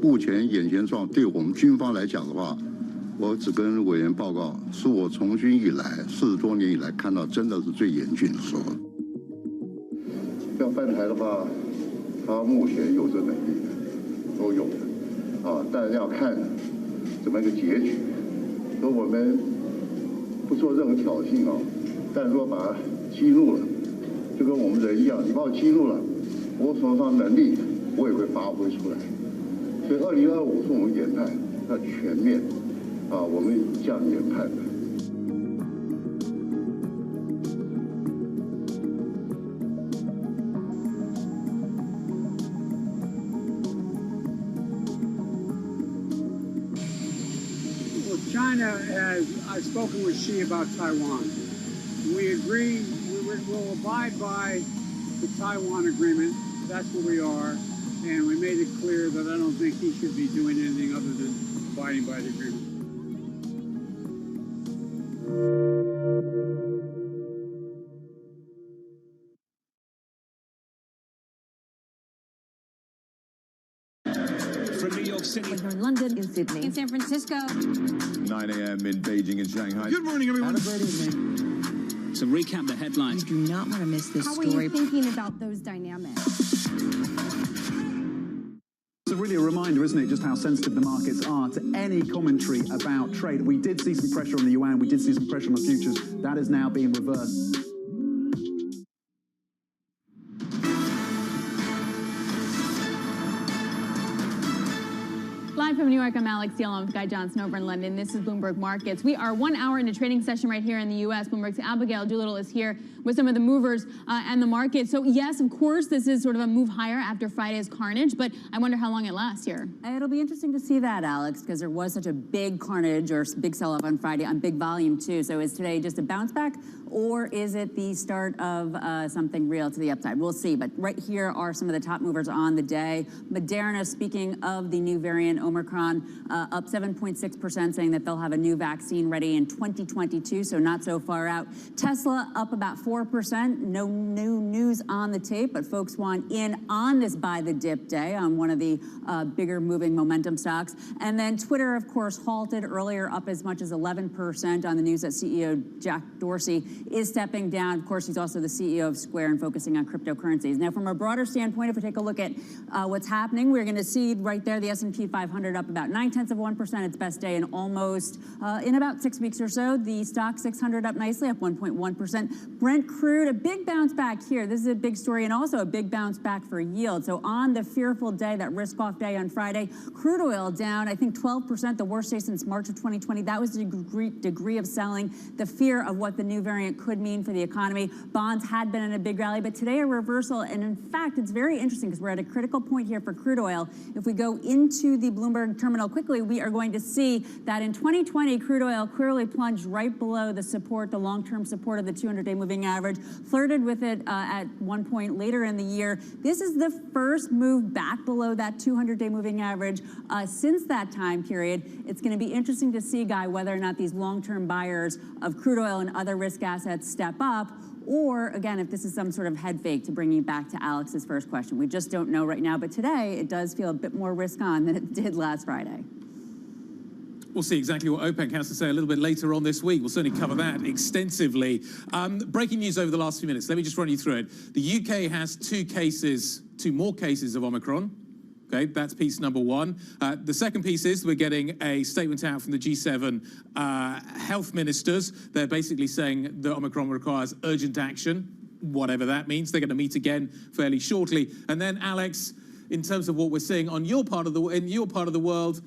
目前眼前状对我们军方来讲的话，我只跟委员报告，是我从军以来40多年以来看到真的是最严峻的时候。要翻台的话，他目前有这能力，都有的啊，但是要看怎么一个结局。说我们不做任何挑衅啊，但是说把他激怒了，就跟我们人一样，你把我激怒了，我手上能力我也会发挥出来。所以2025是我们研判要全面啊，我们这样研判的。China has, I've spoken with Xi about Taiwan. We agree we'll abide by the Taiwan agreement. That's where we are. And we made it clear that I don't think he should be doing anything other than abiding by the agreement. From New York City. We're in London, in Sydney, in San Francisco. 9 a.m. in Beijing and Shanghai. Good morning, everyone. Have a great evening. So recap the headlines. You do not want to miss this story. How are you thinking about those dynamics? It's really a reminder, isn't it, just how sensitive the markets are to any commentary about trade. We did see some pressure on the yuan, we did see some pressure on the futures. That is now being reversed. Live from New York, I'm Alex Steele. I'm with Guy Johnson over in London. This is Bloomberg Markets. We are 1 hour into trading session right here in the U.S. Bloomberg's Abigail Doolittle is here with some of the movers and the market. So yes, of course, this is sort of a move higher after Friday's carnage, but I wonder how long it lasts here. It'll be interesting to see that, Alex, because there was such a big carnage or big sell-off on Friday on big volume too. So is today just a bounce back, or is it the start of something real to the upside? We'll see. But right here are some of the top movers on the day. Moderna, speaking of the new variant Omicron, up 7.6%, saying that they'll have a new vaccine ready in 2022, so not so far out. Tesla up about 4%. No new news on the tape, but folks want in on this buy the dip day on one of the bigger moving momentum stocks. And then Twitter, of course, halted earlier, up as much as 11% on the news that CEO Jack Dorsey is stepping down. Of course, he's also the CEO of Square and focusing on cryptocurrencies. Now, from a broader standpoint, if we take a look at what's happening, we're going to see right there the S&P 500 up about 0.9%, its best day in almost in about 6 weeks or so. The stock 600 up nicely, up 1.1%. Brent crude, a big bounce back here. This is a big story, and also a big bounce back for yield. So on the fearful day, that risk-off day on Friday, crude oil down, I think 12%, the worst day since March of 2020. That was the degree of selling, the fear of what the new variant could mean for the economy. Bonds had been in a big rally, but today a reversal. And in fact, it's very interesting because we're at a critical point here for crude oil. If we go into the Bloomberg terminal quickly, we are going to see that in 2020, crude oil clearly plunged right below the support, the long-term support of the 200-day moving average, flirted with it at one point later in the year. This is the first move back below that 200-day moving average since that time period. It's going to be interesting to see, Guy, whether or not these long-term buyers of crude oil and other risk assets step up, or, again, if this is some sort of head fake to bring you back to Alex's first question. We just don't know right now, but today it does feel a bit more risk on than it did last Friday. We'll see exactly what OPEC has to say a little bit later on this week. We'll certainly cover that extensively. Breaking news over the last few minutes. Let me just run you through it. The UK has two more cases of Omicron. Okay, that's piece number one. The second piece is we're getting a statement out from the G7 health ministers. They're basically saying that Omicron requires urgent action, whatever that means. They're going to meet again fairly shortly. And then, Alex, in terms of what we're seeing on your part of the world,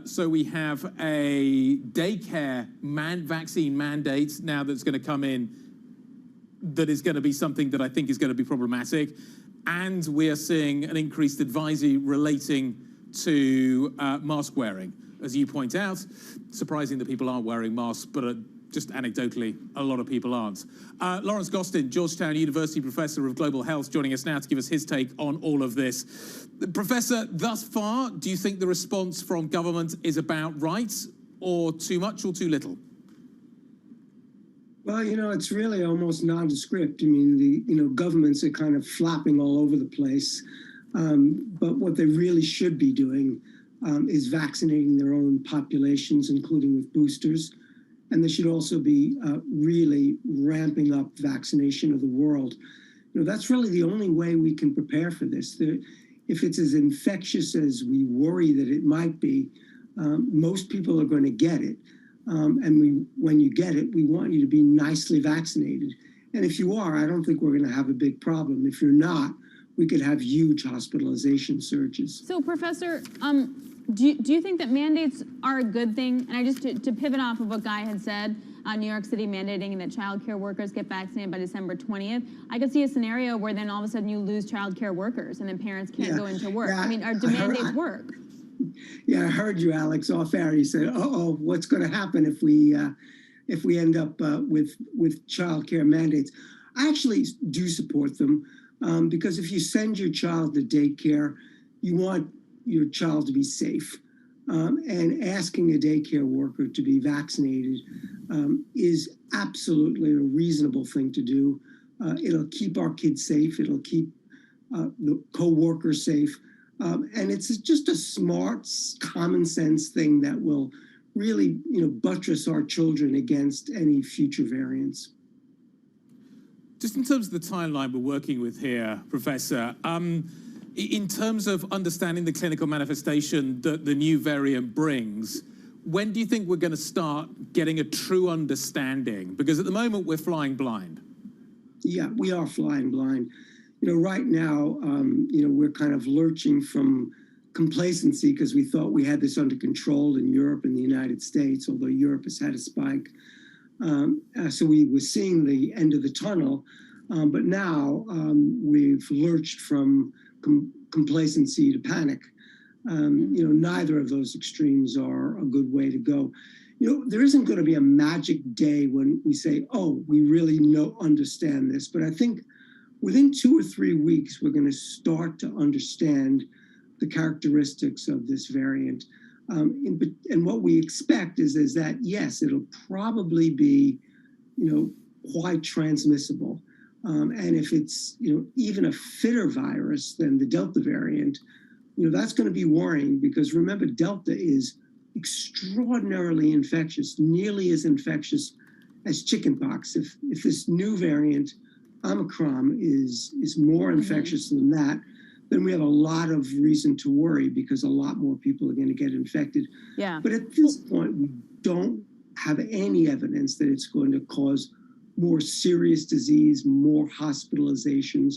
so we have a daycare vaccine mandate now that's going to come in. That is going to be something that I think is going to be problematic. And we are seeing an increased advisory relating to mask wearing. As you point out, surprising that people aren't wearing masks, but just anecdotally, a lot of people aren't. Lawrence Gostin, Georgetown University Professor of Global Health, joining us now to give us his take on all of this. Professor, thus far, do you think the response from government is about right, or too much, or too little? Well, it's really almost nondescript. I mean, the governments are kind of flopping all over the place. But what they really should be doing is vaccinating their own populations, including with boosters. And they should also be really ramping up vaccination of the world. That's really the only way we can prepare for this. If it's as infectious as we worry that it might be, most people are going to get it. And when you get it, we want you to be nicely vaccinated. And if you are, I don't think we're going to have a big problem. If you're not, we could have huge hospitalization surges. So, Professor, do you think that mandates are a good thing? And I just to pivot off of what Guy had said, New York City mandating that child care workers get vaccinated by December 20th. I could see a scenario where then all of a sudden you lose child care workers and then parents can't go into work. I mean, do mandates work? Yeah, I heard you, Alex, off air. You said, "Uh-oh, what's going to happen if we end up with child care mandates?" I actually do support them because if you send your child to daycare, you want your child to be safe. And asking a daycare worker to be vaccinated is absolutely a reasonable thing to do. It'll keep our kids safe. It'll keep the co-workers safe. And it's just a smart, common sense thing that will really, buttress our children against any future variants. Just in terms of the timeline we're working with here, Professor, in terms of understanding the clinical manifestation that the new variant brings, when do you think we're going to start getting a true understanding? Because at the moment, we're flying blind. Yeah, we are flying blind. Right now, we're kind of lurching from complacency because we thought we had this under control in Europe and the United States, although Europe has had a spike. So we were seeing the end of the tunnel, but now we've lurched from complacency to panic. Neither of those extremes are a good way to go. There isn't going to be a magic day when we say, oh, we really understand this. But I think within 2 or 3 weeks, we're going to start to understand the characteristics of this variant. And what we expect is that, yes, it'll probably be, quite transmissible. And if it's, even a fitter virus than the Delta variant, that's going to be worrying because remember, Delta is extraordinarily infectious, nearly as infectious as chickenpox. If this new variant, Omnicron, is more infectious than that, then we have a lot of reason to worry because a lot more people are going to get infected. Yeah. But at this point, we don't have any evidence that it's going to cause more serious disease, more hospitalizations.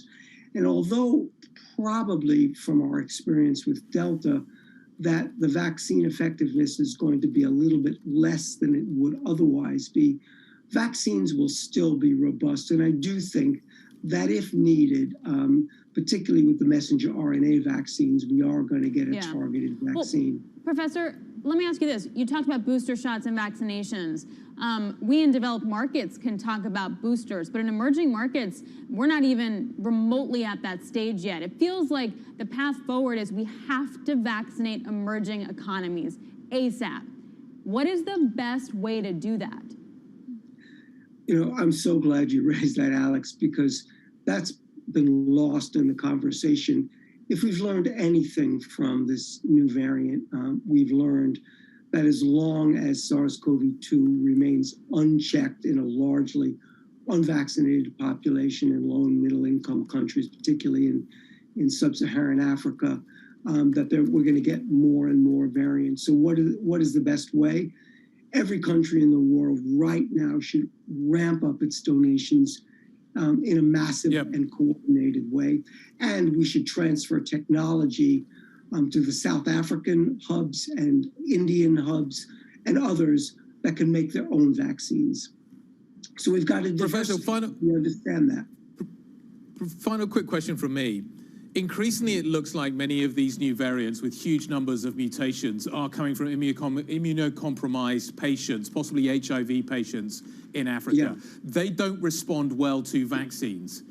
And although probably from our experience with Delta, that the vaccine effectiveness is going to be a little bit less than it would otherwise be, vaccines will still be robust. And I do think that if needed, particularly with the messenger RNA vaccines, we are going to get a targeted vaccine. Well, Professor, let me ask you this. You talked about booster shots and vaccinations. We in developed markets can talk about boosters, but in emerging markets, we're not even remotely at that stage yet. It feels like the path forward is we have to vaccinate emerging economies ASAP. What is the best way to do that? I'm so glad you raised that, Alex, because that's been lost in the conversation. If we've learned anything from this new variant, we've learned that as long as SARS-CoV-2 remains unchecked in a largely unvaccinated population in low and middle income countries, particularly in sub-Saharan Africa, that we're going to get more and more variants. So what is the best way? Every country in the world right now should ramp up its donations in a massive and coordinated way. And we should transfer technology to the South African hubs and Indian hubs and others that can make their own vaccines. So we've got to understand that. Final quick question from me. Increasingly, it looks like many of these new variants with huge numbers of mutations are coming from immunocompromised patients, possibly HIV patients in Africa. Yeah. They don't respond well to vaccines.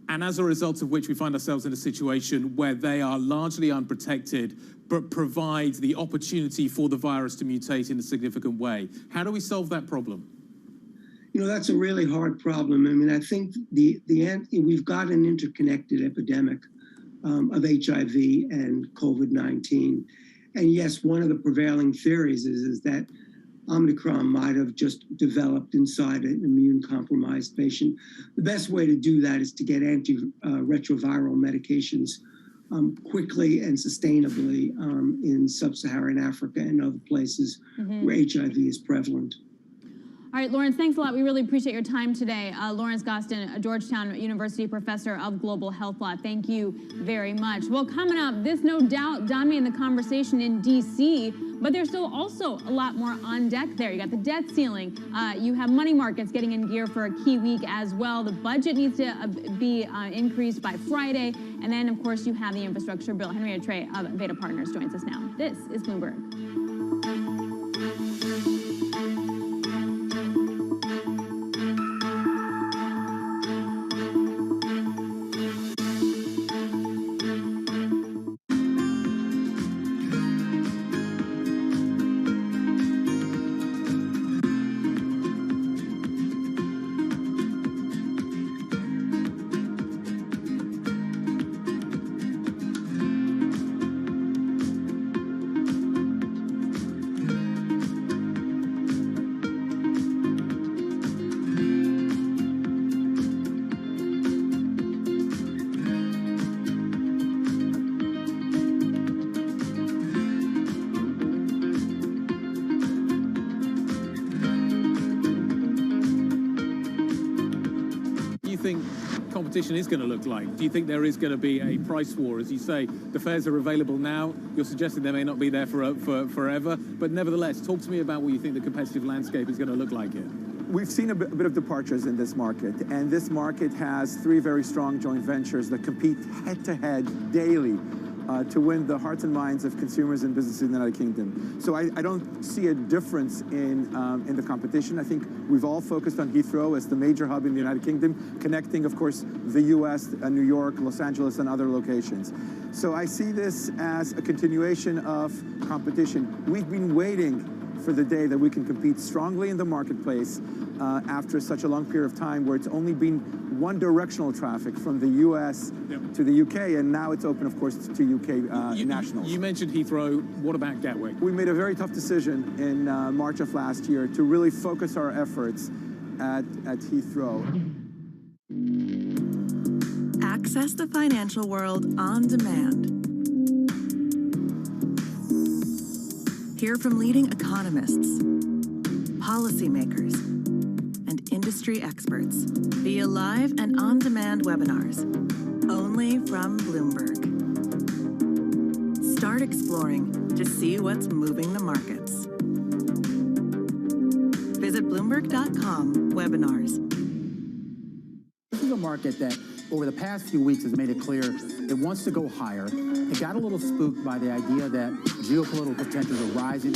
And as a result of which we find ourselves in a situation where they are largely unprotected, but provide the opportunity for the virus to mutate in a significant way. How do we solve that problem? That's a really hard problem. I mean, I think we've got an interconnected epidemic of HIV and COVID-19. And yes, one of the prevailing theories is that Omnicron might have just developed inside an immune-compromised patient. The best way to do that is to get antiretroviral medications quickly and sustainably in sub-Saharan Africa and other places where HIV is prevalent. All right, Lawrence, thanks a lot. We really appreciate your time today. Lawrence Gostin, a Georgetown University professor of global health law. Thank you very much. Well, coming up, this no doubt dominating the conversation in D.C., but there's still also a lot more on deck there. You got the debt ceiling. You have money markets getting in gear for a key week as well. The budget needs to be increased by Friday. And then, of course, you have the infrastructure bill. Henrietta Trey of Veda Partners joins us now. This is Bloomberg. Competition is going to look like? Do you think there is going to be a price war? As you say, the fares are available now. You're suggesting they may not be there for forever, but nevertheless, talk to me about what you think the competitive landscape is going to look like here. We've seen a bit of departures in this market, and this market has three very strong joint ventures that compete head-to-head daily to win the hearts and minds of consumers and businesses in the United Kingdom. So I don't see a difference in the competition. I think we've all focused on Heathrow as the major hub in the United Kingdom, connecting, of course, the U.S., New York, Los Angeles, and other locations. So I see this as a continuation of competition. We've been waiting for the day that we can compete strongly in the marketplace after such a long period of time where it's only been one directional traffic from the U.S. to the U.K., and now it's open, of course, to U.K. nationals. You mentioned Heathrow. What about Gatwick? We made a very tough decision in March of last year to really focus our efforts at Heathrow. Access the financial world on demand. Hear from leading economists, policymakers, and industry experts via live and on-demand webinars, only from Bloomberg. Start exploring to see what's moving the markets. Visit Bloomberg.com/webinars. This is a market that over the past few weeks has made it clear it wants to go higher. It got a little spooked by the idea that geopolitical tensions are rising.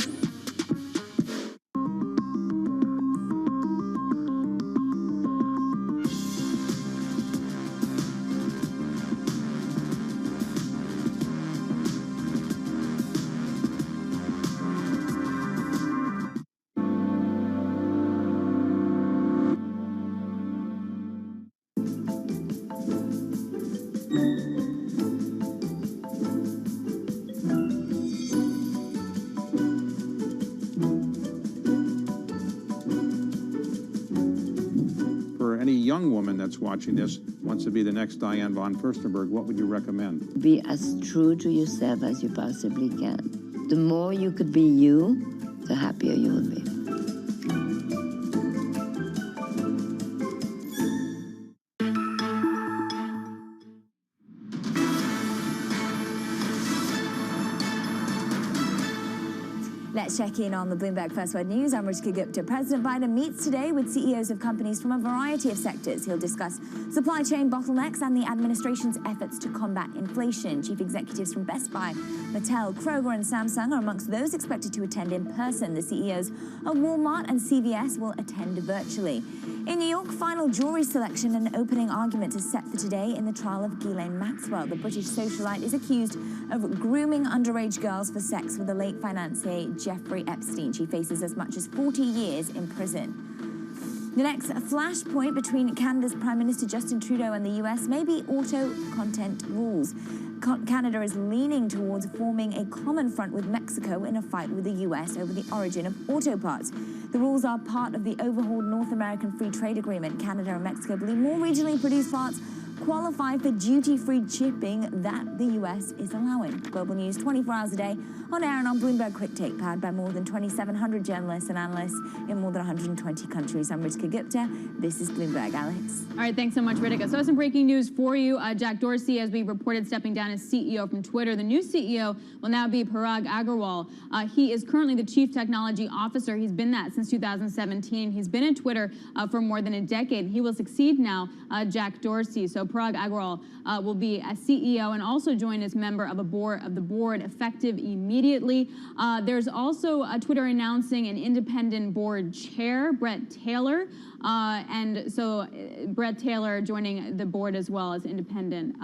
Young woman that's watching this wants to be the next Diane von Furstenberg, what would you recommend? Be as true to yourself as you possibly can. The more you could be you, the happier you will be. Let's check in on the Bloomberg First Word News. I'm Ruchika Gupta. President Biden meets today with CEOs of companies from a variety of sectors. He'll discuss supply chain bottlenecks and the administration's efforts to combat inflation. Chief executives from Best Buy, Mattel, Kroger, and Samsung are amongst those expected to attend in person. The CEOs of Walmart and CVS will attend virtually. In New York, final jury selection and opening argument is set for today in the trial of Ghislaine Maxwell. The British socialite is accused of grooming underage girls for sex with the late financier Jeffrey Epstein. She faces as much as 40 years in prison. The next flashpoint between Canada's Prime Minister Justin Trudeau and the US may be auto content rules. Canada is leaning towards forming a common front with Mexico in a fight with the US over the origin of auto parts. The rules are part of the overhauled North American Free Trade Agreement. Canada and Mexico believe more regionally produced parts qualify for duty-free shipping that the US is allowing. Global news 24 hours a day, on air and on Bloomberg Quick Take, powered by more than 2,700 journalists and analysts in more than 120 countries. I'm Ritika Gupta. This is Bloomberg. Alex. All right, thanks so much, Ritika. So some breaking news for you. Jack Dorsey, as we reported, stepping down as CEO from Twitter. The new CEO will now be Parag Agrawal. He is currently the Chief Technology Officer. He's been that since 2017. He's been at Twitter for more than a decade. He will succeed now Jack Dorsey. So Parag Agrawal will be a CEO and also join as member of the board effective immediately. There's also Twitter announcing an independent board chair, Brett Taylor. And so Brett Taylor joining the board as well as independent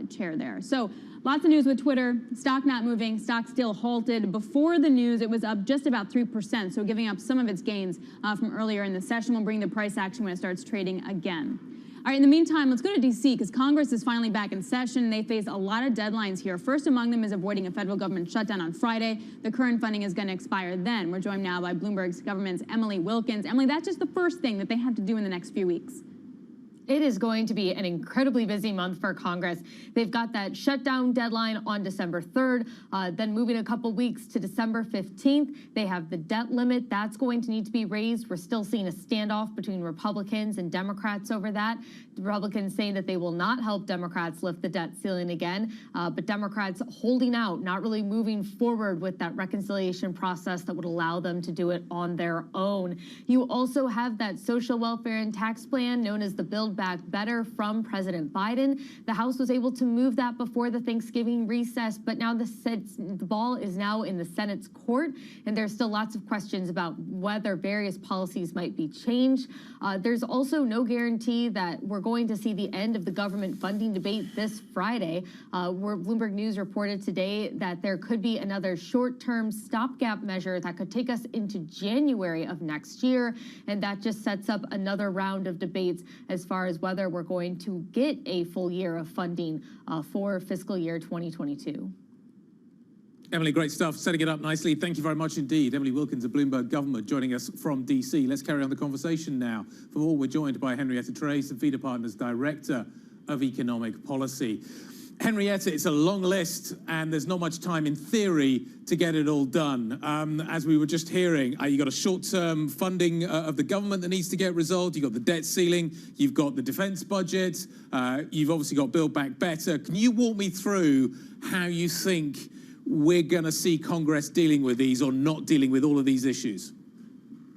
chair there. So lots of news with Twitter. Stock not moving. Stock still halted. Before the news, it was up just about 3%, so giving up some of its gains from earlier in the session. We'll bring the price action when it starts trading again. All right, in the meantime, let's go to D.C. because Congress is finally back in session. They face a lot of deadlines here. First among them is avoiding a federal government shutdown on Friday. The current funding is going to expire then. We're joined now by Bloomberg's government's Emily Wilkins. Emily, that's just the first thing that they have to do in the next few weeks. It is going to be an incredibly busy month for Congress. They've got that shutdown deadline on December 3rd, then moving a couple weeks to December 15th. They have the debt limit. That's going to need to be raised. We're still seeing a standoff between Republicans and Democrats over that. The Republicans saying that they will not help Democrats lift the debt ceiling again, but Democrats holding out, not really moving forward with that reconciliation process that would allow them to do it on their own. You also have that social welfare and tax plan known as the Build Back Better from President Biden. The House was able to move that before the Thanksgiving recess, but now the ball is now in the Senate's court, and there's still lots of questions about whether various policies might be changed. There's also no guarantee that we're going to see the end of the government funding debate this Friday. Bloomberg News reported today that there could be another short-term stopgap measure that could take us into January of next year, and that just sets up another round of debates as far as whether we're going to get a full year of funding for fiscal year 2022. Emily, great stuff. Setting it up nicely. Thank you very much indeed. Emily Wilkins of Bloomberg Government joining us from D.C. Let's carry on the conversation now. For more, we're joined by Henrietta Trace, Feeder Partners Director of Economic Policy. Henrietta, it's a long list, and there's not much time in theory to get it all done. As we were just hearing, you've got a short-term funding of the government that needs to get resolved. You've got the debt ceiling. You've got the defense budget. You've obviously got Build Back Better. Can you walk me through how you think we're going to see Congress dealing with these or not dealing with all of these issues?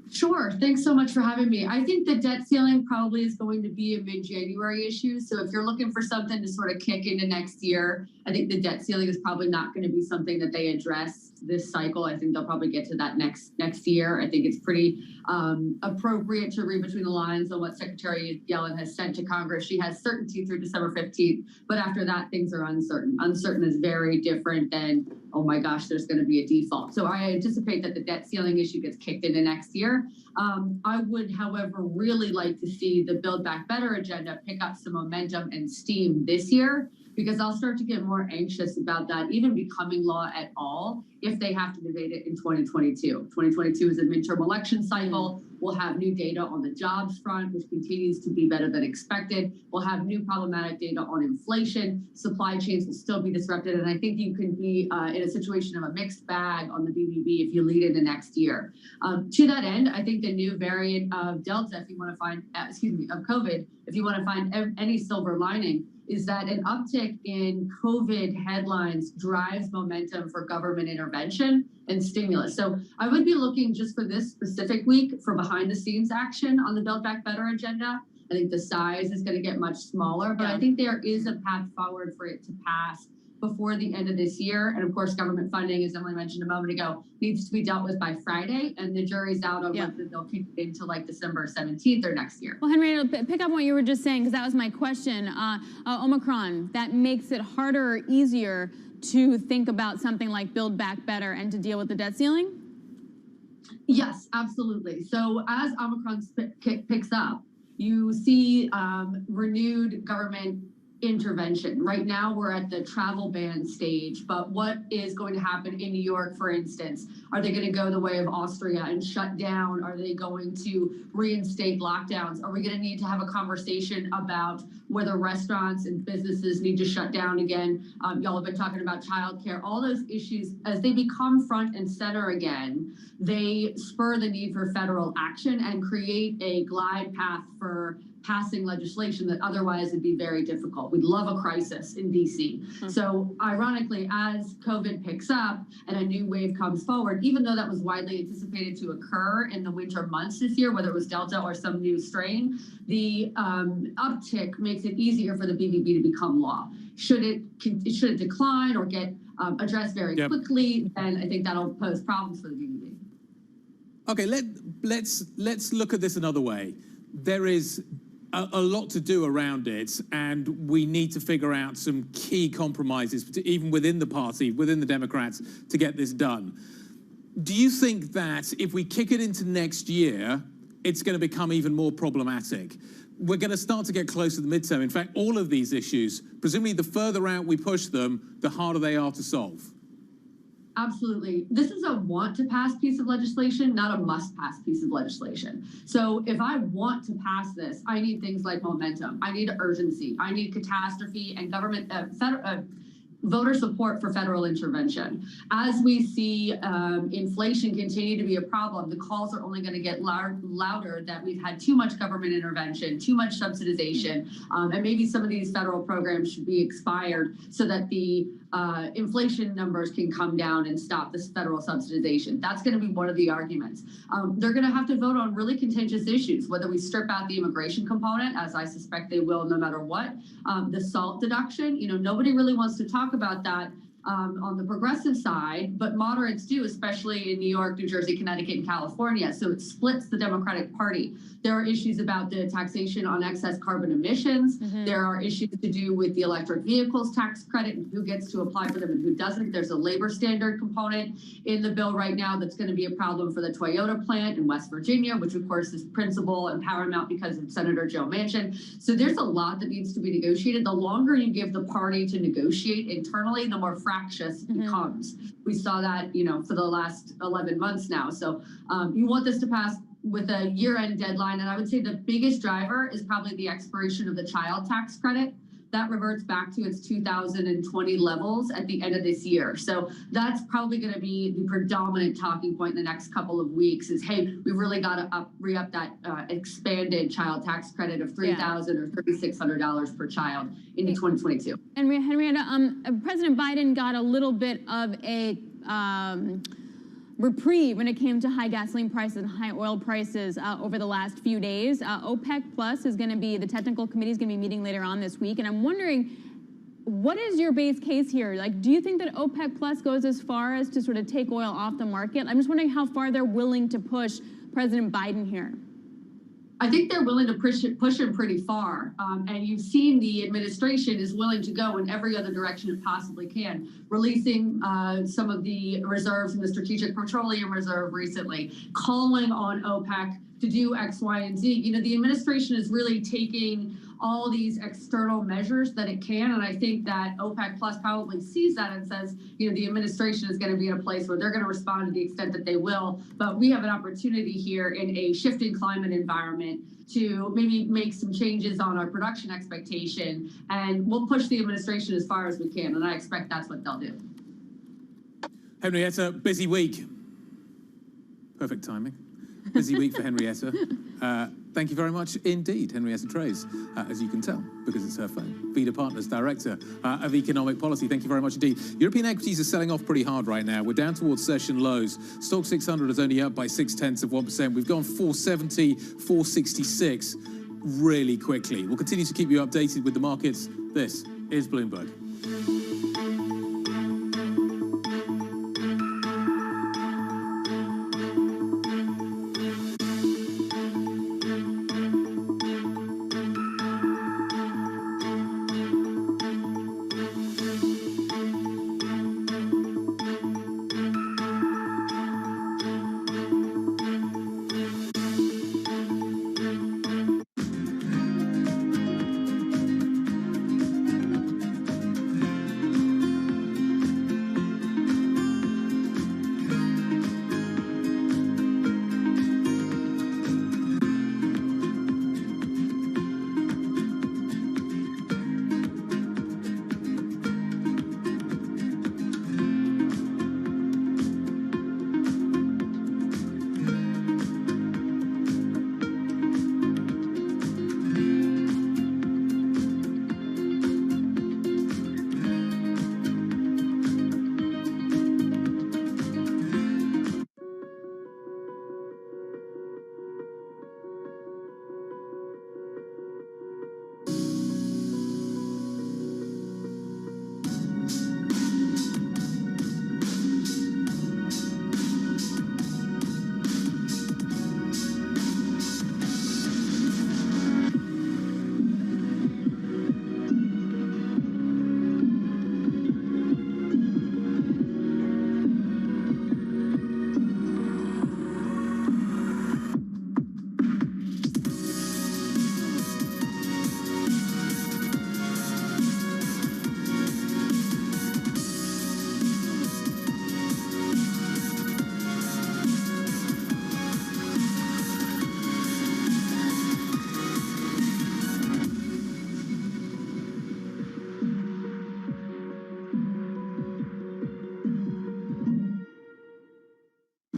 Sure. Thanks so much for having me. I think the debt ceiling probably is going to be a mid-January issue. So if you're looking for something to sort of kick into next year, I think the debt ceiling is probably not going to be something that they address this cycle. I think they'll probably get to that next year. I think it's pretty appropriate to read between the lines on what Secretary Yellen has sent to Congress. She has certainty through December 15th, but after that, things are uncertain. Uncertain is very different than, oh my gosh, there's going to be a default. So I anticipate that the debt ceiling issue gets kicked into next year. I would, however, really like to see the Build Back Better agenda pick up some momentum and steam this year, because I'll start to get more anxious about that even becoming law at all if they have to debate it in 2022. 2022 is a midterm election cycle. We'll have new data on the jobs front, which continues to be better than expected. We'll have new problematic data on inflation. Supply chains will still be disrupted. And I think you can be in a situation of a mixed bag on the BBB if you lead into next year. To that end, I think the new variant of Delta, if you want to find, of COVID, if you want to find any silver lining, is that an uptick in COVID headlines drives momentum for government intervention and stimulus. So I would be looking just for this specific week for behind the scenes action on the Build Back Better agenda. I think the size is going to get much smaller, but I think there is a path forward for it to pass before the end of this year. And of course, government funding, as Emily mentioned a moment ago, needs to be dealt with by Friday, and the jury's out on whether they'll kick it into like December 17th or next year. Well, Henrietta, pick up on what you were just saying, because that was my question. Omicron, that makes it harder or easier to think about something like Build Back Better and to deal with the debt ceiling? Yes, absolutely. So as Omicron picks up, you see renewed government intervention. Right now, we're at the travel ban stage, but what is going to happen in New York, for instance? Are they going to go the way of Austria and shut down? Are they going to reinstate lockdowns? Are we going to need to have a conversation about whether restaurants and businesses need to shut down again? Y'all have been talking about childcare. All those issues, as they become front and center again, they spur the need for federal action and create a glide path for passing legislation that otherwise would be very difficult. We'd love a crisis in DC. So ironically, as COVID picks up and a new wave comes forward, even though that was widely anticipated to occur in the winter months this year, whether it was Delta or some new strain, the uptick makes it easier for the BBB to become law. Should it decline or get addressed very quickly, then I think that'll pose problems for the BBB. Okay, let's look at this another way. There is a lot to do around it, and we need to figure out some key compromises, even within the party, within the Democrats, to get this done. Do you think that if we kick it into next year, it's going to become even more problematic? We're going to start to get close to the midterm. In fact, all of these issues, presumably the further out we push them, the harder they are to solve. Absolutely. This is a want to pass piece of legislation, not a must pass piece of legislation. So if I want to pass this, I need things like momentum. I need urgency. I need catastrophe and government, voter support for federal intervention. As we see inflation continue to be a problem, the calls are only going to get louder that we've had too much government intervention, too much subsidization, and maybe some of these federal programs should be expired so that the inflation numbers can come down and stop this federal subsidization. That's going to be one of the arguments. They're going to have to vote on really contentious issues, whether we strip out the immigration component, as I suspect they will no matter what, the SALT deduction. Nobody really wants to talk about that on the progressive side, but moderates do, especially in New York, New Jersey, Connecticut, and California. So it splits the Democratic Party. There are issues about the taxation on excess carbon emissions. There are issues to do with the electric vehicles tax credit and who gets to apply for them and who doesn't. There's a labor standard component in the bill right now that's going to be a problem for the Toyota plant in West Virginia, which of course is principal and paramount because of Senator Joe Manchin. So there's a lot that needs to be negotiated. The longer you give the party to negotiate internally, the more fractious it becomes. We saw that, for the last 11 months now. So you want this to pass with a year-end deadline. And I would say the biggest driver is probably the expiration of the child tax credit. That reverts back to its 2020 levels at the end of this year. So that's probably going to be the predominant talking point in the next couple of weeks is, hey, we've really got to re-up that expanded child tax credit of $3,000 or $3,600 per child into 2022. And Henrietta, President Biden got a little bit of a reprieve when it came to high gasoline prices and high oil prices over the last few days. OPEC Plus is going to be, the technical committee is going to be meeting later on this week. And I'm wondering, what is your base case here? Like, do you think that OPEC Plus goes as far as to sort of take oil off the market? I'm just wondering how far they're willing to push President Biden here. I think they're willing to push him pretty far. And you've seen the administration is willing to go in every other direction it possibly can, releasing some of the reserves in the Strategic Petroleum Reserve recently, calling on OPEC to do X, Y, and Z. The administration is really taking all these external measures that it can. And I think that OPEC Plus probably sees that and says, the administration is going to be in a place where they're going to respond to the extent that they will. But we have an opportunity here in a shifting climate environment to maybe make some changes on our production expectation. And we'll push the administration as far as we can. And I expect that's what they'll do. Henrietta, busy week. Perfect timing. Busy week for Henrietta. Thank you very much indeed, Henrietta Trays, as you can tell, because it's her phone. Vida Partners, Director of Economic Policy. Thank you very much indeed. European equities are selling off pretty hard right now. We're down towards session lows. Stock 600 is only up by 0.6%. We've gone 470, 466 really quickly. We'll continue to keep you updated with the markets. This is Bloomberg.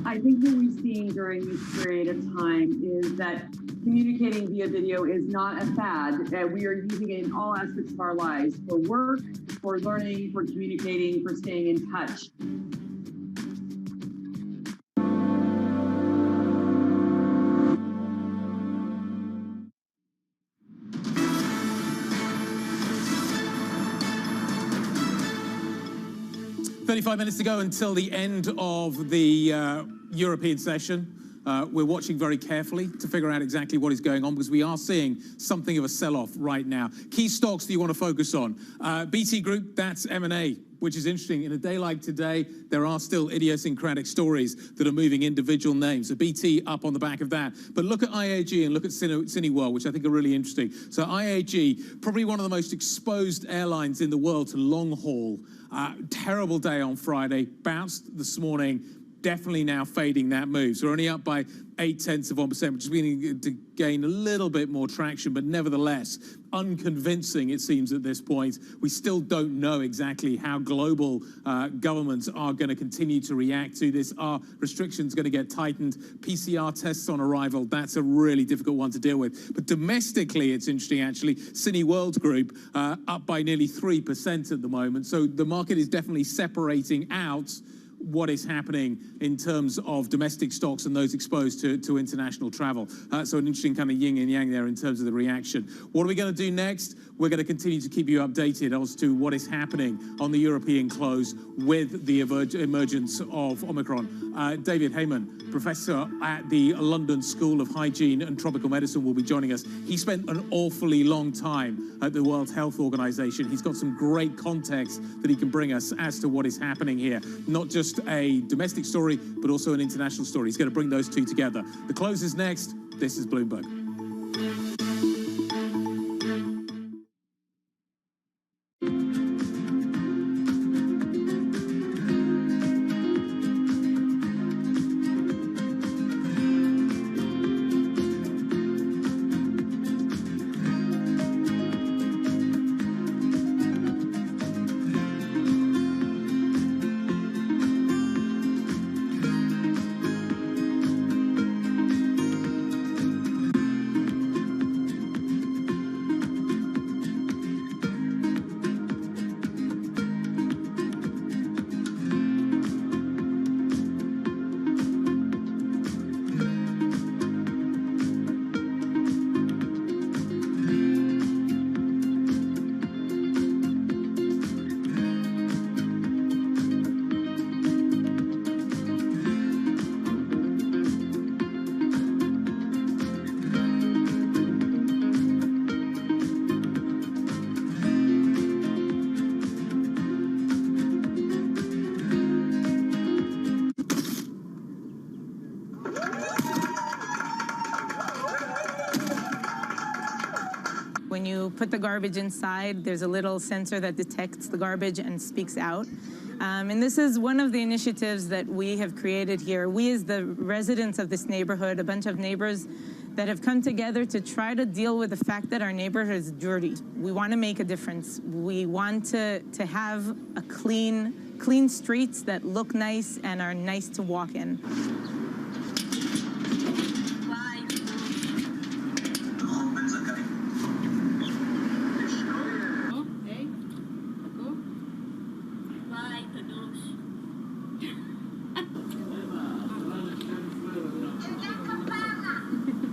I think what we've seen during this period of time is that communicating via video is not a fad. We are using it in all aspects of our lives, for work, for learning, for communicating, for staying in touch. "35 minutes to go until the end of the European session. We're watching very carefully to figure out exactly what is going on, because we are seeing something of a sell-off right now. Key stocks that you want to focus on. BT Group, that's M&A, which is interesting. In a day like today, there are still idiosyncratic stories that are moving individual names. So BT up on the back of that. But look at IAG and look at Cineworld, which I think are really interesting. So IAG, probably one of the most exposed airlines in the world to long haul. Terrible day on Friday, bounced this morning. Definitely now fading that move. So we're only up by 0.8%, which is beginning to gain a little bit more traction, but nevertheless, unconvincing, it seems, at this point. We still don't know exactly how global governments are going to continue to react to this. Are restrictions going to get tightened? PCR tests on arrival, that's a really difficult one to deal with. But domestically, it's interesting, actually. Cineworld Group up by nearly 3% at the moment. So the market is definitely separating out what is happening in terms of domestic stocks and those exposed to international travel. So an interesting kind of yin and yang there in terms of the reaction. What are we going to do next? We're going to continue to keep you updated as to what is happening on the European close with the emergence of Omicron. David Heyman, professor at the London School of Hygiene and Tropical Medicine, will be joining us. He spent an awfully long time at the World Health Organization. He's got some great context that he can bring us as to what is happening here. Not just a domestic story, but also an international story. He's going to bring those two together. The close is next. This is Bloomberg. When you put the garbage inside, there's a little sensor that detects the garbage and speaks out. And this is one of the initiatives that we have created here. We, as the residents of this neighborhood, a bunch of neighbors that have come together to try to deal with the fact that our neighborhood is dirty. We want to make a difference. We want to have a clean streets that look nice and are nice to walk in.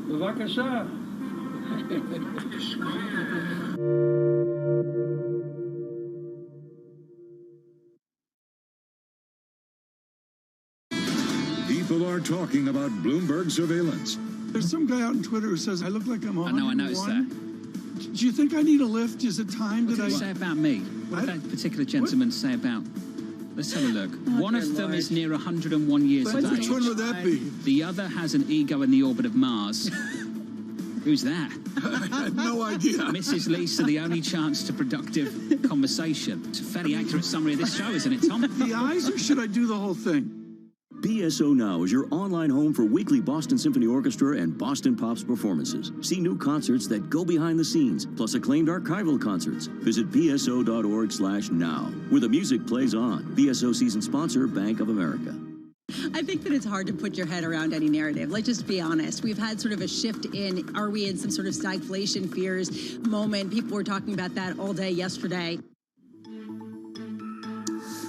בבקשה. People are talking about Bloomberg surveillance. There's some guy out on Twitter who says I look like I'm 101. I know, I noticed that. Do you think I need a lift? Is it time What did he say about me? What did that particular gentleman say about... Let's have a look. One of them is near 101 years of age. Which one would that be? The other has an ego in the orbit of Mars. Who's that? I have no idea. Mrs. Lisa, the only chance to productive conversation. It's a fairly accurate summary of this show, isn't it, Tom? The eyes, or should I do the whole thing? BSO Now is your online home for weekly Boston Symphony Orchestra and Boston Pops performances. See new concerts that go behind the scenes, plus acclaimed archival concerts. Visit bso.org/now, where the music plays on. BSO season sponsor, Bank of America. I think that it's hard to put your head around any narrative. Let's just be honest. We've had sort of a shift in, are we in some sort of stagflation fears moment? People were talking about that all day yesterday.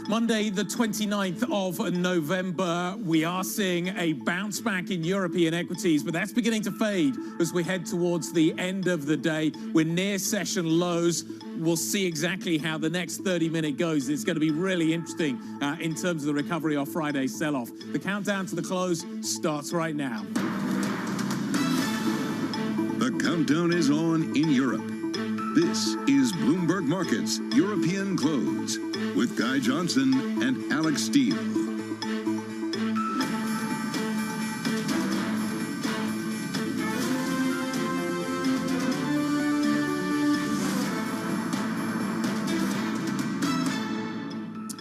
Monday, the 29th of November, we are seeing a bounce back in European equities, but that's beginning to fade as we head towards the end of the day. We're near session lows. We'll see exactly how the next 30-minute goes. It's going to be really interesting in terms of the recovery off Friday's sell-off. The countdown to the close starts right now. The countdown is on in Europe. This is Bloomberg Markets European Close with Guy Johnson and Alex Steele.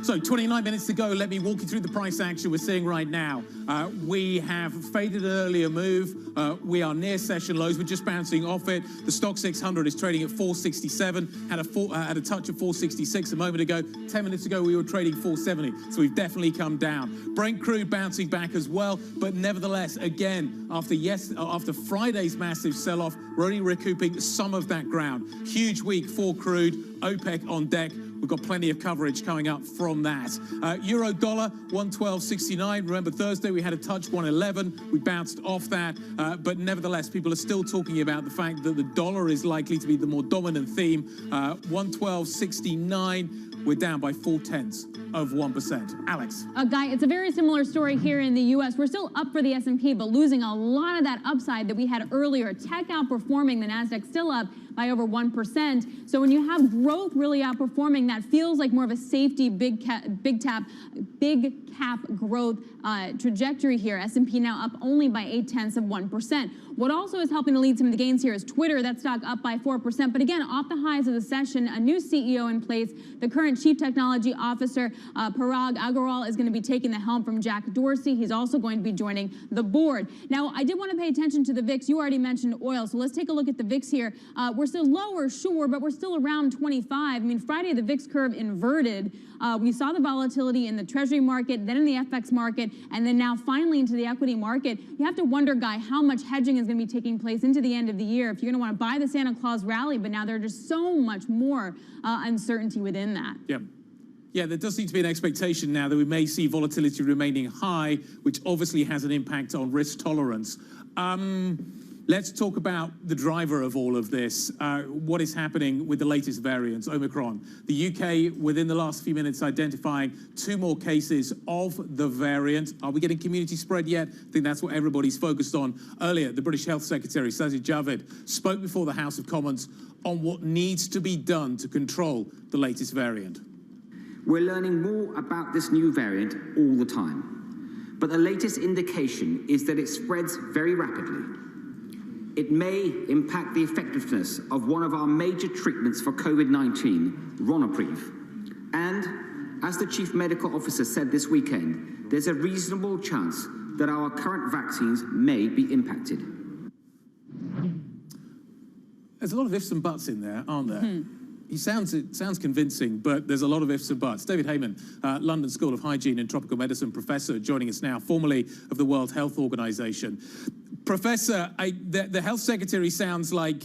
So 29 minutes to go. Let me walk you through the price action we're seeing right now. We have faded an earlier move. We are near session lows. We're just bouncing off it. The stock 600 is trading at 467. Had a touch of 466 a moment ago. 10 minutes ago, we were trading 470. So we've definitely come down. Brent crude bouncing back as well. But nevertheless, again, after Friday's massive sell-off, we're only recouping some of that ground. Huge week for crude. OPEC on deck. We've got plenty of coverage coming up from that. Euro dollar, 112.69. Remember, Thursday we had a touch 111. We bounced off that. But nevertheless, people are still talking about the fact that the dollar is likely to be the more dominant theme. 112.69. We're down by 0.4%. Alex. Guy, it's a very similar story here in the U.S. We're still up for the S&P, but losing a lot of that upside that we had earlier. Tech outperforming, the Nasdaq still up by over 1%. So when you have growth really outperforming, that feels like more of a safety big cap growth trajectory here. S&P now up only by 0.8%. What also is helping to lead some of the gains here is Twitter. That stock up by 4%. But again, off the highs of the session, a new CEO in place. The current Chief Technology Officer, Parag Agrawal, is going to be taking the helm from Jack Dorsey. He's also going to be joining the board. Now, I did want to pay attention to the VIX. You already mentioned oil, so let's take a look at the VIX here. We're still lower, sure, but we're still around 25. I mean, Friday, the VIX curve inverted. We saw the volatility in the Treasury market, then in the FX market, and then now finally into the equity market. You have to wonder, Guy, how much hedging is going to be taking place into the end of the year if you're going to want to buy the Santa Claus rally, but now there's just so much more uncertainty within that. Yeah, there does seem to be an expectation now that we may see volatility remaining high, which obviously has an impact on risk tolerance. Let's talk about the driver of all of this. What is happening with the latest variants, Omicron? The UK, within the last few minutes, identifying 2 more cases of the variant. Are we getting community spread yet? I think that's what everybody's focused on. Earlier, the British Health Secretary, Sajid Javid, spoke before the House of Commons on what needs to be done to control the latest variant. We're learning more about this new variant all the time. But the latest indication is that it spreads very rapidly. It may impact the effectiveness of one of our major treatments for COVID-19, Ronapreve. And, as the Chief Medical Officer said this weekend, there's a reasonable chance that our current vaccines may be impacted. There's a lot of ifs and buts in there, aren't there? It sounds convincing, but there's a lot of ifs and buts. David Heyman, London School of Hygiene and Tropical Medicine professor, joining us now, formerly of the World Health Organization. Professor, the health secretary sounds like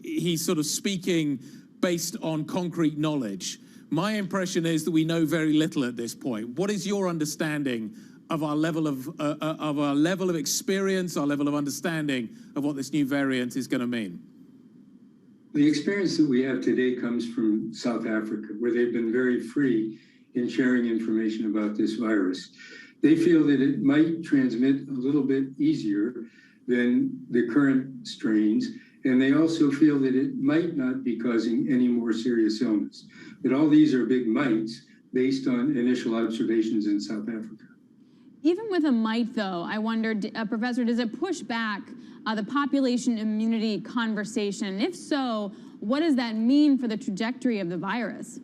he's sort of speaking based on concrete knowledge. My impression is that we know very little at this point. What is your understanding of our level of experience, our level of understanding of what this new variant is going to mean? The experience that we have today comes from South Africa, where they've been very free in sharing information about this virus. They feel that it might transmit a little bit easier than the current strains, and they also feel that it might not be causing any more serious illness. But all these are big mights based on initial observations in South Africa. Even with a might, though, I wondered, Professor, does it push back the population immunity conversation? If so, what does that mean for the trajectory of the virus?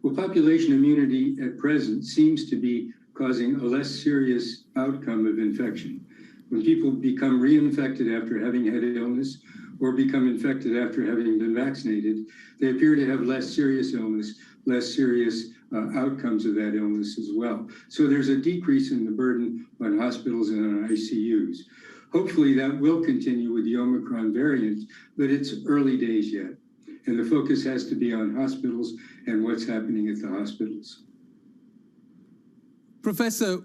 Well, population immunity at present seems to be causing a less serious outcome of infection. When people become reinfected after having had illness, or become infected after having been vaccinated, they appear to have less serious illness, less serious outcomes of that illness as well. So there's a decrease in the burden on hospitals and on ICUs. Hopefully that will continue with the Omicron variant, but it's early days yet. And the focus has to be on hospitals and what's happening at the hospitals. Professor,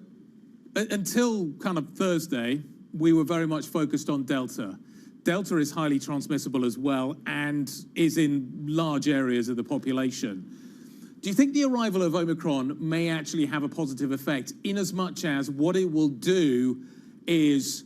until kind of Thursday, we were very much focused on Delta. Delta is highly transmissible as well and is in large areas of the population. Do you think the arrival of Omicron may actually have a positive effect, in as much as what it will do is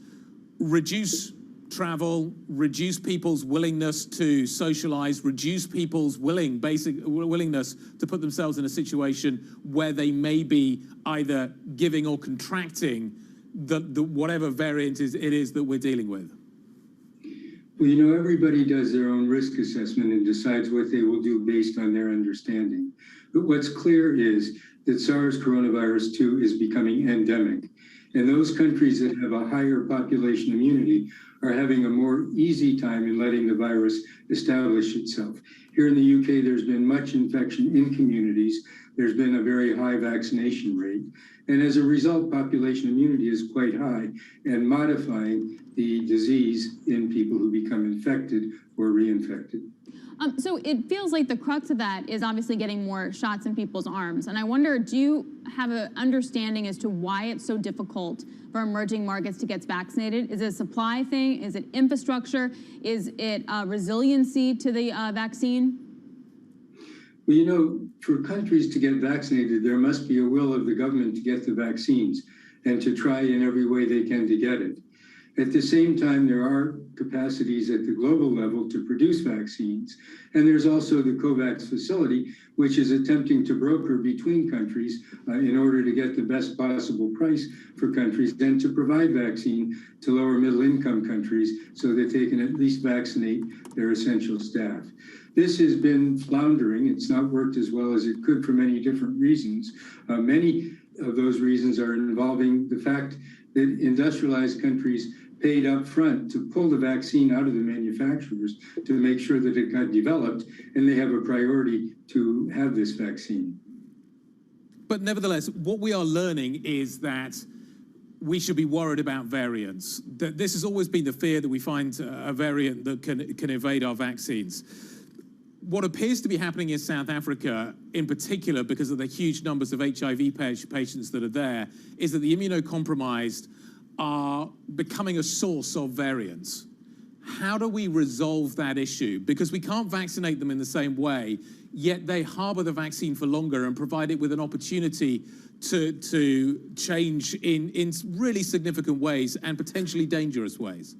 reduce travel, reduce people's willingness to socialize, reduce people's willingness to put themselves in a situation where they may be either giving or contracting the whatever variant it is that we're dealing with? Well, you know, everybody does their own risk assessment and decides what they will do based on their understanding. But what's clear is that SARS coronavirus 2 is becoming endemic. And those countries that have a higher population immunity are having a more easy time in letting the virus establish itself. Here in the UK, there's been much infection in communities. There's been a very high vaccination rate. And as a result, population immunity is quite high and modifying the disease in people who become infected or reinfected. So it feels like the crux of that is obviously getting more shots in people's arms. And I wonder, do you have an understanding as to why it's so difficult for emerging markets to get vaccinated? Is it a supply thing? Is it infrastructure? Is it resiliency to the vaccine? Well, you know, for countries to get vaccinated, there must be a will of the government to get the vaccines and to try in every way they can to get it. At the same time, there are capacities at the global level to produce vaccines. And there's also the COVAX facility, which is attempting to broker between countries in order to get the best possible price for countries and to provide vaccine to lower middle income countries so that they can at least vaccinate their essential staff. This has been floundering. It's not worked as well as it could for many different reasons. Many of those reasons are involving the fact that industrialized countries paid up front to pull the vaccine out of the manufacturers to make sure that it got developed, and they have a priority to have this vaccine. But nevertheless, what we are learning is that we should be worried about variants. That this has always been the fear that we find a variant that can evade our vaccines. What appears to be happening in South Africa, in particular because of the huge numbers of HIV patients that are there, is that the immunocompromised are becoming a source of variants. How do we resolve that issue? Because we can't vaccinate them in the same way, yet they harbor the vaccine for longer and provide it with an opportunity to change in really significant ways and potentially dangerous ways.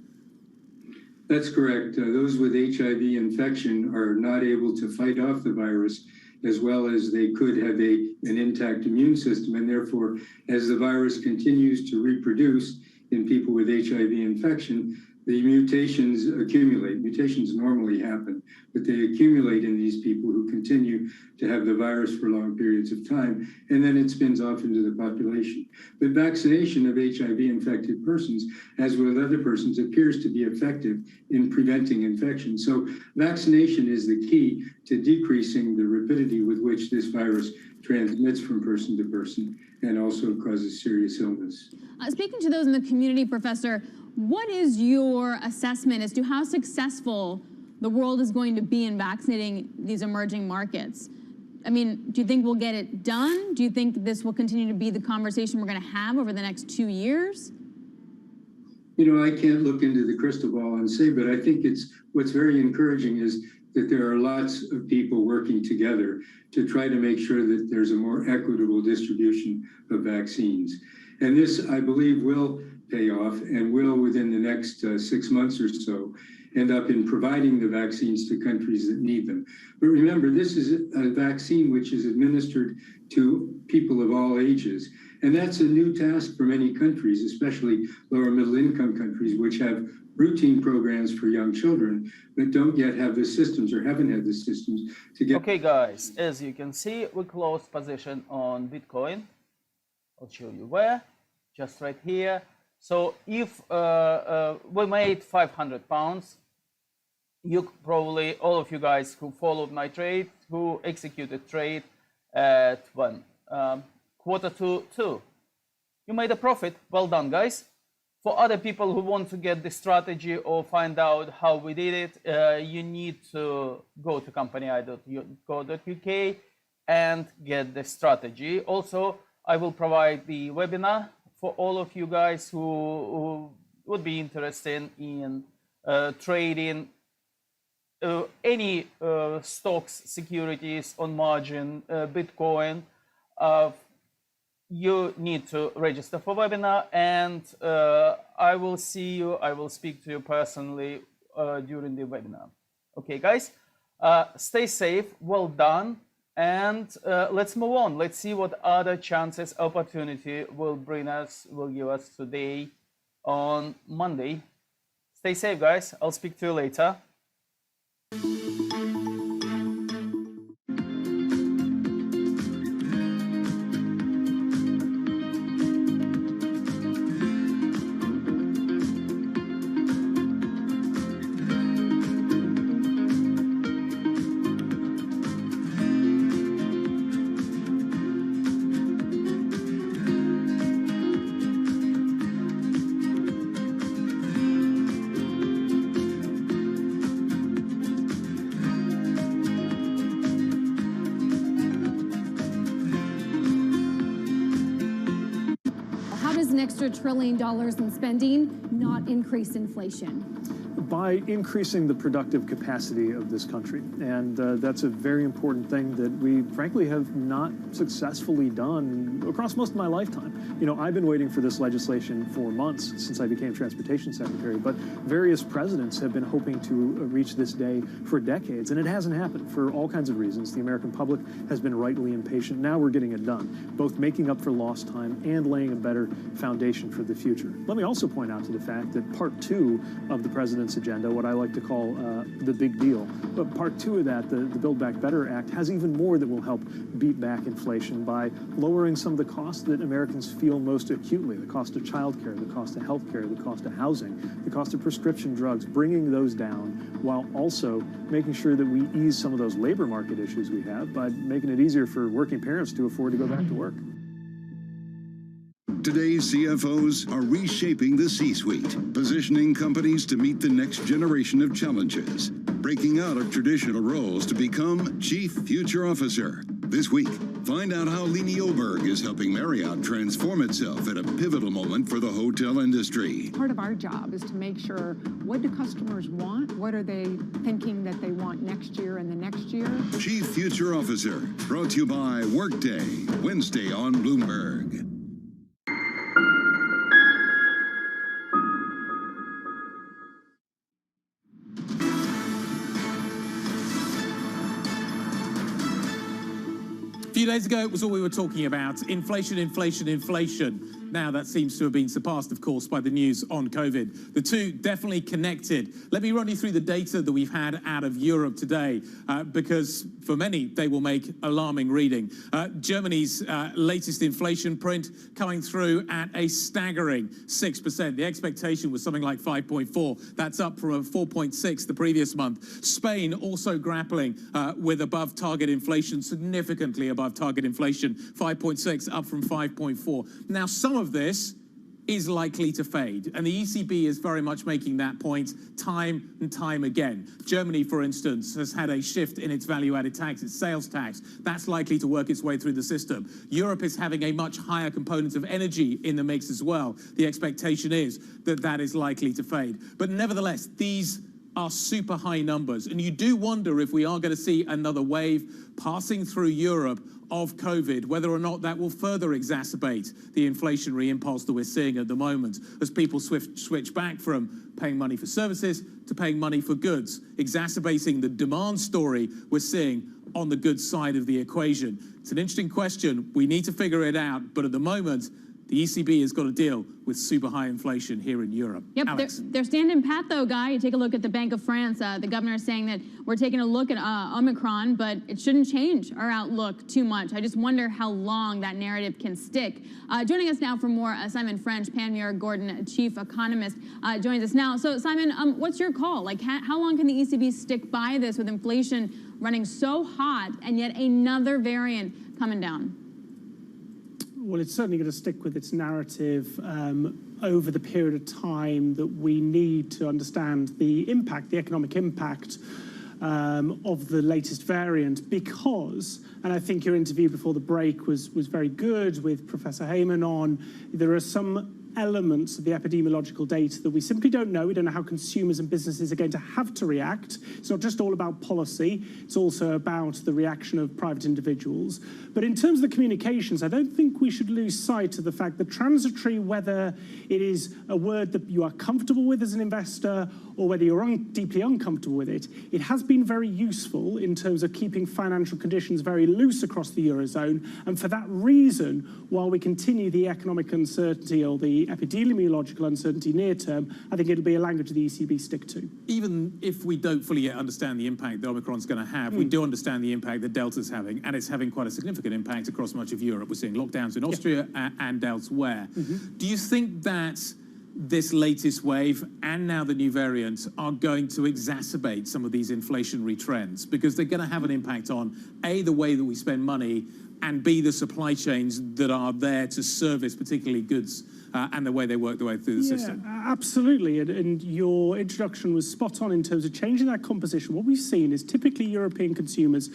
That's correct. Those with HIV infection are not able to fight off the virus as well as they could have an intact immune system. And therefore, as the virus continues to reproduce in people with HIV infection, the mutations accumulate. Mutations normally happen, but they accumulate in these people who continue to have the virus for long periods of time, and then it spins off into the population. But vaccination of HIV-infected persons, as with other persons, appears to be effective in preventing infection. So vaccination is the key to decreasing the rapidity with which this virus transmits from person to person and also causes serious illness. Speaking to those in the community, Professor, what is your assessment as to how successful the world is going to be in vaccinating these emerging markets? I mean, do you think we'll get it done? Do you think this will continue to be the conversation we're going to have over the next 2 years? You know, I can't look into the crystal ball and say, but I think what's very encouraging is that there are lots of people working together to try to make sure that there's a more equitable distribution of vaccines. And this, I believe, will pay off and will, within the next 6 months or so, end up in providing the vaccines to countries that need them. But remember, this is a vaccine which is administered to people of all ages. And that's a new task for many countries, especially lower middle income countries, which have routine programs for young children, but don't yet have the systems or haven't had the systems to get. Okay, guys, as you can see, we closed position on Bitcoin. I'll show you where, just right here. So if we made £500, you probably, all of you guys who followed my trade, who executed trade at when? Q2. You made a profit. Well done, guys. For other people who want to get the strategy or find out how we did it, you need to go to company.co.uk and get the strategy. Also, I will provide the webinar for all of you guys who would be interested in trading any stocks, securities on margin, Bitcoin. You need to register for webinar, and I will see you, I will speak to you personally during the webinar. Okay, guys, stay safe, well done, and let's move on. Let's see what other chances, opportunity will give us today on Monday. Stay safe, guys. I'll speak to you later. Extra $1 trillion in spending not increase inflation? By increasing the productive capacity of this country. And that's a very important thing that we, frankly, have not successfully done across most of my lifetime. You know, I've been waiting for this legislation for months since I became Transportation Secretary, but various presidents have been hoping to reach this day for decades, and it hasn't happened for all kinds of reasons. The American public has been rightly impatient. Now we're getting it done, both making up for lost time and laying a better foundation for the future. Let me also point out to the fact that Part 2 of the President's agenda, what I like to call the big deal. But Part 2 of that, the Build Back Better Act, has even more that will help beat back inflation by lowering some of the costs that Americans feel most acutely, the cost of childcare, the cost of healthcare, the cost of housing, the cost of prescription drugs, bringing those down while also making sure that we ease some of those labor market issues we have by making it easier for working parents to afford to go back to work. Today's CFOs are reshaping the C-suite, positioning companies to meet the next generation of challenges, breaking out of traditional roles to become Chief Future Officer. This week, find out how Leni Oberg is helping Marriott transform itself at a pivotal moment for the hotel industry. Part of our job is to make sure, what do customers want? What are they thinking that they want next year and the next year? Chief Future Officer, brought to you by Workday, Wednesday on Bloomberg. A few days ago, it was all we were talking about. Inflation, inflation, inflation. Now that seems to have been surpassed, of course, by the news on COVID. The two definitely connected. Let me run you through the data that we've had out of Europe today, because for many, they will make alarming reading. Germany's latest inflation print coming through at a staggering 6%. The expectation was something like 5.4. That's up from a 4.6 the previous month. Spain also grappling with above target inflation, significantly above target inflation, 5.6 up from 5.4. Now, some of this is likely to fade, and the ECB is very much making that point time and time again. Germany, for instance, has had a shift in its value-added tax, its sales tax. That's likely to work its way through the system. Europe is having a much higher component of energy in the mix as well. The expectation is that that is likely to fade. But nevertheless, these are super high numbers, and you do wonder if we are going to see another wave passing through Europe of COVID, whether or not that will further exacerbate the inflationary impulse that we're seeing at the moment as people switch back from paying money for services to paying money for goods, exacerbating the demand story we're seeing on the goods side of the equation. It's an interesting question. We need to figure it out, but at the moment, The ECB has got to deal with super high inflation here in Europe. Yep, Alex. they're standing pat, though, Guy. You take a look at the Bank of France. The governor is saying that we're taking a look at Omicron, but it shouldn't change our outlook too much. I just wonder how long that narrative can stick. Joining us now for more, Simon French, Panmure Gordon, chief economist, joins us now. So, Simon, what's your call? Like, how long can the ECB stick by this with inflation running so hot and yet another variant coming down? Well, it's certainly going to stick with its narrative over the period of time that we need to understand the impact, the economic impact of the latest variant, because, and I think your interview before the break was very good with Professor Heyman on, there are some elements of the epidemiological data that we simply don't know. We don't know how consumers and businesses are going to have to react. It's not just all about policy, it's also about the reaction of private individuals. But in terms of the communications, I don't think we should lose sight of the fact that transitory, whether it is a word that you are comfortable with as an investor or whether you're deeply uncomfortable with it, it has been very useful in terms of keeping financial conditions very loose across the Eurozone. And for that reason, while we continue the economic uncertainty or the epidemiological uncertainty near term, I think it'll be a language the ECB stick to. Even if we don't fully yet understand the impact that Omicron's going to have, we do understand the impact that Delta's having, and it's having quite a significant impact across much of Europe. We're seeing lockdowns in Austria and elsewhere. Do you think that this latest wave and now the new variant are going to exacerbate some of these inflationary trends? Because they're going to have an impact on, A, the way that we spend money, and B, the supply chains that are there to service particularly goods and the way they work their way through the system. Absolutely, and your introduction was spot on in terms of changing that composition. What we've seen is typically European consumers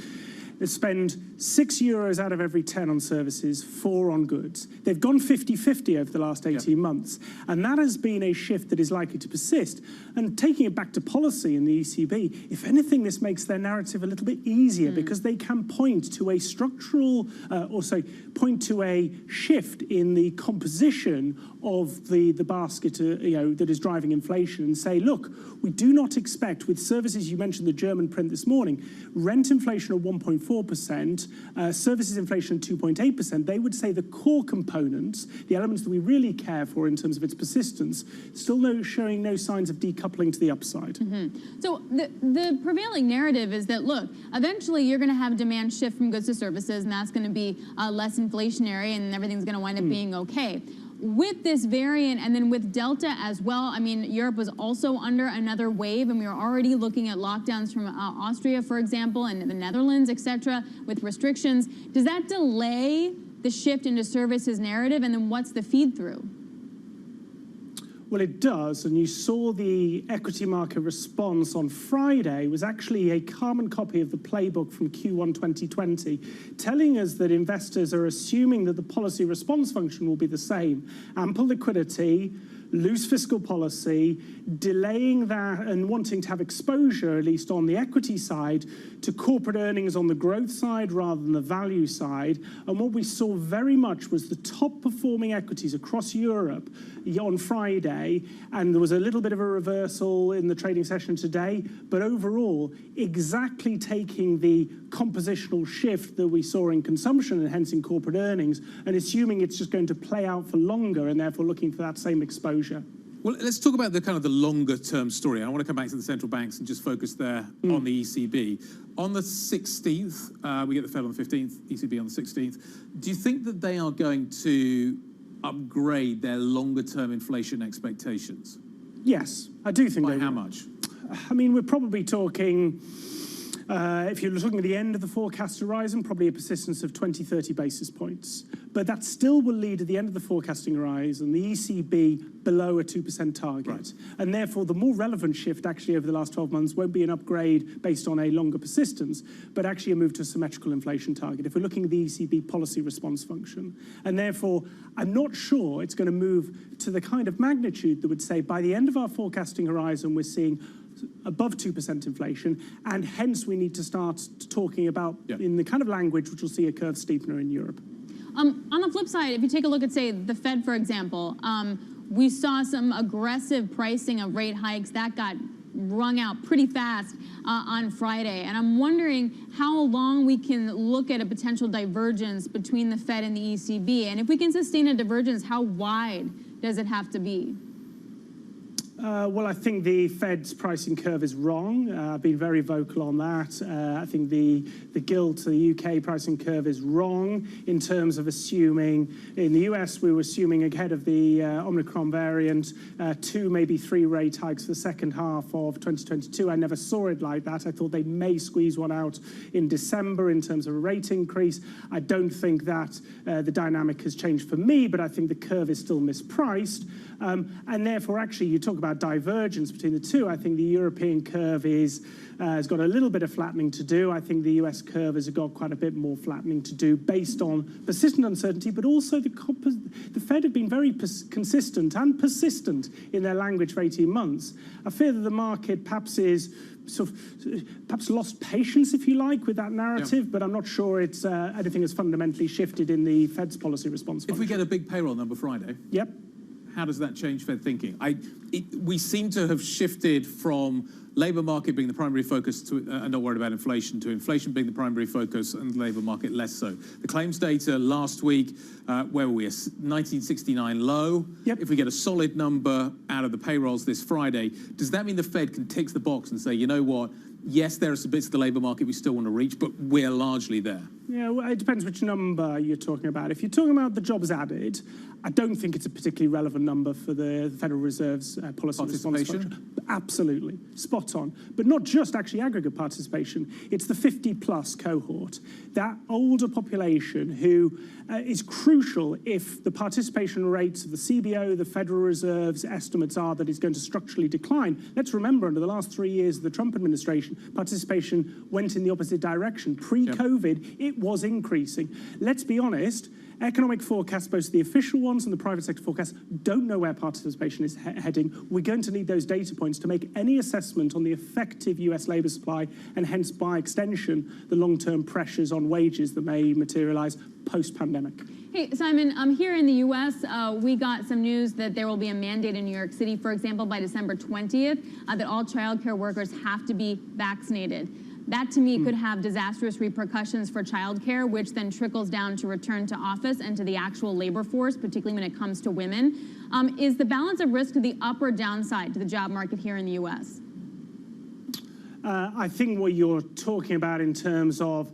spend €6 out of every 10 on services, 4 on goods. They've gone 50-50 over the last 18 months, and that has been a shift that is likely to persist. And taking it back to policy in the ECB, if anything, this makes their narrative a little bit easier because they can point to a structural, point to a shift in the composition of the basket, that is driving inflation, and say, look, we do not expect, with services, you mentioned the German print this morning, rent inflation of 1.4%, services inflation 2.8%, they would say the core components, the elements that we really care for in terms of its persistence, still showing no signs of decoupling to the upside. So the prevailing narrative is that, look, eventually you're going to have demand shift from goods to services, and that's going to be less inflationary, and everything's going to wind up being okay. With this variant and then with Delta as well, I mean, Europe was also under another wave, and we were already looking at lockdowns from Austria, for example, and the Netherlands, et cetera, with restrictions. Does that delay the shift into services narrative, and then what's the feed through? Well, it does, and you saw the equity market response on Friday was actually a carbon copy of the playbook from Q1 2020, telling us that investors are assuming that the policy response function will be the same. Ample liquidity, loose fiscal policy, delaying that and wanting to have exposure, at least on the equity side, to corporate earnings on the growth side rather than the value side. And what we saw very much was the top performing equities across Europe on Friday, and there was a little bit of a reversal in the trading session today, but overall, exactly taking the compositional shift that we saw in consumption and hence in corporate earnings, and assuming it's just going to play out for longer and therefore looking for that same exposure. Well, let's talk about the kind of the longer term story. I want to come back to the central banks and just focus there on the ECB. On the 16th, we get the Fed on the 15th, ECB on the 16th. Do you think that they are going to upgrade their longer term inflation expectations? Yes, I do think they will. By how much? I mean, we're probably talking, if you're looking at the end of the forecast horizon, probably a persistence of 20-30 basis points. But that still will lead at the end of the forecasting horizon, the ECB below a 2% target. Right. And therefore, the more relevant shift actually over the last 12 months won't be an upgrade based on a longer persistence, but actually a move to a symmetrical inflation target if we're looking at the ECB policy response function. And therefore, I'm not sure it's going to move to the kind of magnitude that would say by the end of our forecasting horizon, we're seeing above 2% inflation, and hence we need to start talking about in the kind of language which will see a curve steepener in Europe. On the flip side, if you take a look at, say, the Fed, for example, we saw some aggressive pricing of rate hikes that got rung out pretty fast on Friday. And I'm wondering how long we can look at a potential divergence between the Fed and the ECB. And if we can sustain a divergence, how wide does it have to be? Well, I think the Fed's pricing curve is wrong. I've been very vocal on that. I think the gilt, the UK pricing curve is wrong in terms of assuming, in the US, we were assuming ahead of the Omnicron variant, 2, maybe 3 rate hikes for the second half of 2022. I never saw it like that. I thought they may squeeze one out in December in terms of a rate increase. I don't think that the dynamic has changed for me, but I think the curve is still mispriced. And therefore, actually, you talk about divergence between the two. I think the European curve has got a little bit of flattening to do. I think the US curve has got quite a bit more flattening to do based on persistent uncertainty, but also the Fed have been very consistent and persistent in their language for 18 months. I fear that the market perhaps perhaps lost patience, if you like, with that narrative, but I'm not sure it's anything has fundamentally shifted in the Fed's policy response. If we get a big payroll number Friday, yep. How does that change Fed thinking? We seem to have shifted from labour market being the primary focus to, and not worried about inflation, to inflation being the primary focus and the labour market less so. The claims data last week, where were we? A 1969 low. Yep. If we get a solid number out of the payrolls this Friday, does that mean the Fed can tick the box and say, you know what? Yes, there are some bits of the labour market we still want to reach, but we're largely there? Yeah, well, it depends which number you're talking about. If you're talking about the jobs added, I don't think it's a particularly relevant number for the Federal Reserve's policy response structure. Absolutely, spot on. But not just actually aggregate participation. It's the 50-plus cohort, that older population who is crucial if the participation rates of the CBO, the Federal Reserve's estimates are that it's going to structurally decline. Let's remember, under the last 3 years of the Trump administration, participation went in the opposite direction. Pre-COVID, it was increasing. Let's be honest, economic forecasts, both the official ones and the private sector forecasts, don't know where participation is heading. We're going to need those data points to make any assessment on the effective US labour supply and hence, by extension, the long-term pressures on wages that may materialise post-pandemic. Hey, Simon, here in the U.S., we got some news that there will be a mandate in New York City, for example, by December 20th, that all childcare workers have to be vaccinated. That, to me, could have disastrous repercussions for childcare, which then trickles down to return to office and to the actual labor force, particularly when it comes to women. Is the balance of risk to the up or downside to the job market here in the U.S.? I think what you're talking about in terms of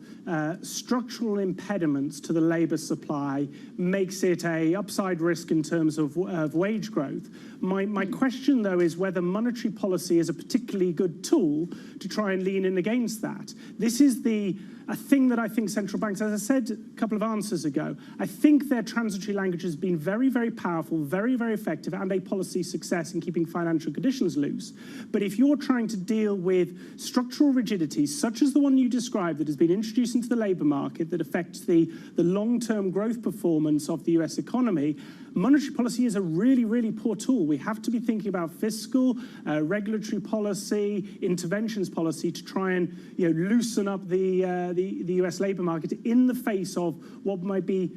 structural impediments to the labour supply makes it a upside risk in terms of wage growth. My question, though, is whether monetary policy is a particularly good tool to try and lean in against that. This is a thing that I think central banks, as I said a couple of answers ago, I think their transitory language has been very, very powerful, very, very effective, and a policy success in keeping financial conditions loose. But if you're trying to deal with structural rigidities, such as the one you described that has been introduced into the labour market that affects the long-term growth performance of the US economy, monetary policy is a really, really poor tool. We have to be thinking about fiscal, regulatory policy, interventions policy to try and loosen up the US labour market in the face of what might be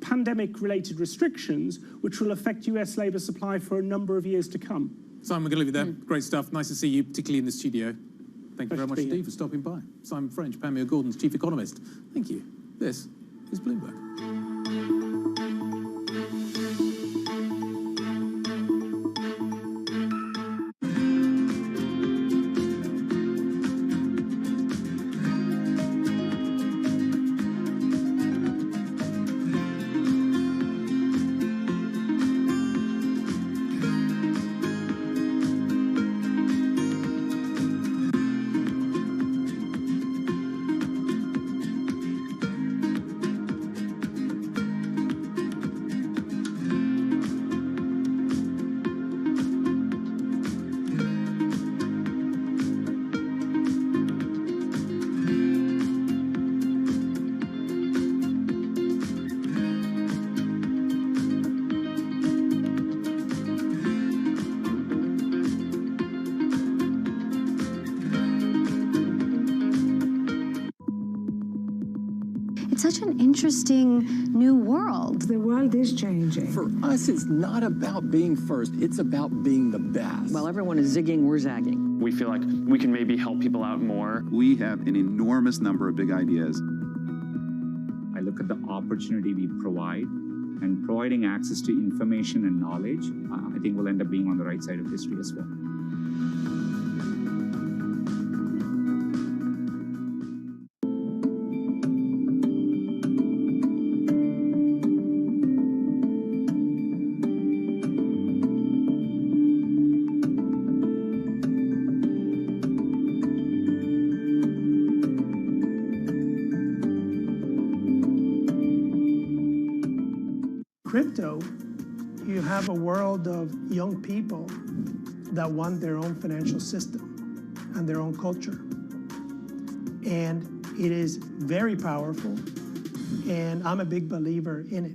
pandemic-related restrictions, which will affect US labour supply for a number of years to come. Simon, we're going to leave you there. Great stuff. Nice to see you, particularly in the studio. Thank you very much indeed for stopping by. Simon French, Pamela Gordon's chief economist. Thank you. This is Bloomberg. It's such an interesting new world. The world is changing. For us, it's not about being first. It's about being the best. While everyone is zigging, we're zagging. We feel like we can maybe help people out more. We have an enormous number of big ideas. I look at the opportunity we provide, and providing access to information and knowledge, I think we'll end up being on the right side of history as well. Crypto, you have a world of young people that want their own financial system and their own culture. And it is very powerful, and I'm a big believer in it.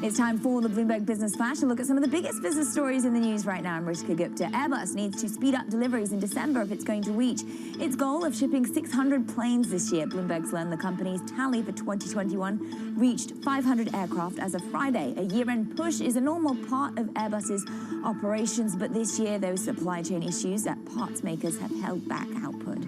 It's time for the Bloomberg Business Flash. A look at some of the biggest business stories in the news right now. I'm Rishka Gupta. Airbus needs to speed up deliveries in December if it's going to reach its goal of shipping 600 planes this year. Bloomberg's learned the company's tally for 2021 reached 500 aircraft as of Friday. A year-end push is a normal part of Airbus's operations, but this year those supply chain issues at parts makers have held back output.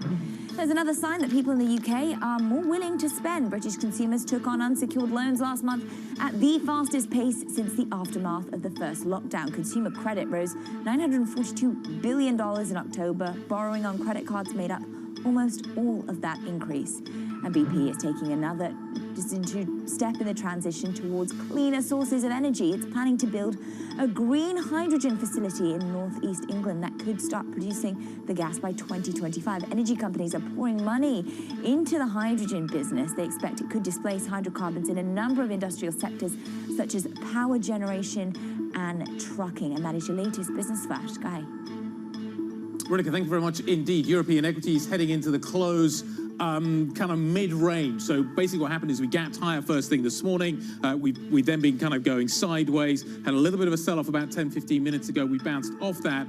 There's another sign that people in the UK are more willing to spend. British consumers took on unsecured loans last month at the fastest pace since the aftermath of the first lockdown. Consumer credit rose $942 billion in October. Borrowing on credit cards made up almost all of that increase. And BP is taking another step in the transition towards cleaner sources of energy. It's planning to build a green hydrogen facility in northeast England that could start producing the gas by 2025. Energy companies are pouring money into the hydrogen business. They expect it could displace hydrocarbons in a number of industrial sectors, such as power generation and trucking. And that is your latest Business Flash. Guy. Veronica, thank you very much indeed. European equities heading into the close kind of mid-range. So basically what happened is we gapped higher first thing this morning. We've then been kind of going sideways, had a little bit of a sell-off about 10, 15 minutes ago. We bounced off that.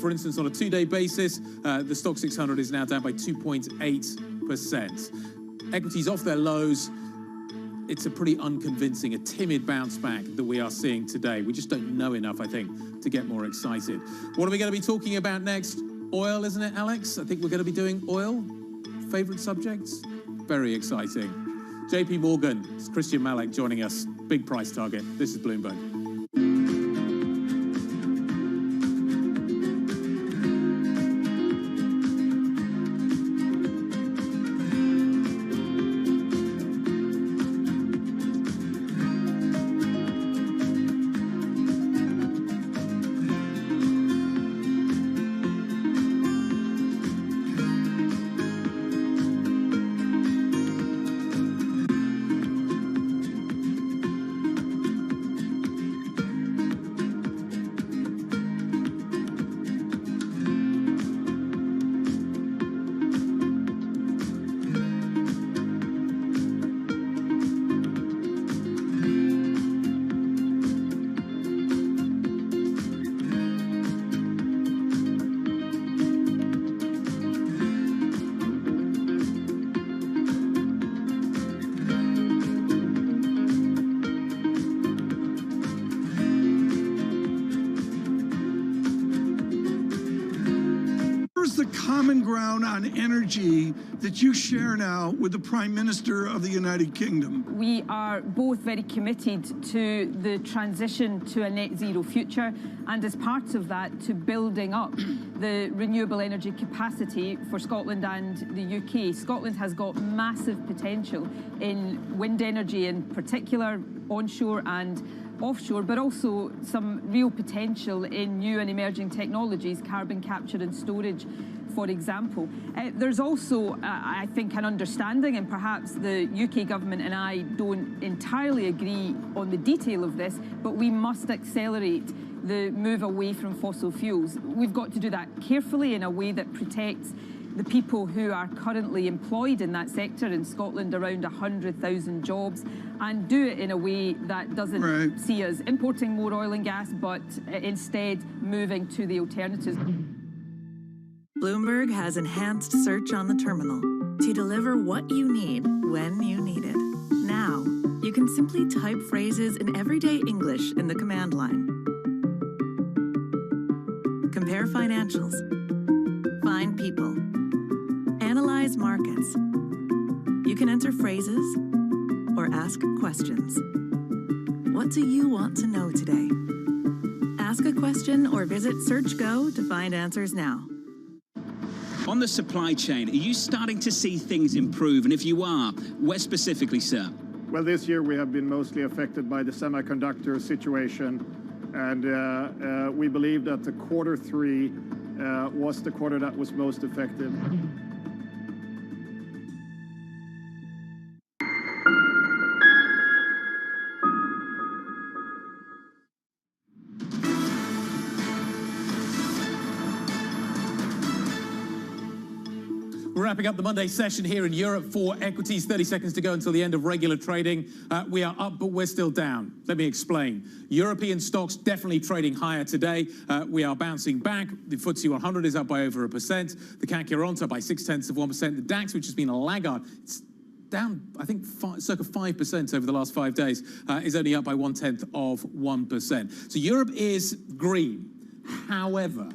For instance, on a two-day basis, the Stock 600 is now down by 2.8%. Equities off their lows. It's a pretty unconvincing, a timid bounce back that we are seeing today. We just don't know enough, I think, to get more excited. What are we going to be talking about next? Oil, isn't it, Alex? I think we're going to be doing oil. Favorite subjects? Very exciting. JP Morgan, it's Christian Malek joining us. Big price target. This is Bloomberg. Common ground on energy that you share now with the Prime Minister of the United Kingdom? We are both very committed to the transition to a net zero future, and as part of that, to building up the renewable energy capacity for Scotland and the UK. Scotland has got massive potential in wind energy in particular, onshore and offshore, but also some real potential in new and emerging technologies, carbon capture and storage, for example. There's also, I think, an understanding, and perhaps the UK government and I don't entirely agree on the detail of this, but we must accelerate the move away from fossil fuels. We've got to do that carefully in a way that protects the people who are currently employed in that sector in Scotland, around 100,000 jobs, and do it in a way that doesn't see us importing more oil and gas, but instead moving to the alternatives. Bloomberg has enhanced search on the terminal to deliver what you need when you need it. Now, you can simply type phrases in everyday English in the command line. Compare financials. Find people. Analyze markets. You can enter phrases or ask questions. What do you want to know today? Ask a question or visit SearchGo to find answers now. On the supply chain, are you starting to see things improve? And if you are, where specifically, sir? Well, this year we have been mostly affected by the semiconductor situation. And we believe that the quarter three was the quarter that was most affected. We're wrapping up the Monday session here in Europe for equities. 30 seconds to go until the end of regular trading. We are up, but we're still down. Let me explain. European stocks definitely trading higher today. We are bouncing back. The FTSE 100 is up by over 1%. The CAC 40 up by 0.6%. The DAX, which has been a laggard, it's down, I think, circa 5% over the last 5 days, is only up by 0.1%. So Europe is green. However,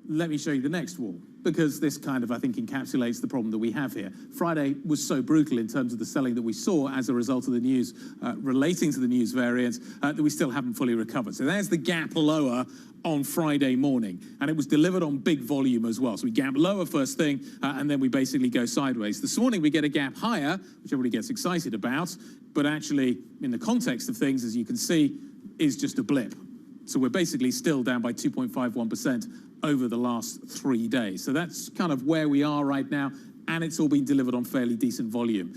let me show you the next wall, because this kind of, I think, encapsulates the problem that we have here. Friday was so brutal in terms of the selling that we saw as a result of the news relating to the news variants that we still haven't fully recovered. So there's the gap lower on Friday morning, and it was delivered on big volume as well. So we gap lower first thing, and then we basically go sideways. This morning we get a gap higher, which everybody gets excited about, but actually, in the context of things, as you can see, is just a blip. So we're basically still down by 2.51% over the last 3 days. So that's kind of where we are right now, and it's all been delivered on fairly decent volume.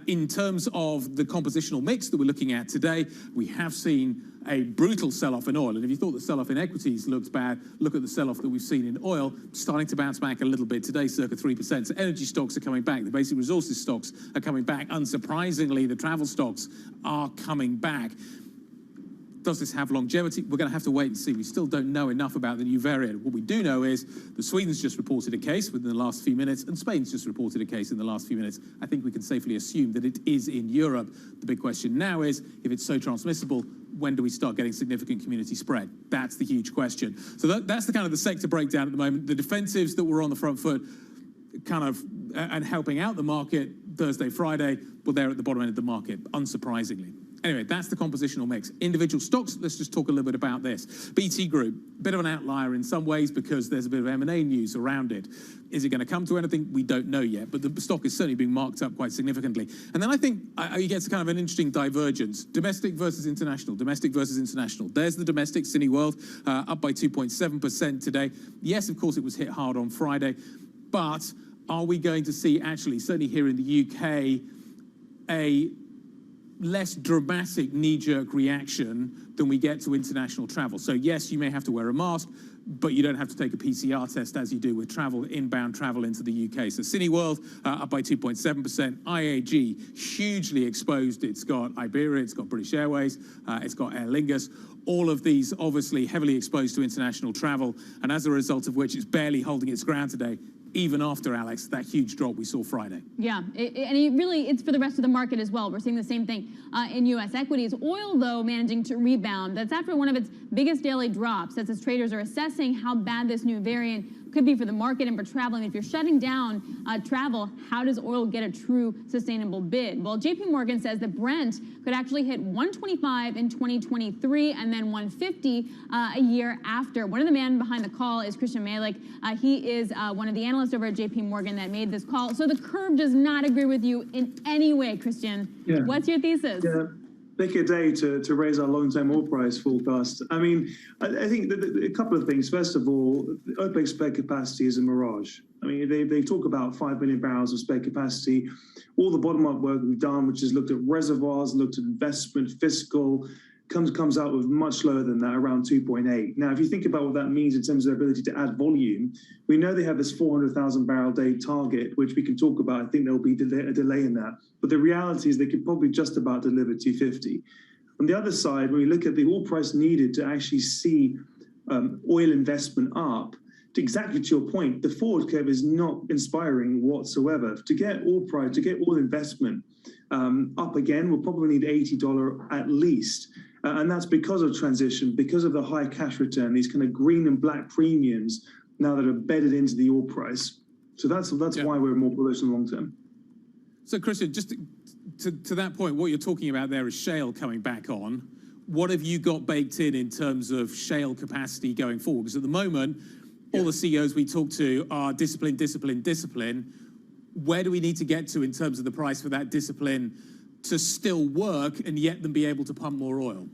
In terms of the compositional mix that we're looking at today, we have seen a brutal sell-off in oil. And if you thought the sell-off in equities looked bad, look at the sell-off that we've seen in oil, starting to bounce back a little bit today, circa 3%. So energy stocks are coming back. The basic resources stocks are coming back. Unsurprisingly, the travel stocks are coming back. Does this have longevity? We're going to have to wait and see. We still don't know enough about the new variant. What we do know is that Sweden's just reported a case within the last few minutes, and Spain's just reported a case in the last few minutes. I think we can safely assume that it is in Europe. The big question now is, if it's so transmissible, when do we start getting significant community spread? That's the huge question. So that's the kind of the sector breakdown at the moment. The defensives that were on the front foot, kind of, and helping out the market Thursday, Friday, well, they're at the bottom end of the market, unsurprisingly. Anyway, that's the compositional mix. Individual stocks, let's just talk a little bit about this. BT Group, bit of an outlier in some ways because there's a bit of M&A news around it. Is it going to come to anything? We don't know yet, but the stock is certainly being marked up quite significantly. And then I think you get to kind of an interesting divergence. Domestic versus international, domestic versus international. There's the domestic, Cineworld, up by 2.7% today. Yes, of course, it was hit hard on Friday, but are we going to see actually, certainly here in the UK, a less dramatic knee-jerk reaction than we get to international travel? So yes, you may have to wear a mask, but you don't have to take a PCR test as you do with travel, inbound travel into the UK. So Cineworld up by 2.7%. IAG, hugely exposed. It's got Iberia, it's got British Airways, it's got Aer Lingus. All of these obviously heavily exposed to international travel, and as a result of which it's barely holding its ground today, even after, Alex, that huge drop we saw Friday. Yeah, and it's for the rest of the market as well. We're seeing the same thing in U.S. equities. Oil, though, managing to rebound. That's after one of its biggest daily drops, as traders are assessing how bad this new variant could be for the market and for traveling. If you're shutting down travel, how does oil get a true sustainable bid? Well, JP Morgan says that Brent could actually hit 125 in 2023 and then 150 a year after. One of the men behind the call is Christian Malik. He is one of the analysts over at JP Morgan that made this call. So the curve does not agree with you in any way, Christian. Yeah. What's your thesis? Yeah. Pick a day to raise our long-term oil price forecast. I mean, I think a couple of things. First of all, OPEC's spare capacity is a mirage. I mean, they talk about 5 million barrels of spare capacity. All the bottom-up work we've done, which has looked at reservoirs, looked at investment, fiscal, comes out with much lower than that, around 2.8. Now, if you think about what that means in terms of their ability to add volume, we know they have this 400,000 barrel a day target, which we can talk about. I think there'll be a delay in that. But the reality is they could probably just about deliver 250. On the other side, when we look at the oil price needed to actually see oil investment up, exactly to your point, the forward curve is not inspiring whatsoever. To get oil price, to get oil investment up again, we'll probably need $80 at least. And that's because of transition, because of the high cash return, these kind of green and black premiums now that are bedded into the oil price. So that's why we're more bullish in the long term. So, Christian, just to that point, what you're talking about there is shale coming back on. What have you got baked in terms of shale capacity going forward? Because at the moment, all the CEOs we talk to are discipline, discipline, discipline. Where do we need to get to in terms of the price for that discipline to still work and yet them be able to pump more oil?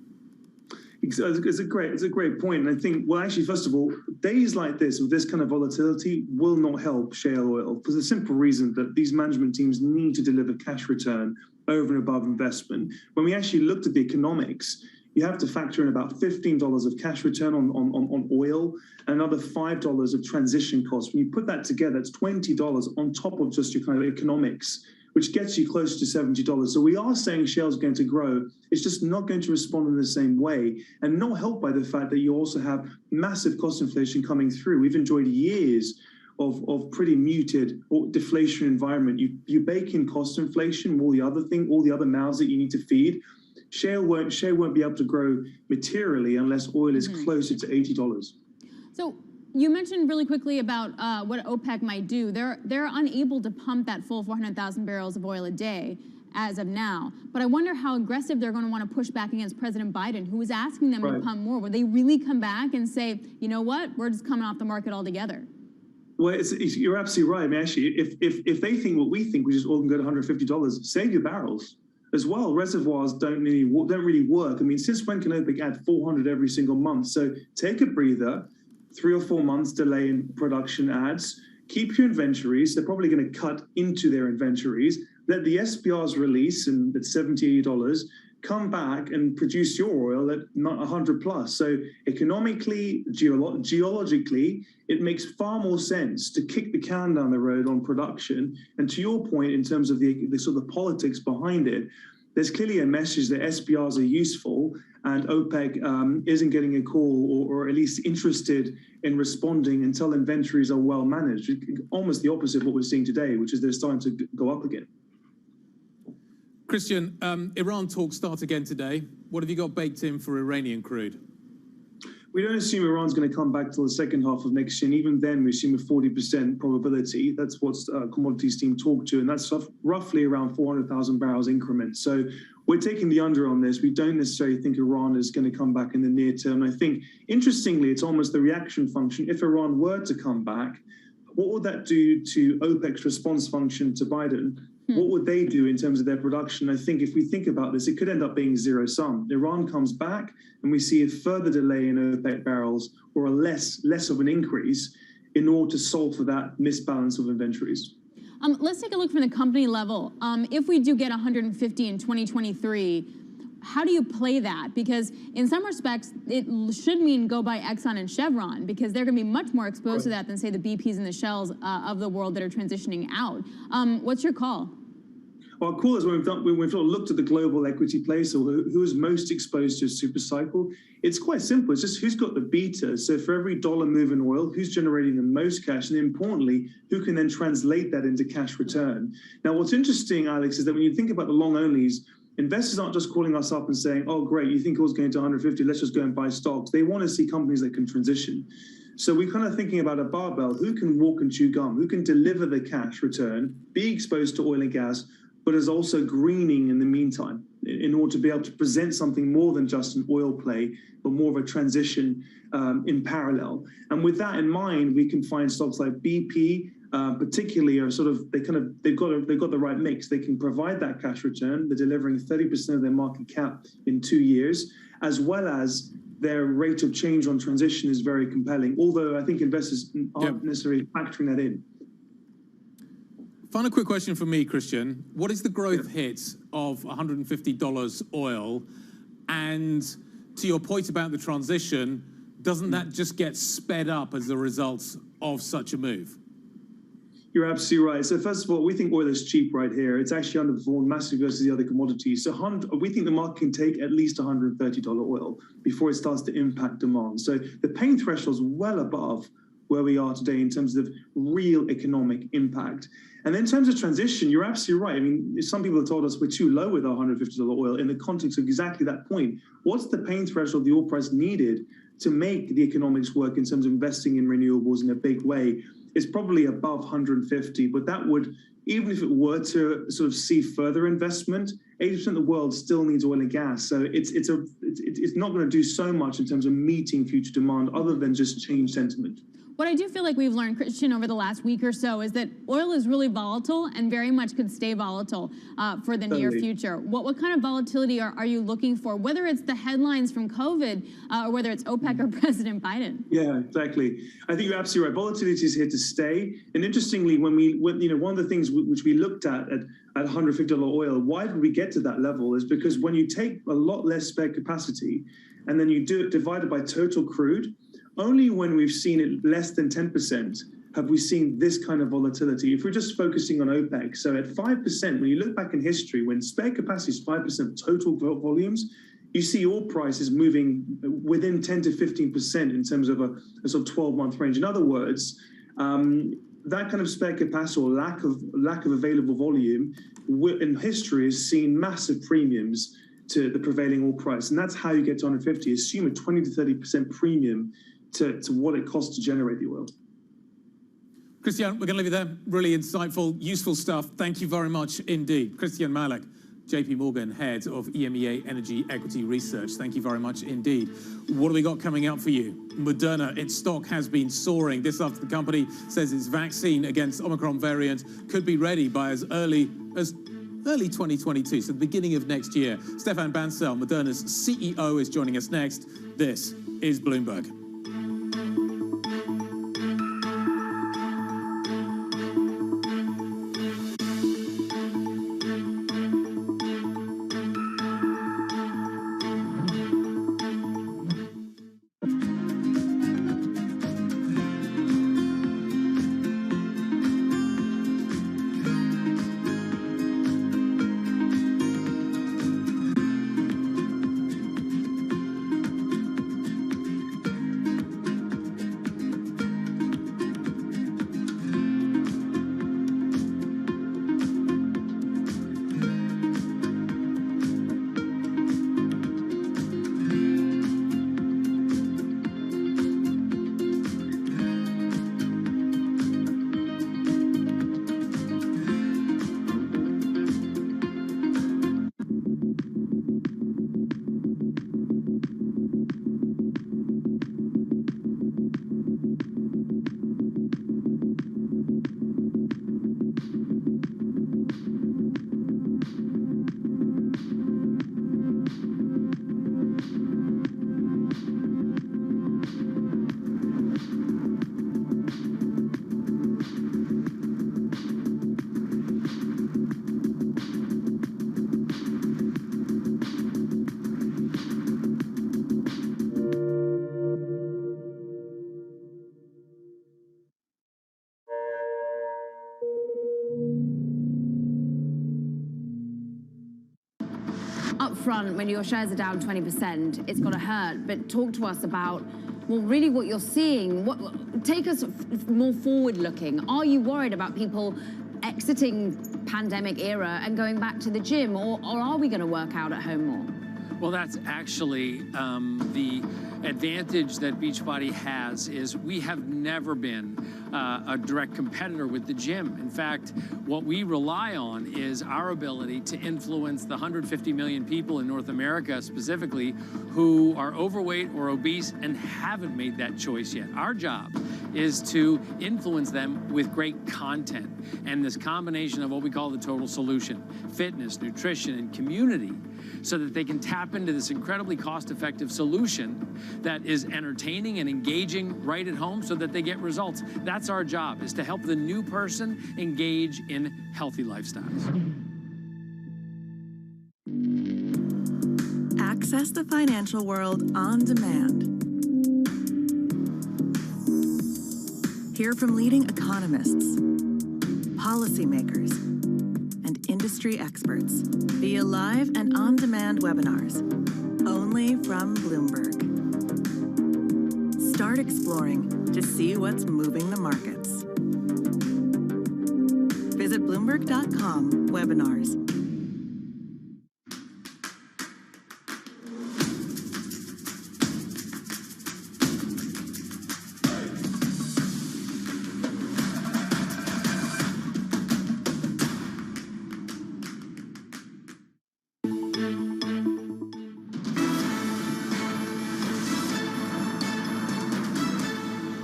It's a great point. And I think, well, actually, first of all, days like this, with this kind of volatility, will not help shale oil for the simple reason that these management teams need to deliver cash return over and above investment. When we actually looked at the economics, you have to factor in about $15 of cash return on oil and another $5 of transition costs. When you put that together, it's $20 on top of just your kind of economics, which gets you close to $70. So we are saying shale is going to grow. It's just not going to respond in the same way, and not helped by the fact that you also have massive cost inflation coming through. We've enjoyed years of pretty muted or deflation environment. You bake in cost inflation, all the other mouths that you need to feed. Shale won't be able to grow materially unless oil is closer to $80. So you mentioned really quickly about what OPEC might do. They're unable to pump that full 400,000 barrels of oil a day as of now. But I wonder how aggressive they're going to want to push back against President Biden, who is asking them to pump more. Would they really come back and say, you know what, we're just coming off the market altogether? Well, you're absolutely right. I mean, actually, if they think what we think, which is oil can go to $150, save your barrels. As well, reservoirs don't really work. I mean, since when can OPEC add 400 every single month? So take a breather, 3 or 4 months delay in production adds, keep your inventories. They're probably going to cut into their inventories. Let the SPRs release and at $70, $80, come back and produce your oil at not 100 plus. So economically, geologically, it makes far more sense to kick the can down the road on production. And to your point, in terms of the sort of politics behind it, there's clearly a message that SPRs are useful and OPEC isn't getting a call or at least interested in responding until inventories are well managed. Almost the opposite of what we're seeing today, which is they're starting to go up again. Christian, Iran talks start again today. What have you got baked in for Iranian crude? We don't assume Iran's going to come back till the second half of next year. And even then, we assume a 40% probability. That's what commodities team talk to. And that's roughly around 400,000 barrels increment. So we're taking the under on this. We don't necessarily think Iran is going to come back in the near term. And I think, interestingly, it's almost the reaction function. If Iran were to come back, what would that do to OPEC's response function to Biden? What would they do in terms of their production? I think if we think about this, it could end up being zero sum. Iran comes back and we see a further delay in OPEC barrels or a less of an increase in order to solve for that misbalance of inventories. Let's take a look from the company level. If we do get 150 in 2023, how do you play that? Because in some respects, it should mean go by Exxon and Chevron because they're going to be much more exposed to that than, say, the BPs and the Shells of the world that are transitioning out. What's your call? Well, our call is when we've looked at the global equity play, so who is most exposed to a super cycle, it's quite simple. It's just who's got the beta. So for every dollar move in oil, who's generating the most cash? And importantly, who can then translate that into cash return? Now, what's interesting, Alex, is that when you think about the long onlys, investors aren't just calling us up and saying, oh, great, you think oil's going to 150, let's just go and buy stocks. They want to see companies that can transition. So we're kind of thinking about a barbell. Who can walk and chew gum? Who can deliver the cash return, be exposed to oil and gas, but is also greening in the meantime in order to be able to present something more than just an oil play, but more of a transition in parallel. And with that in mind, we can find stocks like BP, particularly are sort of they've got the right mix. They can provide that cash return. They're delivering 30% of their market cap in 2 years, as well as their rate of change on transition is very compelling. Although I think investors aren't necessarily factoring that in. Final quick question from me, Christian. What is the growth hit of $150 oil? And to your point about the transition, doesn't that just get sped up as a result of such a move? You're absolutely right. So first of all, we think oil is cheap right here. It's actually underperformed massively versus the other commodities. So we think the market can take at least $130 oil before it starts to impact demand. So the pain threshold is well above where we are today in terms of real economic impact. And then in terms of transition, you're absolutely right. I mean, some people have told us we're too low with our $150 oil in the context of exactly that point. What's the pain threshold the oil price needed to make the economics work in terms of investing in renewables in a big way? It's probably above 150, but that would, even if it were to sort of see further investment, 80% of the world still needs oil and gas. So it's not going to do so much in terms of meeting future demand other than just change sentiment. What I do feel like we've learned, Christian, over the last week or so is that oil is really volatile and very much could stay volatile for the near future. What kind of volatility are you looking for, whether it's the headlines from COVID or whether it's OPEC or President Biden? Yeah, exactly. I think you're absolutely right. Volatility is here to stay. And interestingly, when one of the things which we looked at $150 oil, why did we get to that level is because when you take a lot less spare capacity and then you do it divided by total crude, only when we've seen it less than 10% have we seen this kind of volatility. If we're just focusing on OPEC, so at 5%, when you look back in history, when spare capacity is 5% of total volumes, you see oil prices moving within 10 to 15% in terms of a sort of 12-month range. In other words, that kind of spare capacity or lack of available volume in history has seen massive premiums to the prevailing oil price. And that's how you get to 150. Assume a 20 to 30% premium to what it costs to generate the oil. Christian, we're going to leave you there. Really insightful, useful stuff. Thank you very much indeed. Christian Malek, JP Morgan, head of EMEA Energy Equity Research. Thank you very much indeed. What have we got coming up for you? Moderna, its stock has been soaring. This after the company says its vaccine against Omicron variant could be ready by as early 2022, so the beginning of next year. Stefan Bancel, Moderna's CEO, is joining us next. This is Bloomberg. Up front, when your shares are down 20%, it's got to hurt. But talk to us about, well, really what you're seeing. Take us more forward-looking. Are you worried about people exiting pandemic era and going back to the gym, or are we going to work out at home more? Well, that's actually the advantage that Beachbody has is we have never been a direct competitor with the gym. In fact, what we rely on is our ability to influence the 150 million people in North America specifically who are overweight or obese and haven't made that choice yet. Our job is to influence them with great content and this combination of what we call the total solution: fitness, nutrition, and community, so that they can tap into this incredibly cost-effective solution that is entertaining and engaging right at home so that they get results. That's our job, is to help the new person engage in healthy lifestyles. Access the financial world on demand. Hear from leading economists, policymakers, and industry experts via live and on-demand webinars, only from Bloomberg. Start exploring to see what's moving the markets. Visit Bloomberg.com/webinars.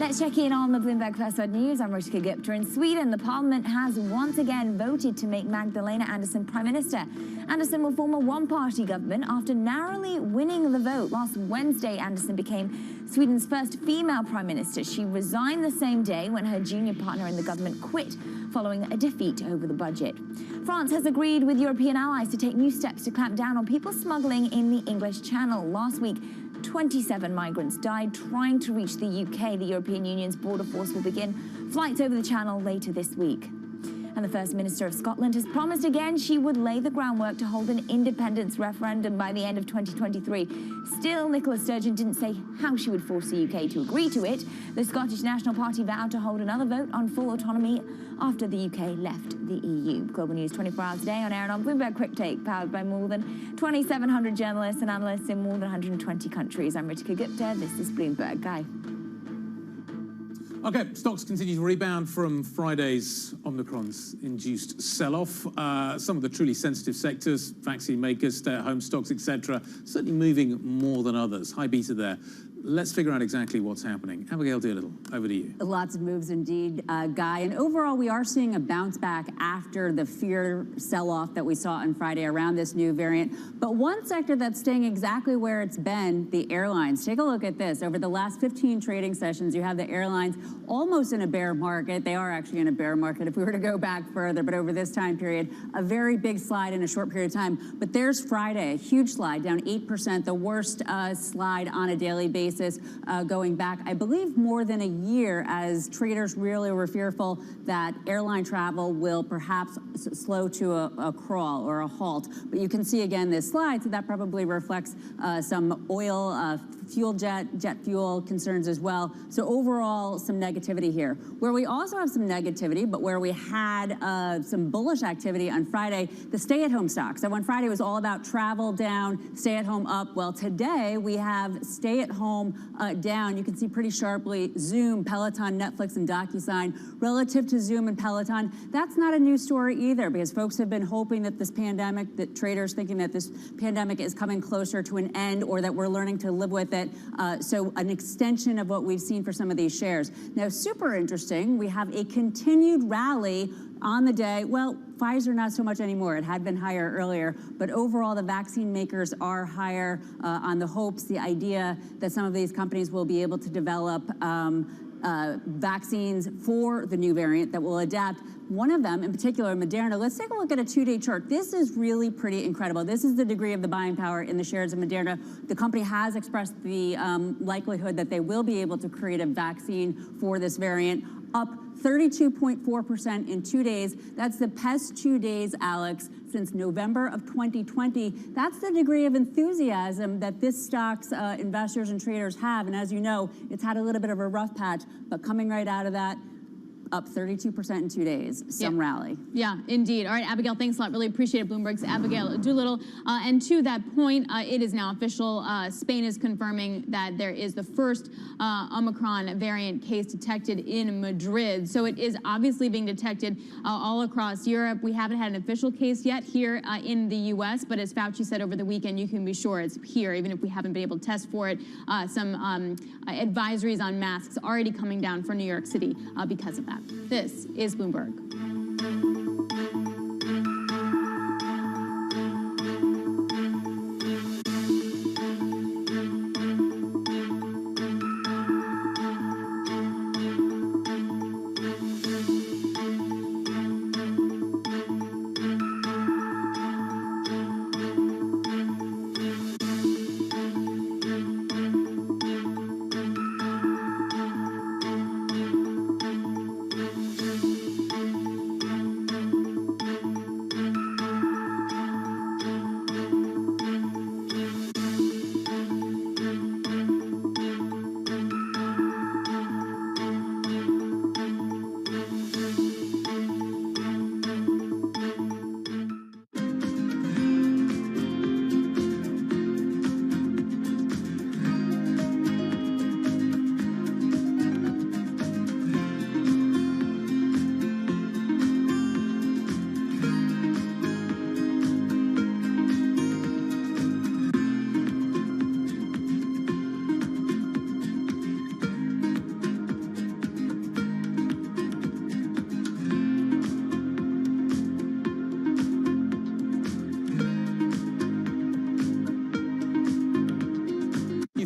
Let's check in on the Bloomberg First Word News. I'm Rushika Gupta. In Sweden, the parliament has once again voted to make Magdalena Andersson prime minister. Andersson will form a one-party government after narrowly winning the vote. Last Wednesday, Andersson became Sweden's first female prime minister. She resigned the same day when her junior partner in the government quit following a defeat over the budget. France has agreed with European allies to take new steps to clamp down on people smuggling in the English Channel. Last week, 27 migrants died trying to reach the UK. The European Union's border force will begin flights over the Channel later this week. And the First Minister of Scotland has promised again she would lay the groundwork to hold an independence referendum by the end of 2023. Still, Nicola Sturgeon didn't say how she would force the UK to agree to it. The Scottish National Party vowed to hold another vote on full autonomy after the UK left the EU. Global News 24 hours a day on air and on Bloomberg Quick Take, powered by more than 2,700 journalists and analysts in more than 120 countries. I'm Ruchika Gupta. This is Bloomberg. Guy. Okay, stocks continue to rebound from Friday's Omnicron's induced sell-off. Some of the truly sensitive sectors, vaccine makers, stay-at-home stocks, etc., certainly moving more than others. High beta there. Let's figure out exactly what's happening. Abigail Doolittle, over to you. Lots of moves indeed, Guy. And overall, we are seeing a bounce back after the fear sell-off that we saw on Friday around this new variant. But one sector that's staying exactly where it's been, the airlines. Take a look at this. Over the last 15 trading sessions, you have the airlines almost in a bear market. They are actually in a bear market if we were to go back further. But over this time period, a very big slide in a short period of time. But there's Friday, a huge slide, down 8%, the worst slide on a daily basis. Going back, I believe, more than a year, as traders really were fearful that airline travel will perhaps slow to a crawl or a halt. But you can see again this slide, so that probably reflects some oil, jet fuel concerns as well. So overall, some negativity here. Where we also have some negativity, but where we had some bullish activity on Friday, the stay-at-home stocks. So on Friday, it was all about travel down, stay-at-home up. Well, today we have stay-at-home down. You can see pretty sharply Zoom, Peloton, Netflix, and DocuSign. Relative to Zoom and Peloton, that's not a new story either, because folks have been hoping that this pandemic, that traders thinking that this pandemic is coming closer to an end, or that we're learning to live with it. So an extension of what we've seen for some of these shares. Now, super interesting, we have a continued rally on the day. Well, Pfizer not so much anymore. It had been higher earlier, but overall the vaccine makers are higher on the hopes, the idea that some of these companies will be able to develop vaccines for the new variant that will adapt. One of them in particular, Moderna. Let's take a look at a two-day chart. This is really pretty incredible. This is the degree of the buying power in the shares of Moderna. The company has expressed the likelihood that they will be able to create a vaccine for this variant, up 32.4% in 2 days. That's the best 2 days, Alex, since November of 2020. That's the degree of enthusiasm that this stock's investors and traders have. And as you know, it's had a little bit of a rough patch, but coming right out of that, up 32% in 2 days. Some rally. Yeah, indeed. All right, Abigail, thanks a lot. Really appreciate it. Bloomberg's Abigail Doolittle. And to that point, it is now official. Spain is confirming that there is the first Omicron variant case detected in Madrid. So it is obviously being detected all across Europe. We haven't had an official case yet here in the U.S., but as Fauci said over the weekend, you can be sure it's here, even if we haven't been able to test for it. Some advisories on masks already coming down for New York City because of that. This is Bloomberg.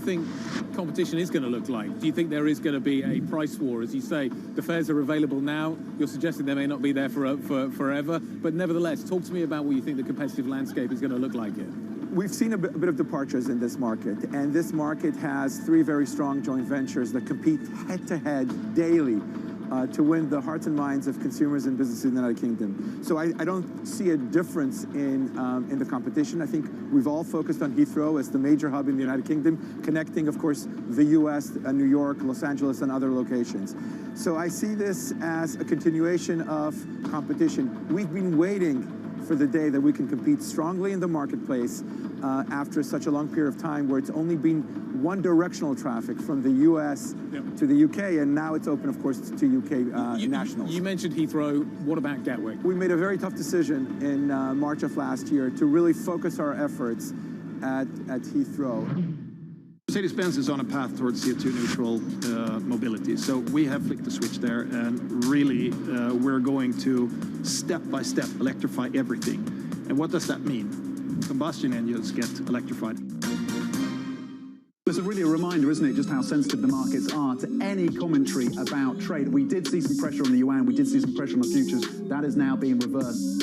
think competition is going to look like? Do you think there is going to be a price war? As you say, the fares are available now. You're suggesting they may not be there for forever. But nevertheless, talk to me about what you think the competitive landscape is going to look like here. We've seen a bit of departures in this market, and this market has three very strong joint ventures that compete head-to-head daily to win the hearts and minds of consumers and businesses in the United Kingdom. So I don't see a difference in the competition. I think we've all focused on Heathrow as the major hub in the United Kingdom, connecting, of course, the U.S., New York, Los Angeles, and other locations. So I see this as a continuation of competition. We've been waiting for the day that we can compete strongly in the marketplace after such a long period of time where it's only been one directional traffic from the U.S. to the U.K., and now it's open, of course, to U.K. nationals. You mentioned Heathrow. What about Gatwick? We made a very tough decision in March of last year to really focus our efforts at Heathrow. Mercedes-Benz is on a path towards CO2 neutral mobility. So we have flicked the switch there, and really we're going to step by step electrify everything. And what does that mean? Combustion engines get electrified. It's really a reminder, isn't it, just how sensitive the markets are to any commentary about trade. We did see some pressure on the yuan, we did see some pressure on the futures. That is now being reversed.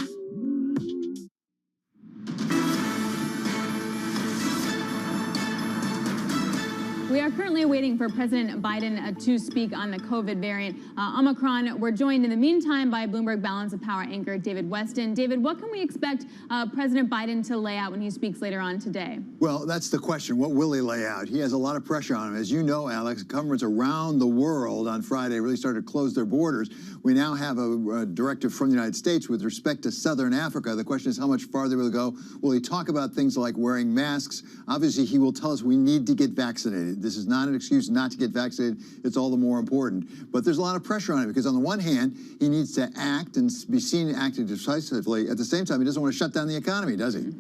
We are currently waiting for President Biden to speak on the COVID variant Omicron. We're joined in the meantime by Bloomberg Balance of Power anchor David Weston. David, what can we expect President Biden to lay out when he speaks later on today? Well, that's the question. What will he lay out? He has a lot of pressure on him. As you know, Alex, governments around the world on Friday really started to close their borders. We now have a directive from the United States with respect to Southern Africa. The question is how much farther will he go? Will he talk about things like wearing masks? Obviously, he will tell us we need to get vaccinated. This is not an excuse not to get vaccinated. It's all the more important. But there's a lot of pressure on him because on the one hand, he needs to act and be seen acting decisively. At the same time, he doesn't want to shut down the economy, does he?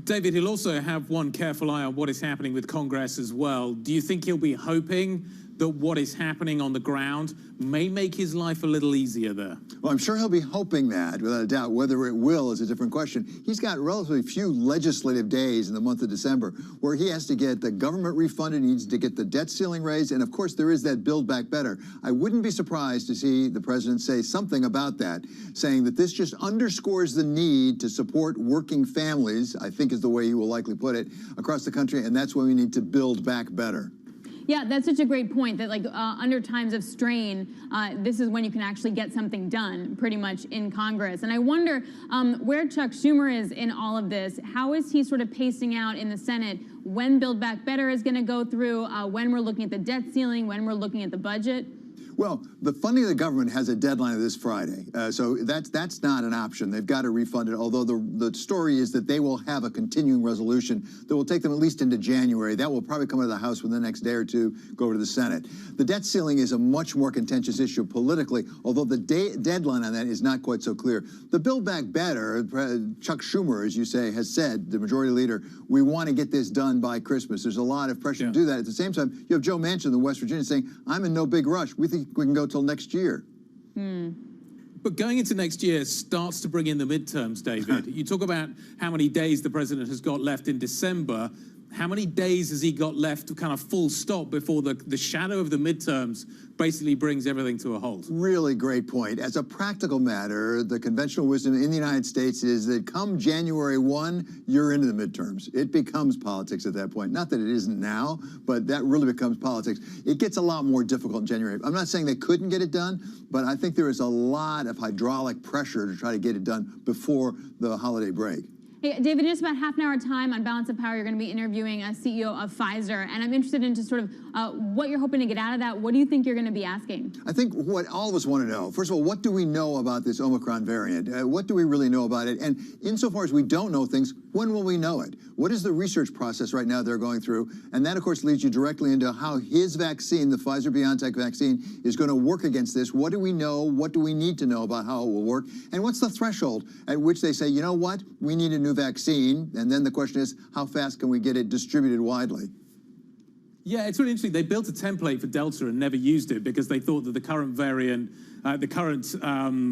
David, he'll also have one careful eye on what is happening with Congress as well. Do you think he'll be hoping that what is happening on the ground may make his life a little easier there? Well, I'm sure he'll be hoping that, without a doubt. Whether it will is a different question. He's got relatively few legislative days in the month of December where he has to get the government refunded, he needs to get the debt ceiling raised, and of course there is that Build Back Better. I wouldn't be surprised to see the president say something about that, saying that this just underscores the need to support working families, I think is the way he will likely put it, across the country, and that's why we need to build back better. Yeah, that's such a great point that under times of strain, this is when you can actually get something done pretty much in Congress. And I wonder where Chuck Schumer is in all of this. How is he sort of pacing out in the Senate when Build Back Better is going to go through, when we're looking at the debt ceiling, when we're looking at the budget? Well, the funding of the government has a deadline of this Friday, so that's not an option. They've got to refund it, although the story is that they will have a continuing resolution that will take them at least into January. That will probably come out of the House within the next day or two, go over to the Senate. The debt ceiling is a much more contentious issue politically, although the deadline on that is not quite so clear. The Build Back Better, Chuck Schumer, as you say, has said, the majority leader, we want to get this done by Christmas. There's a lot of pressure to do that. At the same time, you have Joe Manchin in West Virginia saying, I'm in no big rush. We think we can go till next year. But going into next year starts to bring in the midterms, David. You talk about how many days the president has got left in December. How many days has he got left to kind of full stop before the shadow of the midterms basically brings everything to a halt? Really great point. As a practical matter, the conventional wisdom in the United States is that come January 1, you're into the midterms. It becomes politics at that point. Not that it isn't now, but that really becomes politics. It gets a lot more difficult in January. I'm not saying they couldn't get it done, but I think there is a lot of hydraulic pressure to try to get it done before the holiday break. Hey, David, in just about half an hour time on Balance of Power, you're going to be interviewing a CEO of Pfizer, and I'm interested in just sort of what you're hoping to get out of that. What do you think you're going to be asking? I think what all of us want to know, first of all, what do we know about this Omicron variant? What do we really know about it? And insofar as we don't know things, when will we know it? What is the research process right now they're going through? And that, of course, leads you directly into how his vaccine, the Pfizer-BioNTech vaccine, is going to work against this. What do we know? What do we need to know about how it will work? And what's the threshold at which they say, you know what, we need a new vaccine? And then the question is, how fast can we get it distributed widely? Yeah, it's really interesting. They built a template for Delta and never used it because they thought that the current variant, the current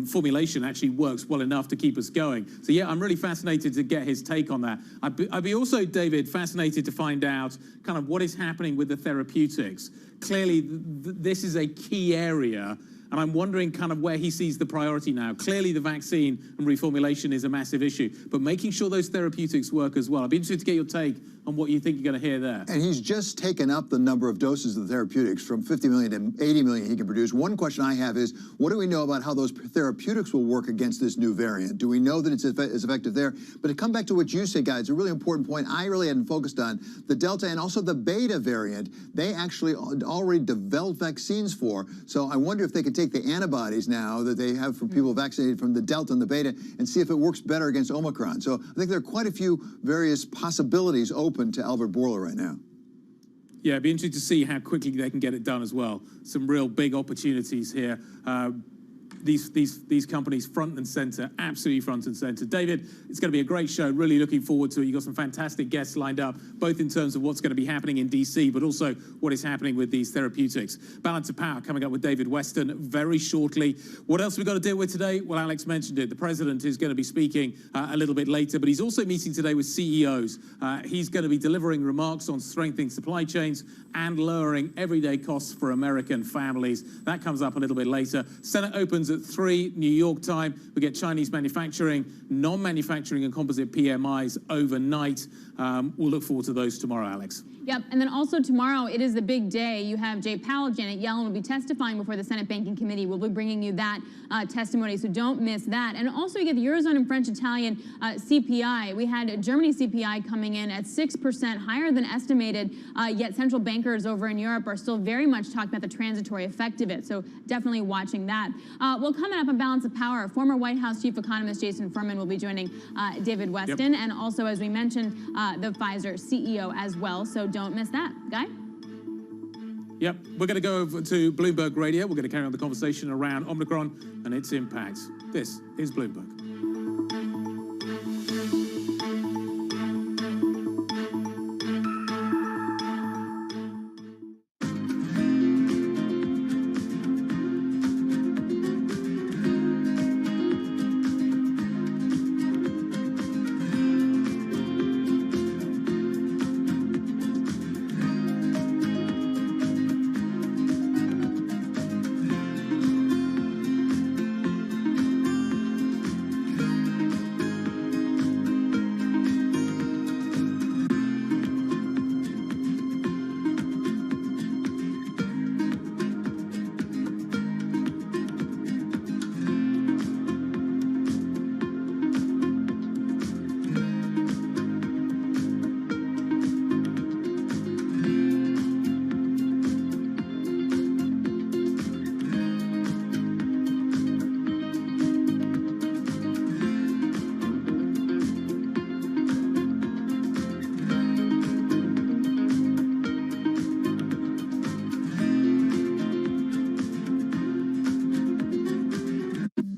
formulation actually works well enough to keep us going. So yeah, I'm really fascinated to get his take on that. I'd be also, David, fascinated to find out kind of what is happening with the therapeutics. Clearly, this is a key area, and I'm wondering kind of where he sees the priority now. Clearly, the vaccine and reformulation is a massive issue, but making sure those therapeutics work as well. I'd be interested to get your take on what you think you're going to hear there. And he's just taken up the number of doses of the therapeutics from 50 million to 80 million he can produce. One question I have is, what do we know about how those therapeutics will work against this new variant? Do we know that it's as effective there? But to come back to what you say, guys, a really important point I really hadn't focused on, the Delta and also the Beta variant, they actually already developed vaccines for. So I wonder if they could take the antibodies now that they have for people vaccinated from the Delta and the Beta and see if it works better against Omicron. So I think there are quite a few various possibilities open to Albert Bourla right now. Yeah, it'd be interesting to see how quickly they can get it done as well. Some real big opportunities here. These companies front and center, absolutely front and center. David, it's going to be a great show. Really looking forward to it. You've got some fantastic guests lined up, both in terms of what's going to be happening in DC, but also what is happening with these therapeutics. Balance of Power coming up with David Weston very shortly. What else we've got to deal with today? Well, Alex mentioned it. The president is going to be speaking a little bit later, but he's also meeting today with CEOs. He's going to be delivering remarks on strengthening supply chains and lowering everyday costs for American families. That comes up a little bit later. Senate opens at 3 New York time. We get Chinese manufacturing, non-manufacturing and composite PMIs overnight. We'll look forward to those tomorrow, Alex. Yep, and then also tomorrow, it is the big day. You have Jay Powell, Janet Yellen will be testifying before the Senate Banking Committee. We'll be bringing you that testimony, so don't miss that. And also you get the Eurozone and French-Italian CPI. We had Germany CPI coming in at 6%, higher than estimated, yet central bankers over in Europe are still very much talking about the transitory effect of it, so definitely watching that. Well, coming up on Balance of Power, former White House Chief Economist Jason Furman will be joining David Weston, and also, as we mentioned, the Pfizer CEO as well, so don't miss that. Guy? Yep, we're going to go over to Bloomberg Radio. We're going to carry on the conversation around Omicron and its impact. This is Bloomberg.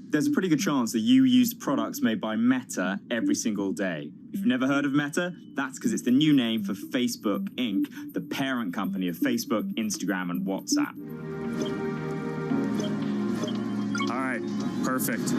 There's a pretty good chance that you use products made by Meta every single day. If you've never heard of Meta, that's because it's the new name for Facebook Inc., the parent company of Facebook, Instagram, and WhatsApp. All right, perfect.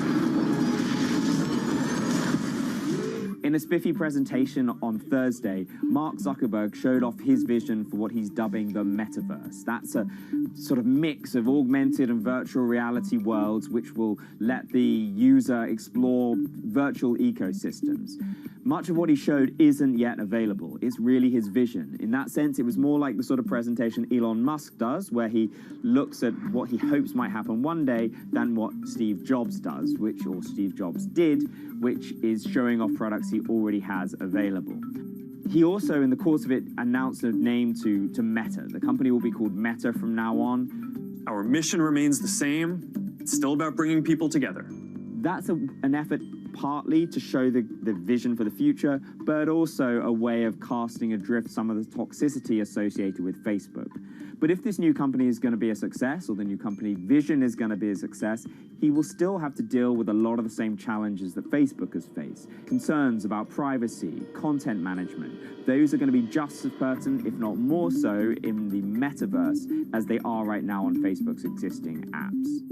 In a spiffy presentation on Thursday, Mark Zuckerberg showed off his vision for what he's dubbing the metaverse. That's a sort of mix of augmented and virtual reality worlds which will let the user explore virtual ecosystems. Much of what he showed isn't yet available. It's really his vision. In that sense, it was more like the sort of presentation Elon Musk does, where he looks at what he hopes might happen one day, than what Steve Jobs does, or Steve Jobs did, which is showing off products he already has available. He also, in the course of it, announced a name to Meta. The company will be called Meta from now on. Our mission remains the same. It's still about bringing people together. That's an effort partly to show the vision for the future, but also a way of casting adrift some of the toxicity associated with Facebook. But if this new company is going to be a success, or the new company vision is going to be a success, he will still have to deal with a lot of the same challenges that Facebook has faced. Concerns about privacy, content management, those are going to be just as pertinent, if not more so, in the metaverse as they are right now on Facebook's existing apps.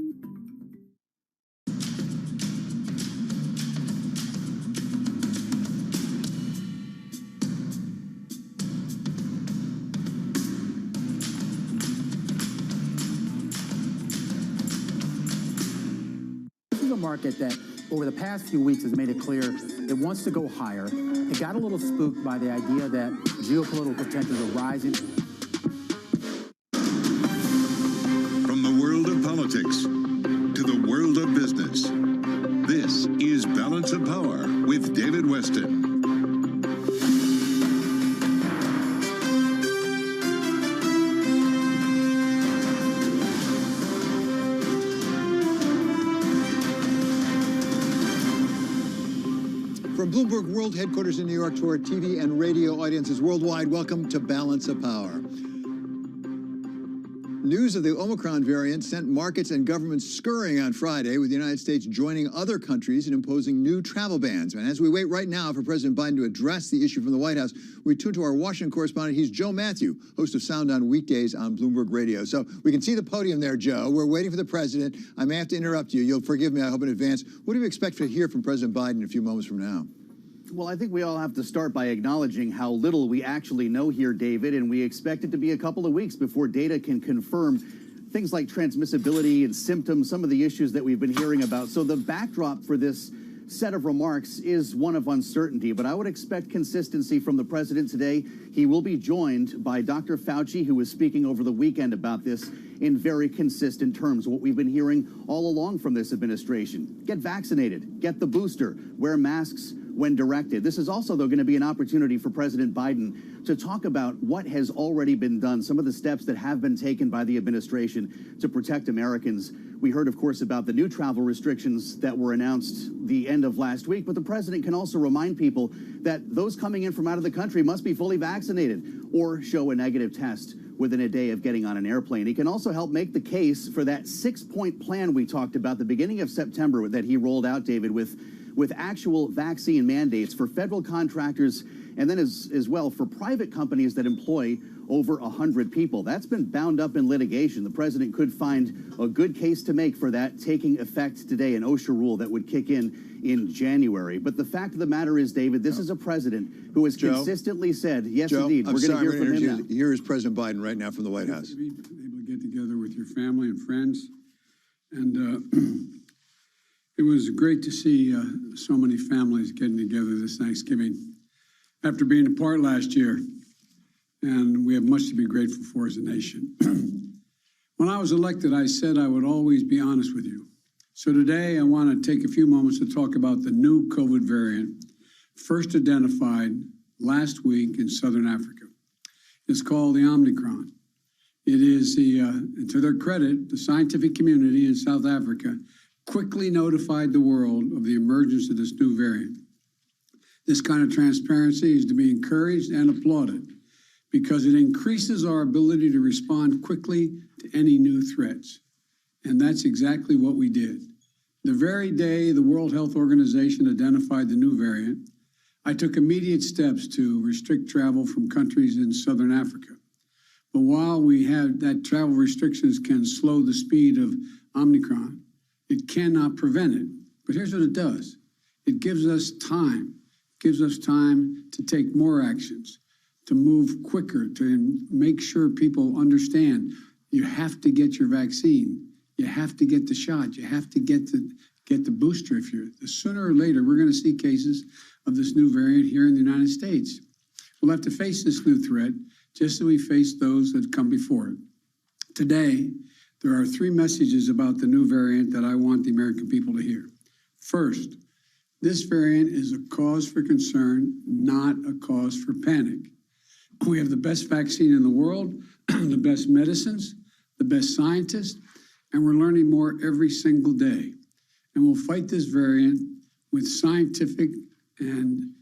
Market that over the past few weeks has made it clear it wants to go higher. It got a little spooked by the idea that geopolitical tensions are rising. From the world of politics to the world of business, this is Balance of Power with David Weston. From Bloomberg World Headquarters in New York to our TV and radio audiences worldwide, welcome to Balance of Power. News of the Omicron variant sent markets and governments scurrying on Friday, with the United States joining other countries in imposing new travel bans. And as we wait right now for President Biden to address the issue from the White House, we turn to our Washington correspondent. He's Joe Matthew, host of Sound On weekdays on Bloomberg Radio. So we can see the podium there, Joe. We're waiting for the president. I may have to interrupt you. You'll forgive me, I hope, in advance. What do you expect to hear from President Biden a few moments from now? Well, I think we all have to start by acknowledging how little we actually know here, David, and we expect it to be a couple of weeks before data can confirm things like transmissibility and symptoms, some of the issues that we've been hearing about. So the backdrop for this set of remarks is one of uncertainty, but I would expect consistency from the president today. He will be joined by Dr. Fauci, who was speaking over the weekend about this in very consistent terms, what we've been hearing all along from this administration. Get vaccinated, get the booster, wear masks when directed. This is also, though, going to be an opportunity for President Biden to talk about what has already been done, some of the steps that have been taken by the administration to protect Americans. We heard, of course, about the new travel restrictions that were announced the end of last week, but the president can also remind people that those coming in from out of the country must be fully vaccinated or show a negative test within a day of getting on an airplane. He can also help make the case for that 6-point plan we talked about the beginning of September that he rolled out, David, with actual vaccine mandates for federal contractors and then as well for private companies that employ over 100 people. That's been bound up in litigation. The president could find a good case to make for that taking effect today, an OSHA rule that would kick in January. But the fact of the matter is, David, this is a president who has consistently said, yes, indeed, we're going to hear from him now. Here is President Biden right now from the White House. To be able to get together with your family and friends. And it was great to see so many families getting together this Thanksgiving after being apart last year. And we have much to be grateful for as a nation. When I was elected, I said I would always be honest with you. So today I want to take a few moments to talk about the new COVID variant, first identified last week in Southern Africa. It's called the Omnicron. It is to their credit, the scientific community in South Africa quickly notified the world of the emergence of this new variant. This kind of transparency is to be encouraged and applauded because it increases our ability to respond quickly to any new threats. And that's exactly what we did. The very day the World Health Organization identified the new variant, I took immediate steps to restrict travel from countries in Southern Africa. But while we have that travel restrictions can slow the speed of Omicron, it cannot prevent it. But here's what it does. It gives us time. It gives us time to take more actions, to move quicker, to make sure people understand you have to get your vaccine. You have to get the shot. You have to get the booster. Sooner or later, we're going to see cases of this new variant here in the United States. We'll have to face this new threat just as we faced those that come before it. Today, there are 3 messages about the new variant that I want the American people to hear. First, this variant is a cause for concern, not a cause for panic. We have the best vaccine in the world, the best medicines, the best scientists, and we're learning more every single day. And we'll fight this variant with scientific and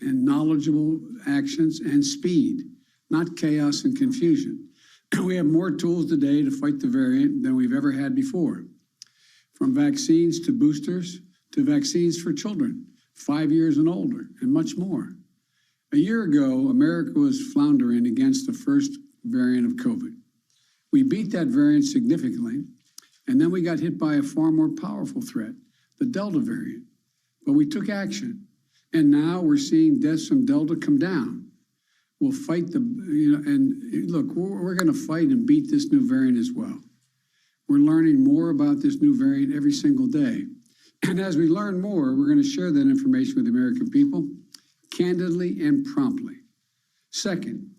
knowledgeable actions and speed, not chaos and confusion. We have more tools today to fight the variant than we've ever had before, from vaccines to boosters to vaccines for children, 5 years and older, and much more. A year ago, America was floundering against the first variant of COVID. We beat that variant significantly, and then we got hit by a far more powerful threat, the Delta variant. But we took action, and now we're seeing deaths from Delta come down. We'll fight and look, we're going to fight and beat this new variant as well. We're learning more about this new variant every single day. And as we learn more, we're going to share that information with the American people candidly and promptly. Second,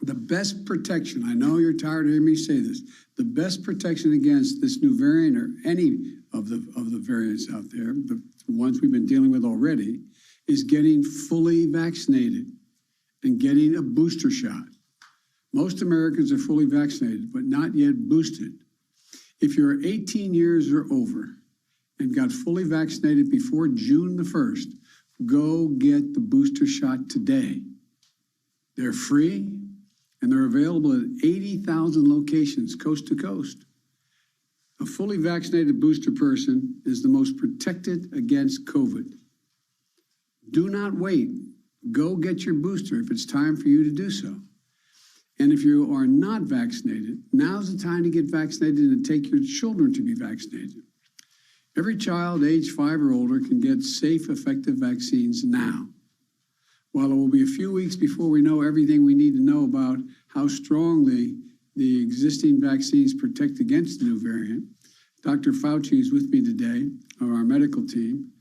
the best protection, I know you're tired of hearing me say this, the best protection against this new variant or any of the variants out there, the ones we've been dealing with already, is getting fully vaccinated and getting a booster shot. Most Americans are fully vaccinated, but not yet boosted. If you're 18 years or over and got fully vaccinated before June the 1st, go get the booster shot today. They're free and they're available at 80,000 locations coast to coast. A fully vaccinated booster person is the most protected against COVID. Do not wait. Go get your booster if it's time for you to do so. And if you are not vaccinated, now's the time to get vaccinated and take your children to be vaccinated. Every child age 5 or older can get safe, effective vaccines now. While it will be a few weeks before we know everything we need to know about how strongly the existing vaccines protect against the new variant, Dr. Fauci is with me today, or our medical team,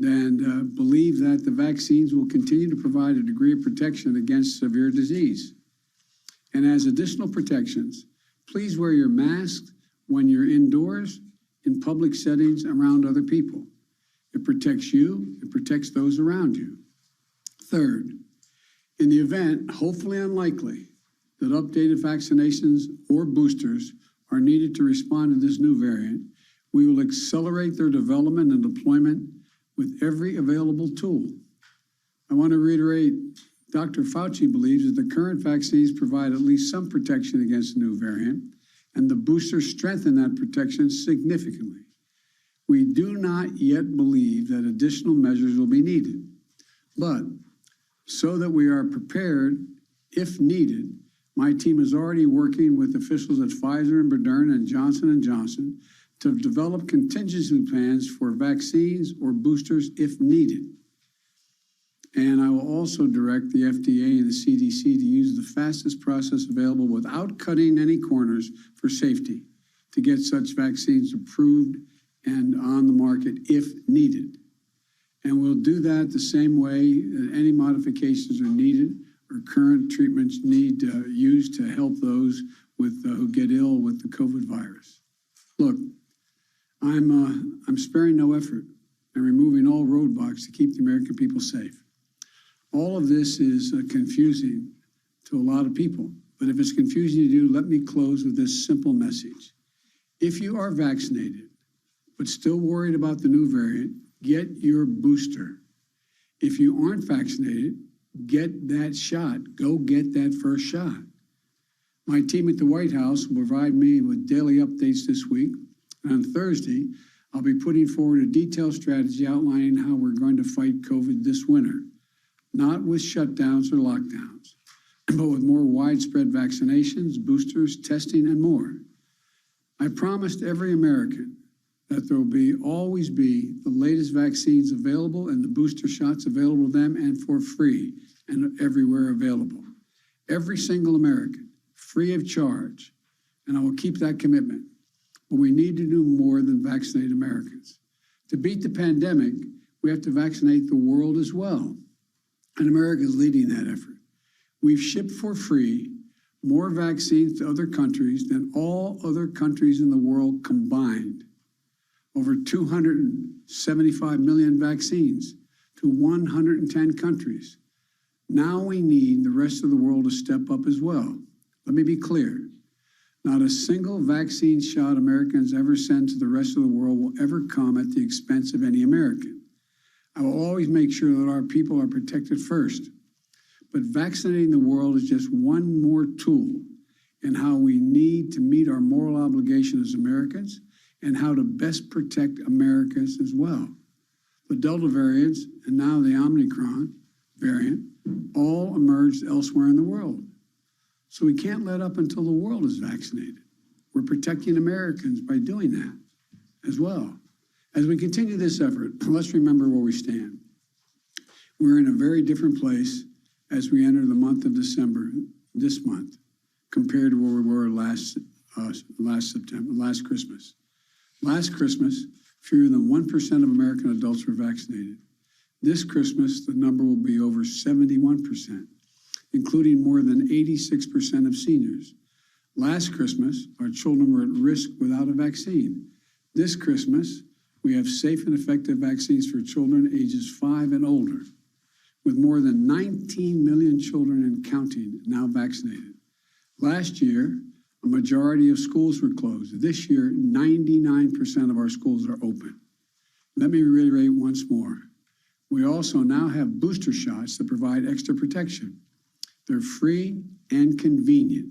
and believe that the vaccines will continue to provide a degree of protection against severe disease. And as additional protections, please wear your mask when you're indoors, in public settings, around other people. It protects you, it protects those around you. Third, in the event, hopefully unlikely, that updated vaccinations or boosters are needed to respond to this new variant, we will accelerate their development and deployment with every available tool. I want to reiterate, Dr. Fauci believes that the current vaccines provide at least some protection against the new variant, and the boosters strengthen that protection significantly. We do not yet believe that additional measures will be needed, but so that we are prepared if needed, my team is already working with officials at Pfizer and Moderna and Johnson & Johnson to develop contingency plans for vaccines or boosters if needed. And I will also direct the FDA and the CDC to use the fastest process available without cutting any corners for safety to get such vaccines approved and on the market if needed. And we'll do that the same way that any modifications are needed or current treatments need used to help those with who get ill with the COVID virus. Look, I'm sparing no effort and removing all roadblocks to keep the American people safe. All of this is confusing to a lot of people, but if it's confusing to you, let me close with this simple message. If you are vaccinated, but still worried about the new variant, get your booster. If you aren't vaccinated, get that shot. Go get that first shot. My team at the White House will provide me with daily updates this week. And on Thursday, I'll be putting forward a detailed strategy outlining how we're going to fight COVID this winter, not with shutdowns or lockdowns, but with more widespread vaccinations, boosters, testing, and more. I promised every American that there will always be the latest vaccines available and the booster shots available to them and for free and everywhere available. Every single American, free of charge, and I will keep that commitment. But we need to do more than vaccinate Americans. To beat the pandemic, we have to vaccinate the world as well. And America is leading that effort. We've shipped for free more vaccines to other countries than all other countries in the world combined. Over 275 million vaccines to 110 countries. Now we need the rest of the world to step up as well. Let me be clear. Not a single vaccine shot Americans ever send to the rest of the world will ever come at the expense of any American. I will always make sure that our people are protected first. But vaccinating the world is just one more tool in how we need to meet our moral obligation as Americans and how to best protect Americans as well. The Delta variants and now the Omnicron variant all emerged elsewhere in the world. So we can't let up until the world is vaccinated. We're protecting Americans by doing that as well. As we continue this effort, let's remember where we stand. We're in a very different place as we enter the month of December, this month, compared to where we were last Christmas. Last Christmas, fewer than 1% of American adults were vaccinated. This Christmas, the number will be over 71%, including more than 86% of seniors. Last Christmas, our children were at risk without a vaccine. This Christmas, we have safe and effective vaccines for children ages 5 and older, with more than 19 million children and counting now vaccinated. Last year, a majority of schools were closed. This year, 99% of our schools are open. Let me reiterate once more. We also now have booster shots that provide extra protection. They're free and convenient.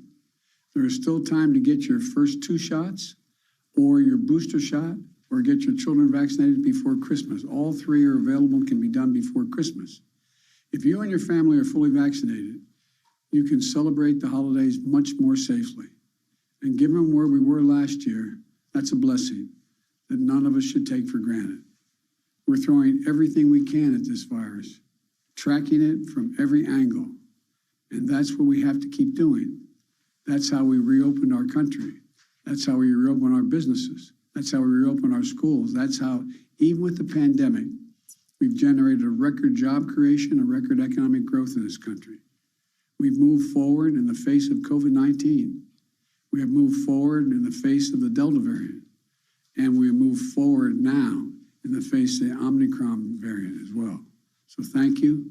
There is still time to get your first 2 shots or your booster shot or get your children vaccinated before Christmas. All 3 are available and can be done before Christmas. If you and your family are fully vaccinated, you can celebrate the holidays much more safely. And given where we were last year, that's a blessing that none of us should take for granted. We're throwing everything we can at this virus, tracking it from every angle. And that's what we have to keep doing. That's how we reopened our country. That's how we reopen our businesses. That's how we reopen our schools. That's how, even with the pandemic, we've generated a record job creation, a record economic growth in this country. We've moved forward in the face of COVID-19. We have moved forward in the face of the Delta variant. And we have moved forward now in the face of the Omnicron variant as well. So thank you,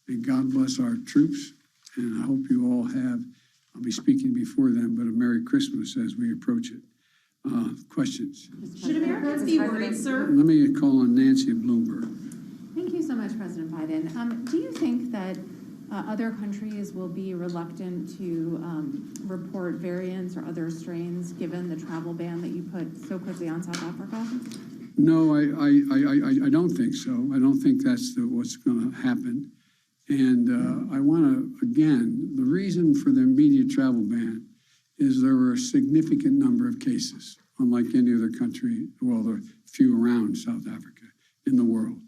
and God bless our troops. And I hope you all have, I'll be speaking before then, but a Merry Christmas as we approach it. Questions? Should Americans be worried, sir? Let me call on Nancy at Bloomberg. Thank you so much, President Biden. Do you think that other countries will be reluctant to report variants or other strains given the travel ban that you put so quickly on South Africa? No, I don't think so. I don't think that's what's going to happen. And I want to, again, the reason for the immediate travel ban is there were a significant number of cases, unlike any other country, well, there are few around South Africa in the world.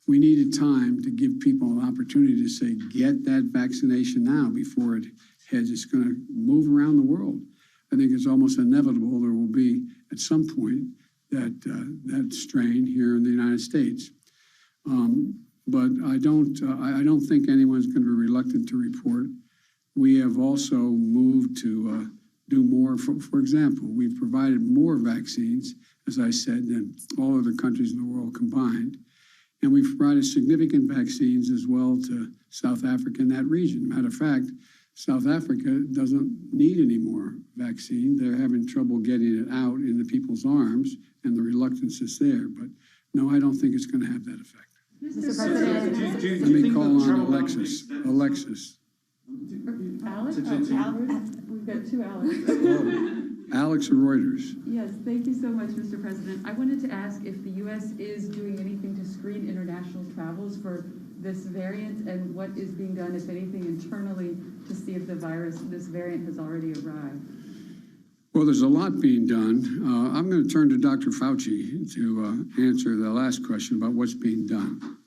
We needed time to give people an opportunity to say, get that vaccination now before it heads. It's going to move around the world. I think it's almost inevitable there will be, at some point, that strain here in the United States. But I don't think anyone's going to be reluctant to report. We have also moved to do more. For example, we've provided more vaccines, as I said, than all other countries in the world combined. And we've provided significant vaccines as well to South Africa in that region. Matter of fact, South Africa doesn't need any more vaccine. They're having trouble getting it out into people's arms, and the reluctance is there. But no, I don't think it's going to have that effect. Mr. President, let me call on Alexis. Alexis. Alex? We've got 2 Alex. Alex of Reuters. Yes, thank you so much, Mr. President. I wanted to ask if the U.S. is doing anything to screen international travels for this variant, and what is being done, if anything, internally to see if this variant has already arrived. Well, there's a lot being done. I'm going to turn to Dr. Fauci to answer the last question about what's being done.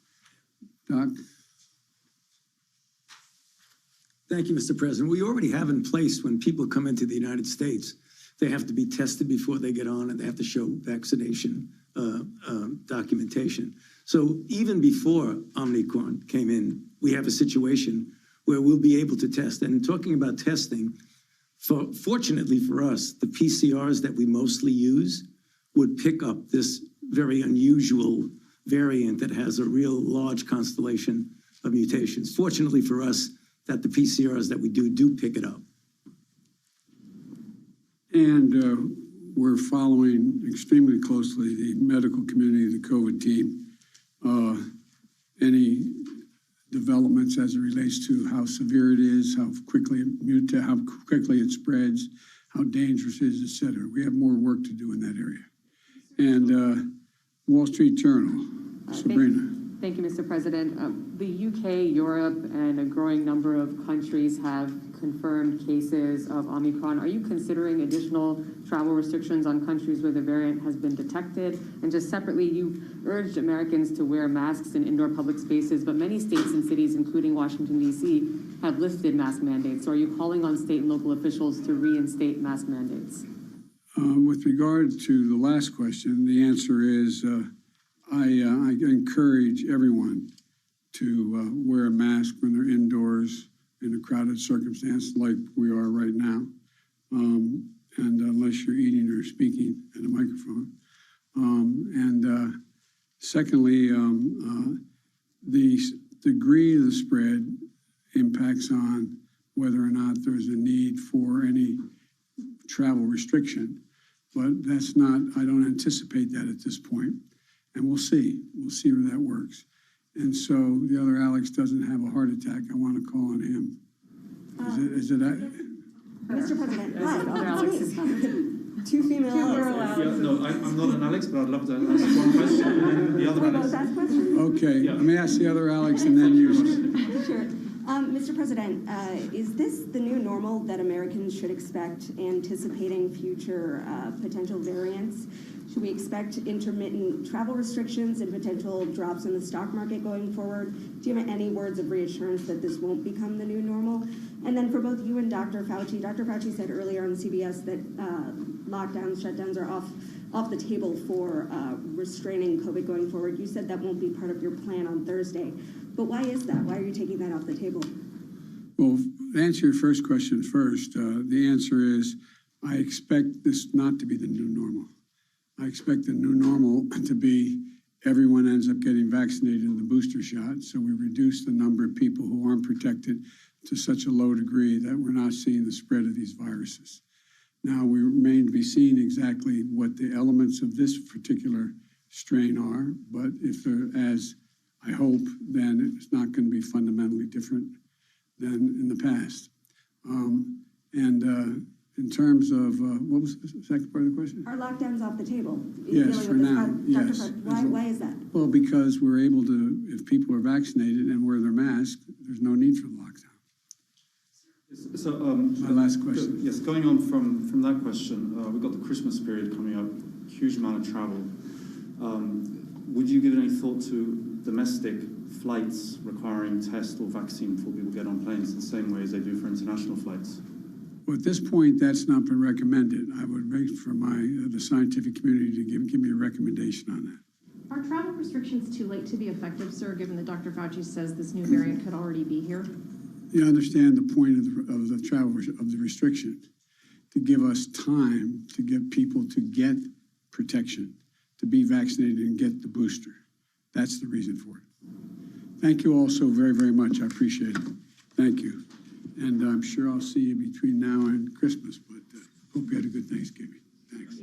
Doc? Thank you, Mr. President. We already have in place when people come into the United States, they have to be tested before they get on, and they have to show vaccination documentation. So even before Omnicron came in, we have a situation where we'll be able to test. And talking about testing, fortunately for us, the PCRs that we mostly use would pick up this very unusual variant that has a real large constellation of mutations. Fortunately for us, that the PCRs that we do pick it up. And we're following extremely closely the medical community, the COVID team. any developments as it relates to how severe it is, how quickly it mutates, how quickly it spreads, how dangerous it is, et cetera. We have more work to do in that area. And Wall Street Journal, Sabrina. Thank you, Mr. President. The UK, Europe, and a growing number of countries have confirmed cases of Omicron. Are you considering additional travel restrictions on countries where the variant has been detected? And just separately, you urged Americans to wear masks in indoor public spaces, but many states and cities, including Washington, D.C., have lifted mask mandates. So are you calling on state and local officials to reinstate mask mandates? With regard to the last question, the answer is I encourage everyone to wear a mask when they're indoors in a crowded circumstance like we are right now, and unless you're eating or speaking at a microphone. Secondly, the degree of the spread impacts on whether or not there's a need for any travel restriction, but that's not, I don't anticipate that at this point, and we'll see where that works. And so the other Alex doesn't have a heart attack. I want to call on him. Is it Mr. President, two female Alex. Yeah, no, I'm not an Alex, but I'd love to ask one question, and then the other Alex. Okay, let me ask the other Alex and then you. Sure. Mr. President, is this the new normal that Americans should expect, anticipating future potential variants? Should we expect intermittent travel restrictions and potential drops in the stock market going forward? Do you have any words of reassurance that this won't become the new normal? And then for both you and Dr. Fauci said earlier on CBS that lockdowns, shutdowns are off the table for restraining COVID going forward. You said that won't be part of your plan on Thursday. But why is that? Why are you taking that off the table? Well, to answer your first question first, the answer is I expect this not to be the new normal. I expect the new normal to be everyone ends up getting vaccinated in the booster shot, so we reduce the number of people who aren't protected to such a low degree that we're not seeing the spread of these viruses. Now, we remain to be seen exactly what the elements of this particular strain are, but if they're, as I hope, then it's not going to be fundamentally different than in the past. In terms of, what was the second part of the question? Are lockdowns off the table? Yes, for now, yes. Why is that? Well, because we're able to, if people are vaccinated and wear their mask, there's no need for the lockdown. So, my last question. Yes, going on from that question, we've got the Christmas period coming up, huge amount of travel. Would you give any thought to domestic flights requiring test or vaccine before people get on planes the same way as they do for international flights? Well, at this point, that's not been recommended. I would wait for the scientific community to give me a recommendation on that. Are travel restrictions too late to be effective, sir, given that Dr. Fauci says this new variant could already be here? You understand the point of the travel of the restriction, to give us time to get people to get protection, to be vaccinated and get the booster. That's the reason for it. Thank you all so very, very much. I appreciate it. Thank you. And I'm sure I'll see you between now and Christmas, but hope you had a good Thanksgiving. Thanks.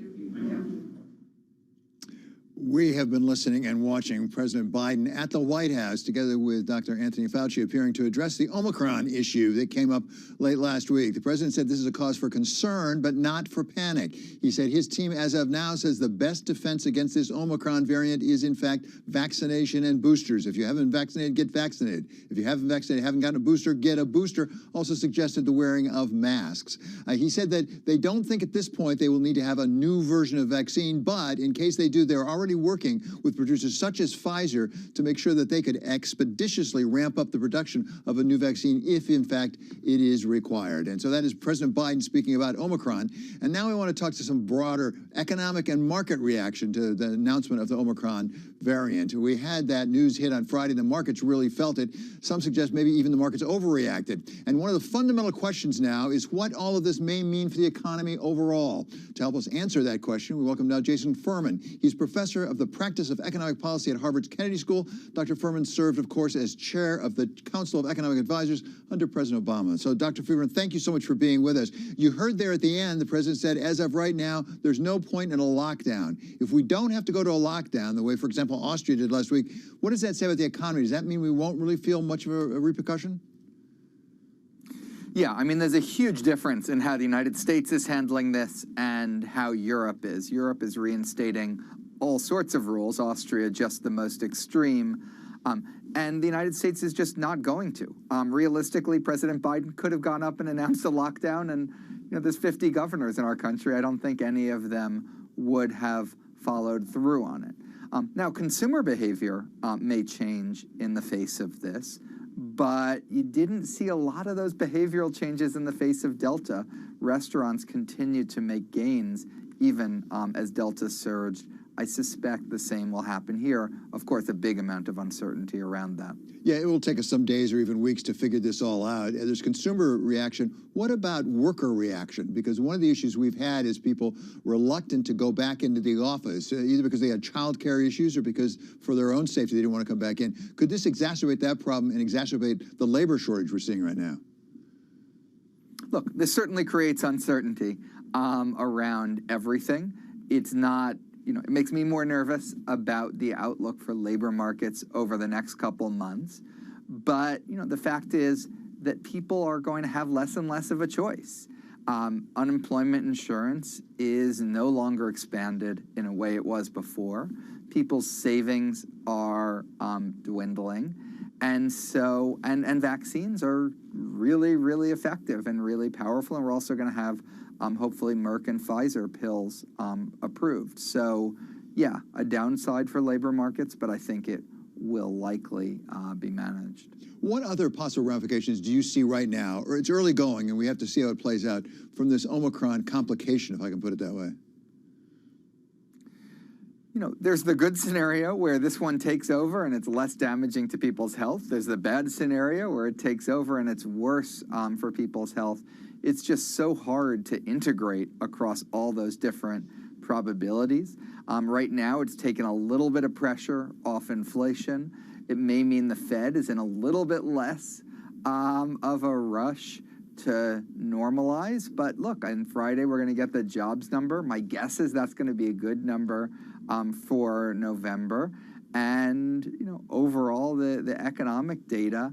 We have been listening and watching President Biden at the White House together with Dr. Anthony Fauci appearing to address the Omicron issue that came up late last week. The president said this is a cause for concern, but not for panic. He said his team, as of now, says the best defense against this Omicron variant is, in fact, vaccination and boosters. If you haven't vaccinated, get vaccinated. If you haven't vaccinated, haven't gotten a booster, get a booster. Also suggested the wearing of masks. He said that they don't think at this point they will need to have a new version of vaccine, but in case they do, they're already working with producers such as Pfizer to make sure that they could expeditiously ramp up the production of a new vaccine if, in fact, it is required. And so that is President Biden speaking about Omicron. And now we want to talk to some broader economic and market reaction to the announcement of the Omicron variant. We had that news hit on Friday. The markets really felt it. Some suggest maybe even the markets overreacted. And one of the fundamental questions now is what all of this may mean for the economy overall. To help us answer that question, we welcome now Jason Furman. He's professor of the Practice of Economic Policy at Harvard's Kennedy School. Dr. Furman served, of course, as chair of the Council of Economic Advisors under President Obama. So, Dr. Furman, thank you so much for being with us. You heard there at the end, the president said, as of right now, there's no point in a lockdown. If we don't have to go to a lockdown, the way, for example, Austria did last week, what does that say about the economy? Does that mean we won't really feel much of a repercussion? Yeah, I mean, there's a huge difference in how the United States is handling this and how Europe is. Europe is reinstating all sorts of rules, Austria just the most extreme, and the United States is just not going to. Realistically, President Biden could have gone up and announced a lockdown, and there's 50 governors in our country. I don't think any of them would have followed through on it. Now, consumer behavior may change in the face of this, but you didn't see a lot of those behavioral changes in the face of Delta. Restaurants continued to make gains even as Delta surged. I suspect the same will happen here. Of course, a big amount of uncertainty around that. Yeah, it will take us some days or even weeks to figure this all out. There's consumer reaction. What about worker reaction? Because one of the issues we've had is people reluctant to go back into the office, either because they had childcare issues or because for their own safety they didn't want to come back in. Could this exacerbate that problem and exacerbate the labor shortage we're seeing right now? Look, this certainly creates uncertainty around everything. It's not, it makes me more nervous about the outlook for labor markets over the next couple months. But, the fact is that people are going to have less and less of a choice. Unemployment insurance is no longer expanded in a way it was before. People's savings are dwindling. And so, and vaccines are really, really effective and really powerful. And we're also going to have hopefully Merck and Pfizer pills approved. So, yeah, a downside for labor markets, but I think it will likely be managed. What other possible ramifications do you see right now, or it's early going and we have to see how it plays out, from this Omicron complication, if I can put it that way? There's the good scenario where this one takes over and it's less damaging to people's health. There's the bad scenario where it takes over and it's worse for people's health. It's just so hard to integrate across all those different probabilities. Right now, it's taken a little bit of pressure off inflation. It may mean the Fed is in a little bit less of a rush to normalize. But look, on Friday, we're going to get the jobs number. My guess is that's going to be a good number for November. And, overall, the economic data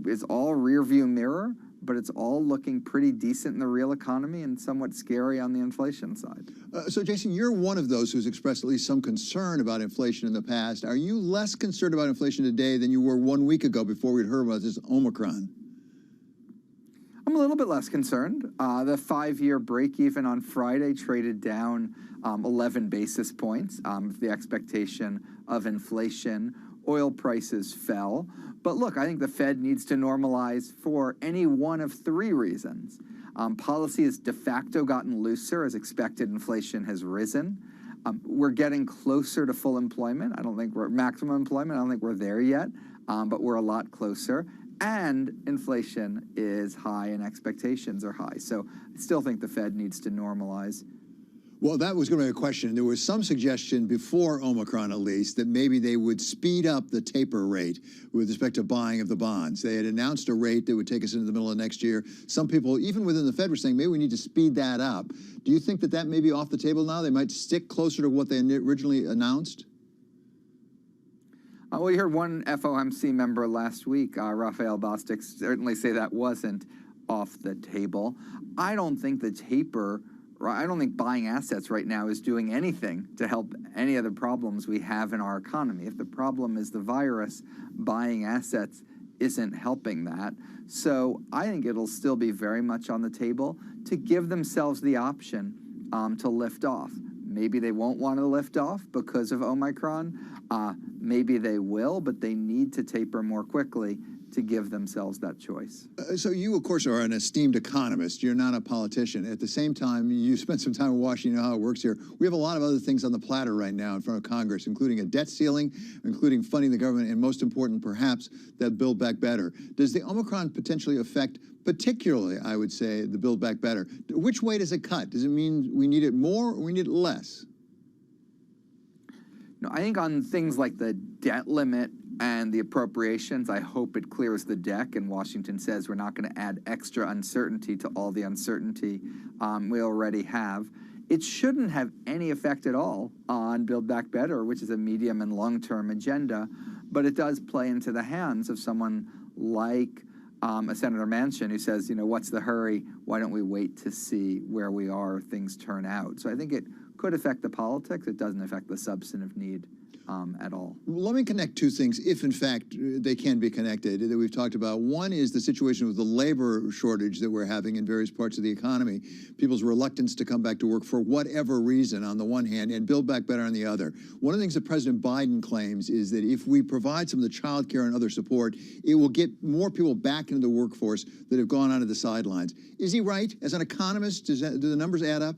is all rearview mirror, but it's all looking pretty decent in the real economy and somewhat scary on the inflation side. So, Jason, you're one of those who's expressed at least some concern about inflation in the past. Are you less concerned about inflation today than you were 1 week ago before we'd heard about this Omicron? I'm a little bit less concerned. The 5-year break-even on Friday traded down 11 basis points. The expectation of inflation, oil prices fell. But look, I think the Fed needs to normalize for any one of 3 reasons. Policy has de facto gotten looser as expected inflation has risen. We're getting closer to full employment. I don't think we're maximum employment. I don't think we're there yet, but we're a lot closer. And inflation is high and expectations are high. So I still think the Fed needs to normalize. Well, that was going to be a question. There was some suggestion before Omicron, at least, that maybe they would speed up the taper rate with respect to buying of the bonds. They had announced a rate that would take us into the middle of next year. Some people, even within the Fed, were saying maybe we need to speed that up. Do you think that that may be off the table now? They might stick closer to what they originally announced? Well, you heard one FOMC member last week, Raphael Bostic, certainly say that wasn't off the table. I don't think the taper, I don't think buying assets right now is doing anything to help any of the problems we have in our economy. If the problem is the virus, buying assets isn't helping that. So I think it'll still be very much on the table to give themselves the option to lift off. Maybe they won't want to lift off because of Omicron. Maybe they will, but they need to taper more quickly to give themselves that choice. So you, of course, are an esteemed economist. You're not a politician. At the same time, you spent some time in Washington, you know how it works here. We have a lot of other things on the platter right now in front of Congress, including a debt ceiling, including funding the government, and most important, perhaps, that Build Back Better. Does the Omicron potentially affect, particularly, I would say, the Build Back Better? Which way does it cut? Does it mean we need it more or we need it less? I think on things like the debt limit and the appropriations, I hope it clears the deck and Washington says we're not going to add extra uncertainty to all the uncertainty we already have. It shouldn't have any effect at all on Build Back Better, which is a medium and long-term agenda, but it does play into the hands of someone like a Senator Manchin who says, what's the hurry? Why don't we wait to see where we are, things turn out? So I think it could affect the politics. It doesn't affect the substantive need at all. Let me connect two things, if in fact they can be connected, that we've talked about. One is the situation with the labor shortage that we're having in various parts of the economy, people's reluctance to come back to work for whatever reason on the one hand, and Build Back Better on the other. One of the things that President Biden claims is that if we provide some of the child care and other support, it will get more people back into the workforce that have gone onto the sidelines. Is he right? As an economist, do the numbers add up?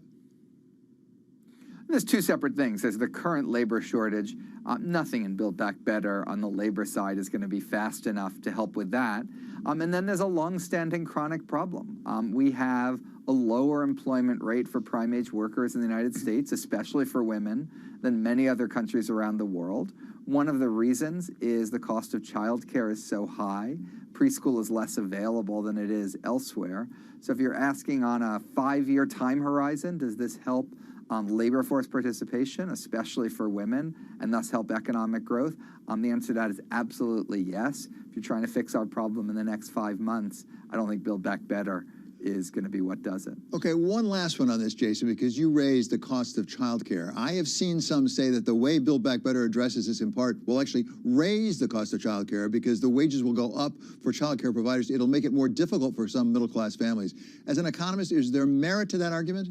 There's two separate things. There's the current labor shortage. Nothing in Build Back Better on the labor side is going to be fast enough to help with that. And then there's a long-standing chronic problem. We have a lower employment rate for prime-age workers in the United States, especially for women, than many other countries around the world. One of the reasons is the cost of childcare is so high. Preschool is less available than it is elsewhere. So if you're asking on a 5-year time horizon, does this help labor force participation, especially for women, and thus help economic growth? The answer to that is absolutely yes. If you're trying to fix our problem in the next 5 months, I don't think Build Back Better is going to be what does it. Okay, one last one on this, Jason, because you raised the cost of childcare. I have seen some say that the way Build Back Better addresses this in part will actually raise the cost of childcare because the wages will go up for childcare providers. It'll make it more difficult for some middle-class families. As an economist, is there merit to that argument?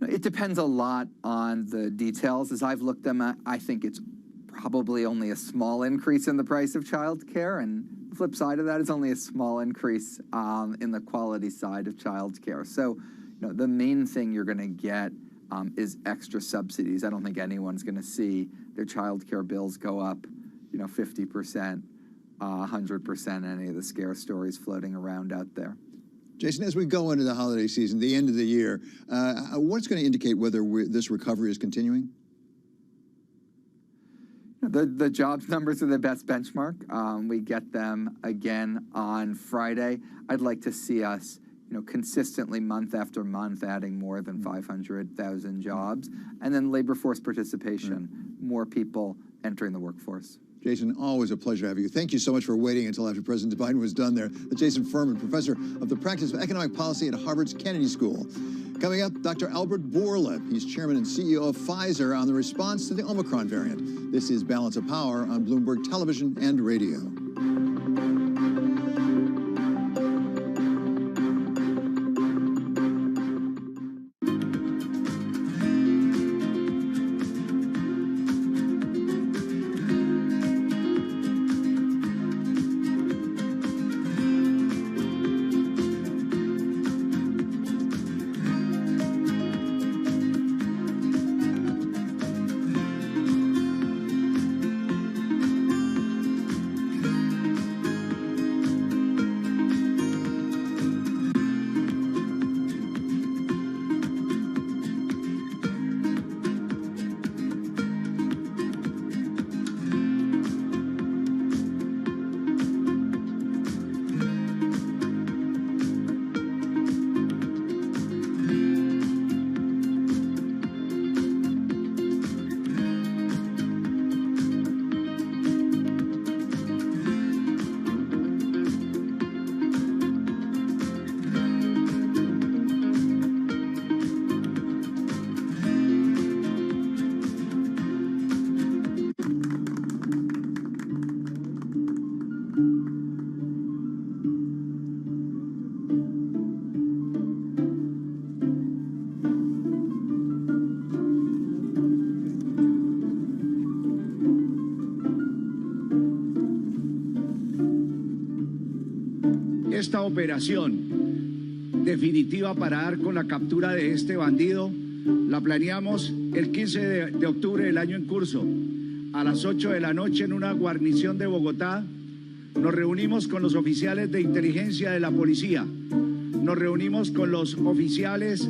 It depends a lot on the details. As I've looked them at, I think it's probably only a small increase in the price of childcare, and the flip side of that is only a small increase in the quality side of childcare. So, the main thing you're going to get is extra subsidies. I don't think anyone's going to see their childcare bills go up, 50%, 100%. Any of the scare stories floating around out there. Jason, as we go into the holiday season, the end of the year, what's going to indicate whether this recovery is continuing? The jobs numbers are the best benchmark. We get them again on Friday. I'd like to see us, consistently month after month adding more than 500,000 jobs. And then labor force participation, more people entering the workforce. Jason, always a pleasure having you. Thank you so much for waiting until after President Biden was done there. Jason Furman, professor of the practice of economic policy at Harvard's Kennedy School. Coming up, Dr. Albert Bourla. He's chairman and CEO of Pfizer on the response to the Omicron variant. This is Balance of Power on Bloomberg Television and Radio. Esta operación definitiva para dar con la captura de este bandido la planeamos el 15 de octubre del año en curso. A las 8 de la noche en una guarnición de Bogotá nos reunimos con los oficiales de inteligencia de la policía, nos reunimos con los oficiales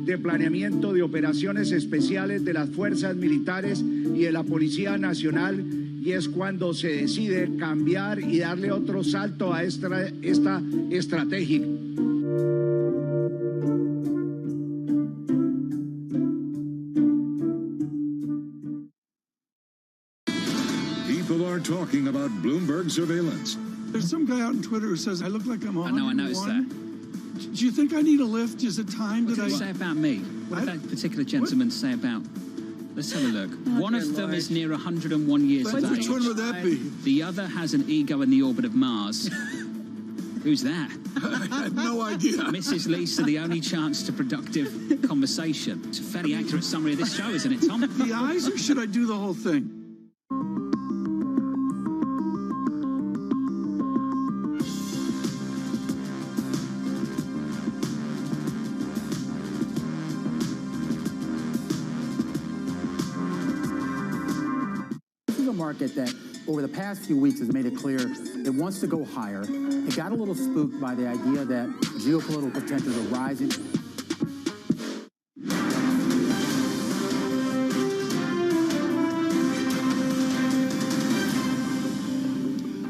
de planeamiento de operaciones especiales de las fuerzas militares y de la Policía Nacional, y es cuando se decide cambiar y darle otro salto a esta estrategia. People are talking about Bloomberg surveillance. There's some guy out on Twitter who says I look like I'm 101. I know, I noticed that. Do you think I need a lift? Is it time What that did he say about me? What did that particular gentleman say about... Let's have a look. One of them is near 101 years of age. Which one would that be? The other has an ego in the orbit of Mars. Who's that? I have no idea. Mrs. Lisa, the only chance to productive conversation. It's a fairly accurate summary of this show, isn't it, Tom? The eyes, or should I do the whole thing? Market that over the past few weeks has made it clear it wants to go higher. It got a little spooked by the idea that geopolitical tensions are rising.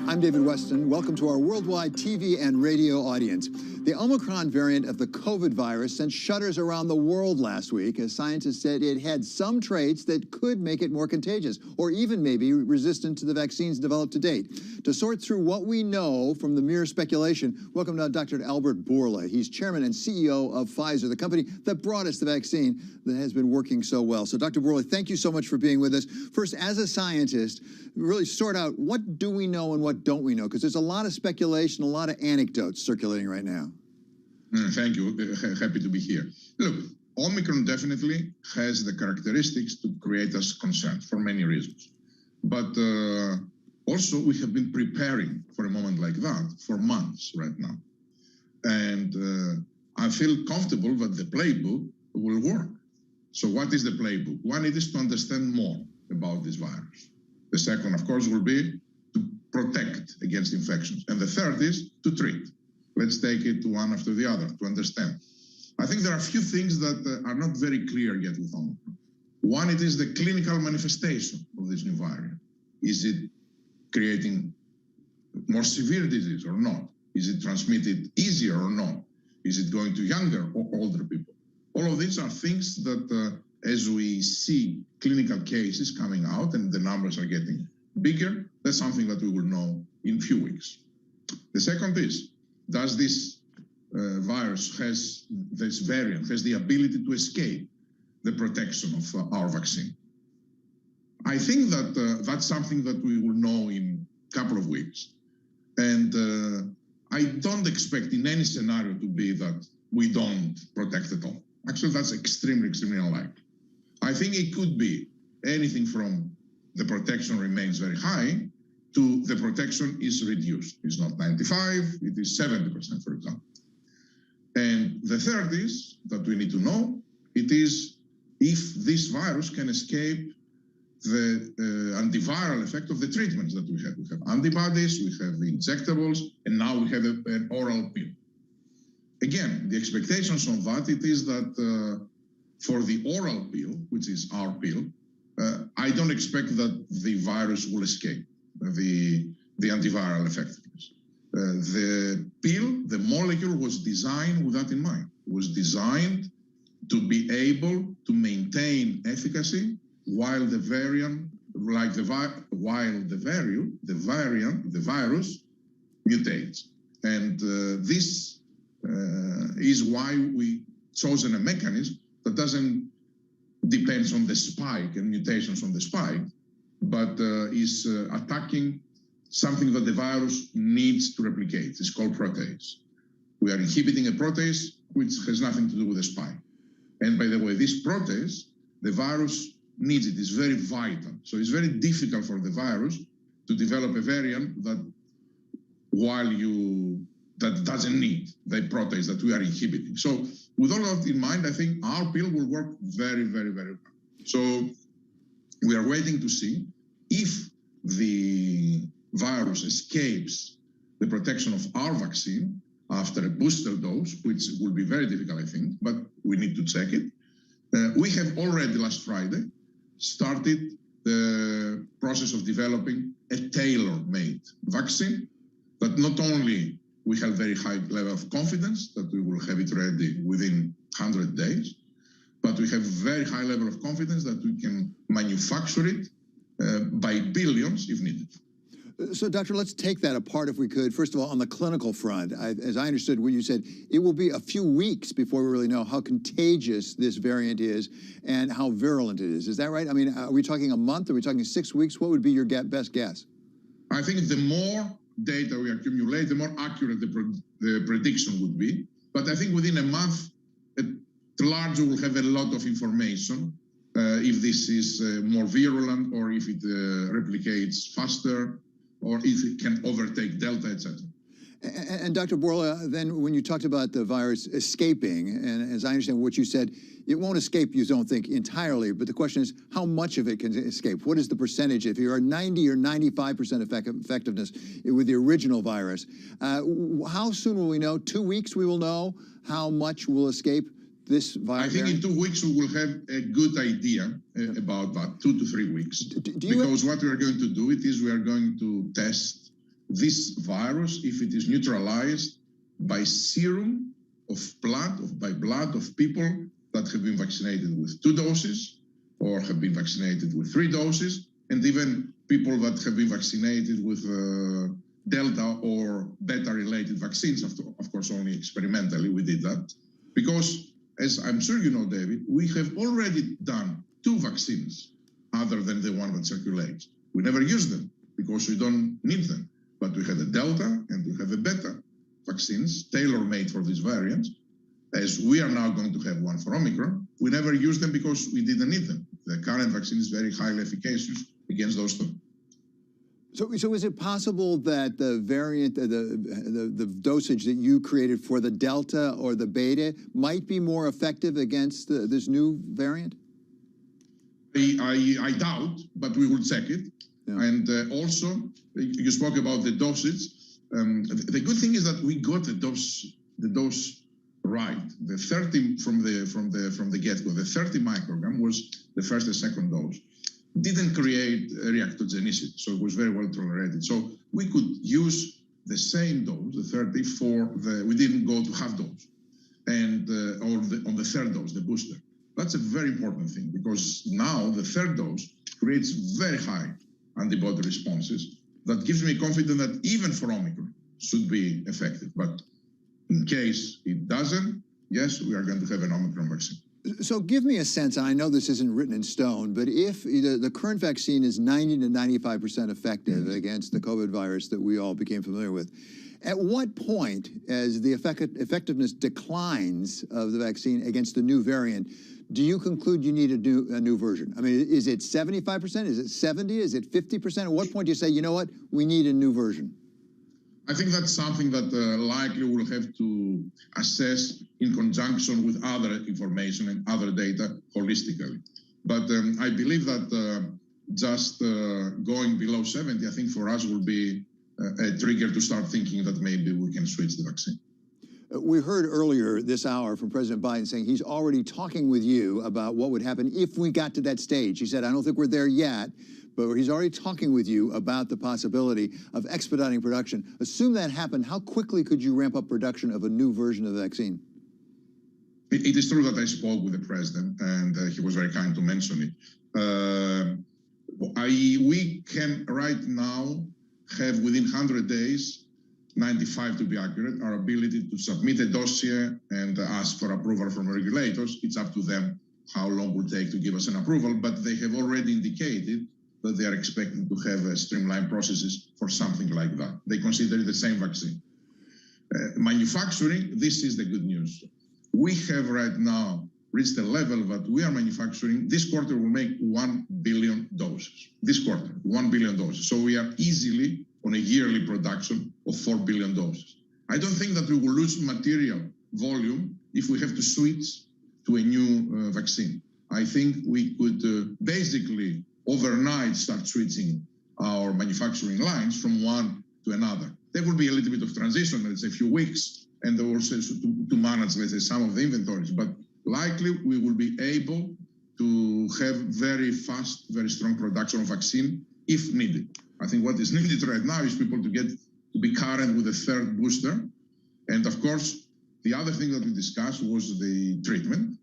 I'm David Weston. Welcome to our worldwide TV and radio audience. The Omicron variant of the COVID virus sent shudders around the world last week as scientists said it had some traits that could make it more contagious or even maybe resistant to the vaccines developed to date. To sort through what we know from the mere speculation, welcome now Dr. Albert Bourla. He's chairman and CEO of Pfizer, the company that brought us the vaccine that has been working so well. So Dr. Bourla, thank you so much for being with us. First, as a scientist, really sort out what do we know and what don't we know? Because there's a lot of speculation, a lot of anecdotes circulating right now. Thank you. Happy to be here. Look, Omicron definitely has the characteristics to create us concerned for many reasons. But also, we have been preparing for a moment like that for months right now. And I feel comfortable that the playbook will work. So what is the playbook? One, it is to understand more about this virus. The second, of course, will be to protect against infections. And the third is to treat. Let's take it one after the other to understand. I think there are a few things that are not very clear yet with Omicron. One, it is the clinical manifestation of this new variant. Is it creating more severe disease or not? Is it transmitted easier or not? Is it going to younger or older people? All of these are things that as we see clinical cases coming out and the numbers are getting bigger, that's something that we will know in a few weeks. The second is, does this virus this variant has the ability to escape the protection of our vaccine? I think that that's something that we will know in a couple of weeks. And I don't expect in any scenario to be that we don't protect at all. Actually, that's extremely, extremely unlikely. I think it could be anything from the protection remains very high to the protection is reduced. It's not 95, it is 70%, for example. And the third is that we need to know, it is if this virus can escape the antiviral effect of the treatments that we have. We have antibodies, we have the injectables, and now we have an oral pill. Again, the expectations on that, it is that for the oral pill, which is our pill, I don't expect that the virus will escape the antiviral effectiveness. The pill, the molecule was designed with that in mind. It was designed to be able to maintain efficacy while the variant, the virus mutates. And this is why we chosen a mechanism that doesn't depends on the spike and mutations on the spike, but is attacking something that the virus needs to replicate. It's called protease. We are inhibiting a protease which has nothing to do with the spike. And by the way, this protease, the virus needs it. It's very vital. So it's very difficult for the virus to develop a variant that that doesn't need the protease that we are inhibiting. So with all of that in mind, I think our pill will work very, very, very well. So we are waiting to see if the virus escapes the protection of our vaccine after a booster dose, which will be very difficult, I think, but we need to check it. We have already last Friday started the process of developing a tailor-made vaccine that not only we have very high level of confidence that we will have it ready within 100 days, but we have very high level of confidence that we can manufacture it by billions if needed. So, Doctor, let's take that apart if we could. First of all, on the clinical front, as I understood what you said, it will be a few weeks before we really know how contagious this variant is and how virulent it is. Is that right? I mean, are we talking a month? Are we talking 6 weeks? What would be your best guess? I think the more data we accumulate, the more accurate the prediction would be. But I think within a month, at large, we will have a lot of information if this is more virulent or if it replicates faster, or if it can overtake Delta, etc. And Dr. Bourla, then when you talked about the virus escaping, and as I understand what you said, it won't escape, you don't think, entirely, but the question is how much of it can escape? What is the percentage? If you're at 90 or 95% effectiveness with the original virus, how soon will we know? 2 weeks we will know how much will escape this virus? I think in 2 weeks we will have a good idea about that, 2 to 3 weeks. Because what we are going to do is we are going to test this virus if it is neutralized by serum of blood, of people that have been vaccinated with 2 doses or have been vaccinated with 3 doses, and even people that have been vaccinated with Delta or Beta-related vaccines. Of course, only experimentally we did that. Because, as I'm sure you know, David, we have already done 2 vaccines other than the one that circulates. We never use them because we don't need them. But we had a Delta and we have a Beta vaccines tailor-made for these variants. As we are now going to have one for Omicron, we never used them because we didn't need them. The current vaccine is very highly efficacious against those 2. So is it possible that the variant, the dosage that you created for the Delta or the Beta might be more effective against this new variant? I doubt, but we will check it. Yeah. And also, you spoke about the dosage. The good thing is that we got the dose right. The 30 from the get-go, the 30 microgram was the first and second dose. Didn't create reactogenicity, so it was very well tolerated. So we could use the same dose, the 30, we didn't go to half dose, and on the third dose, the booster. That's a very important thing because now the third dose creates very high antibody responses. That gives me confidence that even for Omicron should be effective. But in case it doesn't, yes, we are going to have an Omicron vaccine. So give me a sense, and I know this isn't written in stone, but if the current vaccine is 90 to 95% effective against the COVID virus that we all became familiar with, at what point, as the effectiveness declines of the vaccine against the new variant, do you conclude you need a new version? I mean, is it 75%? Is it 70? Is it 50%? At what point do you say, you know what, we need a new version? I think that's something that likely we'll have to assess in conjunction with other information and other data holistically. But I believe that just going below 70, I think for us will be a trigger to start thinking that maybe we can switch the vaccine. We heard earlier this hour from President Biden saying he's already talking with you about what would happen if we got to that stage. He said, I don't think we're there yet, but he's already talking with you about the possibility of expediting production. Assume that happened, how quickly could you ramp up production of a new version of the vaccine? It is true that I spoke with the president, and he was very kind to mention it. We can right now have within 100 days, 95 to be accurate, our ability to submit a dossier and ask for approval from regulators. It's up to them how long it will take to give us an approval, but they have already indicated that they are expecting to have streamlined processes for something like that. They consider it the same vaccine. Manufacturing, this is the good news. We have right now reached a level that we are manufacturing. This quarter will make 1 billion doses. This quarter, 1 billion doses. So we are easily on a yearly production of 4 billion doses. I don't think that we will lose material volume if we have to switch to a new vaccine. I think we could basically overnight start switching our manufacturing lines from one to another. There will be a little bit of transition, let's say a few weeks, and also to manage, let's say, some of the inventories. But likely we will be able to have very fast, very strong production of vaccine if needed. I think what is needed right now is people to be current with the third booster. And of course, the other thing that we discussed was the treatment.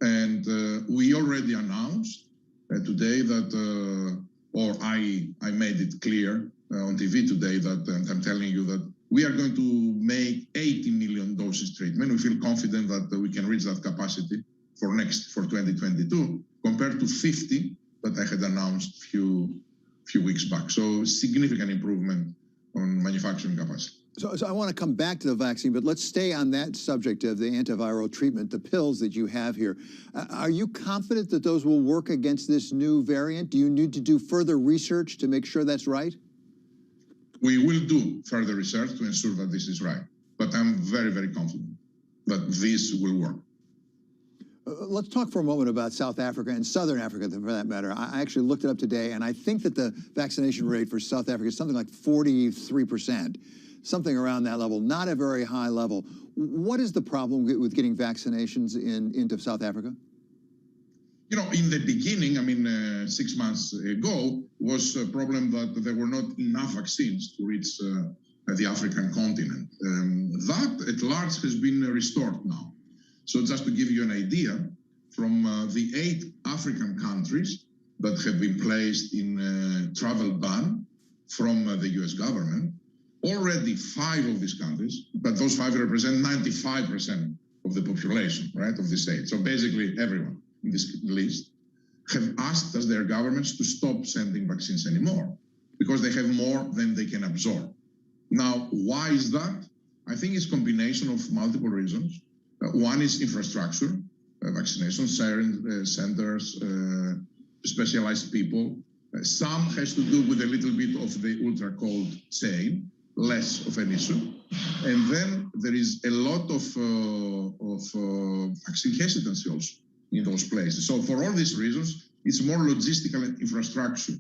And we already announced today that, or I made it clear on TV today that, and I'm telling you that we are going to make 80 million doses treatment. We feel confident that we can reach that capacity for 2022, compared to 50 that I had announced few weeks back. So significant improvement on manufacturing capacity. So I want to come back to the vaccine, but let's stay on that subject of the antiviral treatment, the pills that you have here. Are you confident that those will work against this new variant? Do you need to do further research to make sure that's right? We will do further research to ensure that this is right, but I'm very, very confident that this will work. Let's talk for a moment about South Africa and Southern Africa, for that matter. I actually looked it up today, and I think that the vaccination rate for South Africa is something like 43%, something around that level, not a very high level. What is the problem with getting vaccinations into South Africa? You know, in the beginning, I mean, 6 months ago, was a problem that there were not enough vaccines to reach the African continent. That, at large, has been restored now. So just to give you an idea, from the 8 African countries that have been placed in travel ban from the US government, already 5 of these countries, but those 5 represent 95% of the population, right, of the state. So basically everyone in this list have asked us, their governments, to stop sending vaccines anymore because they have more than they can absorb. Now, why is that? I think it's a combination of multiple reasons. One is infrastructure, vaccination centers, specialized people. Some has to do with a little bit of the ultra cold chain, less of an issue. And then there is a lot of vaccine hesitancy also in those places. So for all these reasons, it's more logistical infrastructure.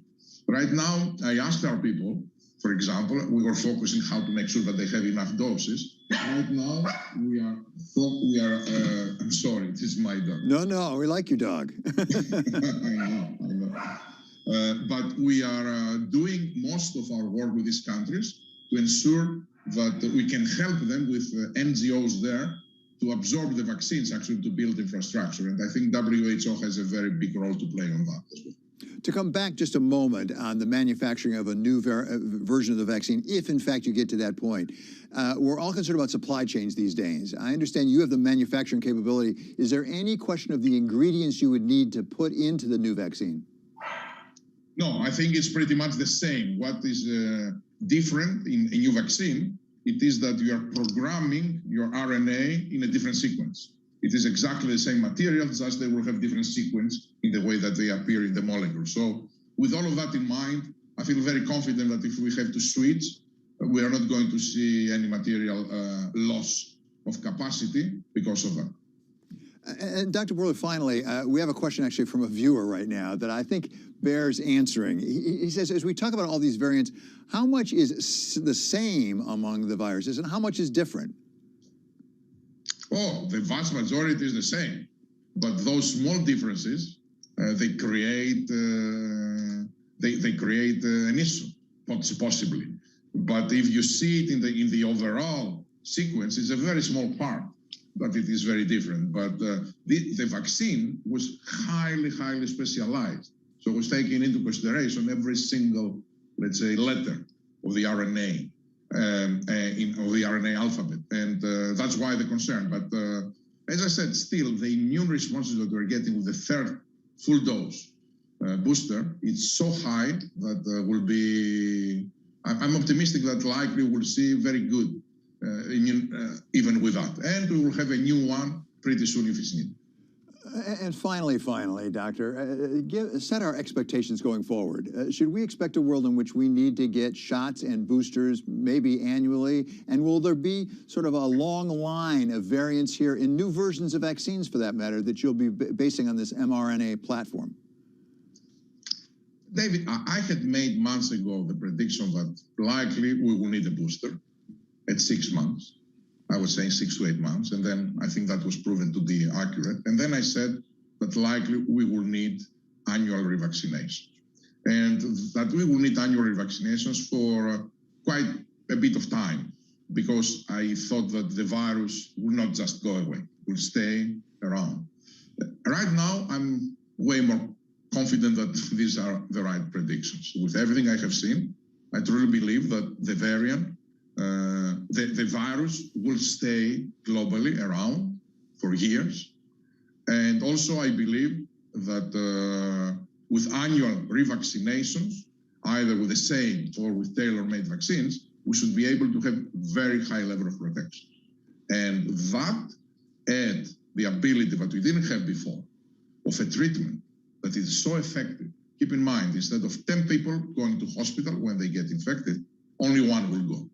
Right now, I asked our people, for example, we were focusing how to make sure that they have enough doses. Right now, we are I'm sorry, this is my dog. No, we like your dog. I know. But we are doing most of our work with these countries to ensure that we can help them with NGOs there to absorb the vaccines, actually to build infrastructure. And I think WHO has a very big role to play on that as well. To come back just a moment on the manufacturing of a new version of the vaccine, if in fact you get to that point, we're all concerned about supply chains these days. I understand you have the manufacturing capability. Is there any question of the ingredients you would need to put into the new vaccine? No, I think it's pretty much the same. What is different in a new vaccine, it is that you are programming your RNA in a different sequence. It is exactly the same material, just they will have different sequence in the way that they appear in the molecule. So with all of that in mind, I feel very confident that if we have to switch, we are not going to see any material loss of capacity because of that. And Dr. Borla, finally, we have a question actually from a viewer right now that I think bears answering. He says, as we talk about all these variants, how much is the same among the viruses and how much is different? Oh, the vast majority is the same, but those small differences they create an issue, possibly. But if you see it in the overall sequence, it's a very small part, but it is very different. But the vaccine was highly specialized, so it was taking into consideration every single, let's say, letter of the RNA. Of the RNA alphabet, and that's why the concern. But as I said, still the immune responses that we're getting with the third full dose booster, it's so high that will be. I'm optimistic that likely we'll see very good immune even with that, and we will have a new one pretty soon if it's needed. And finally, Doctor, set our expectations going forward. Should we expect a world in which we need to get shots and boosters maybe annually? And will there be sort of a long line of variants here in new versions of vaccines, for that matter, that you'll be basing on this mRNA platform? David, I had made months ago the prediction that likely we will need a booster at 6 months. I was saying 6 to 8 months, and then I think that was proven to be accurate. And then I said that likely we will need annual revaccinations, and that we will need annual revaccinations for quite a bit of time, because I thought that the virus will not just go away, will stay around. Right now, I'm way more confident that these are the right predictions. With everything I have seen, I truly believe that the variant, the virus will stay globally around for years. And also I believe that with annual revaccinations, either with the same or with tailor-made vaccines, we should be able to have very high level of protection. And that and the ability that we didn't have before of a treatment that is so effective. Keep in mind, instead of 10 people going to hospital when they get infected, only one will go.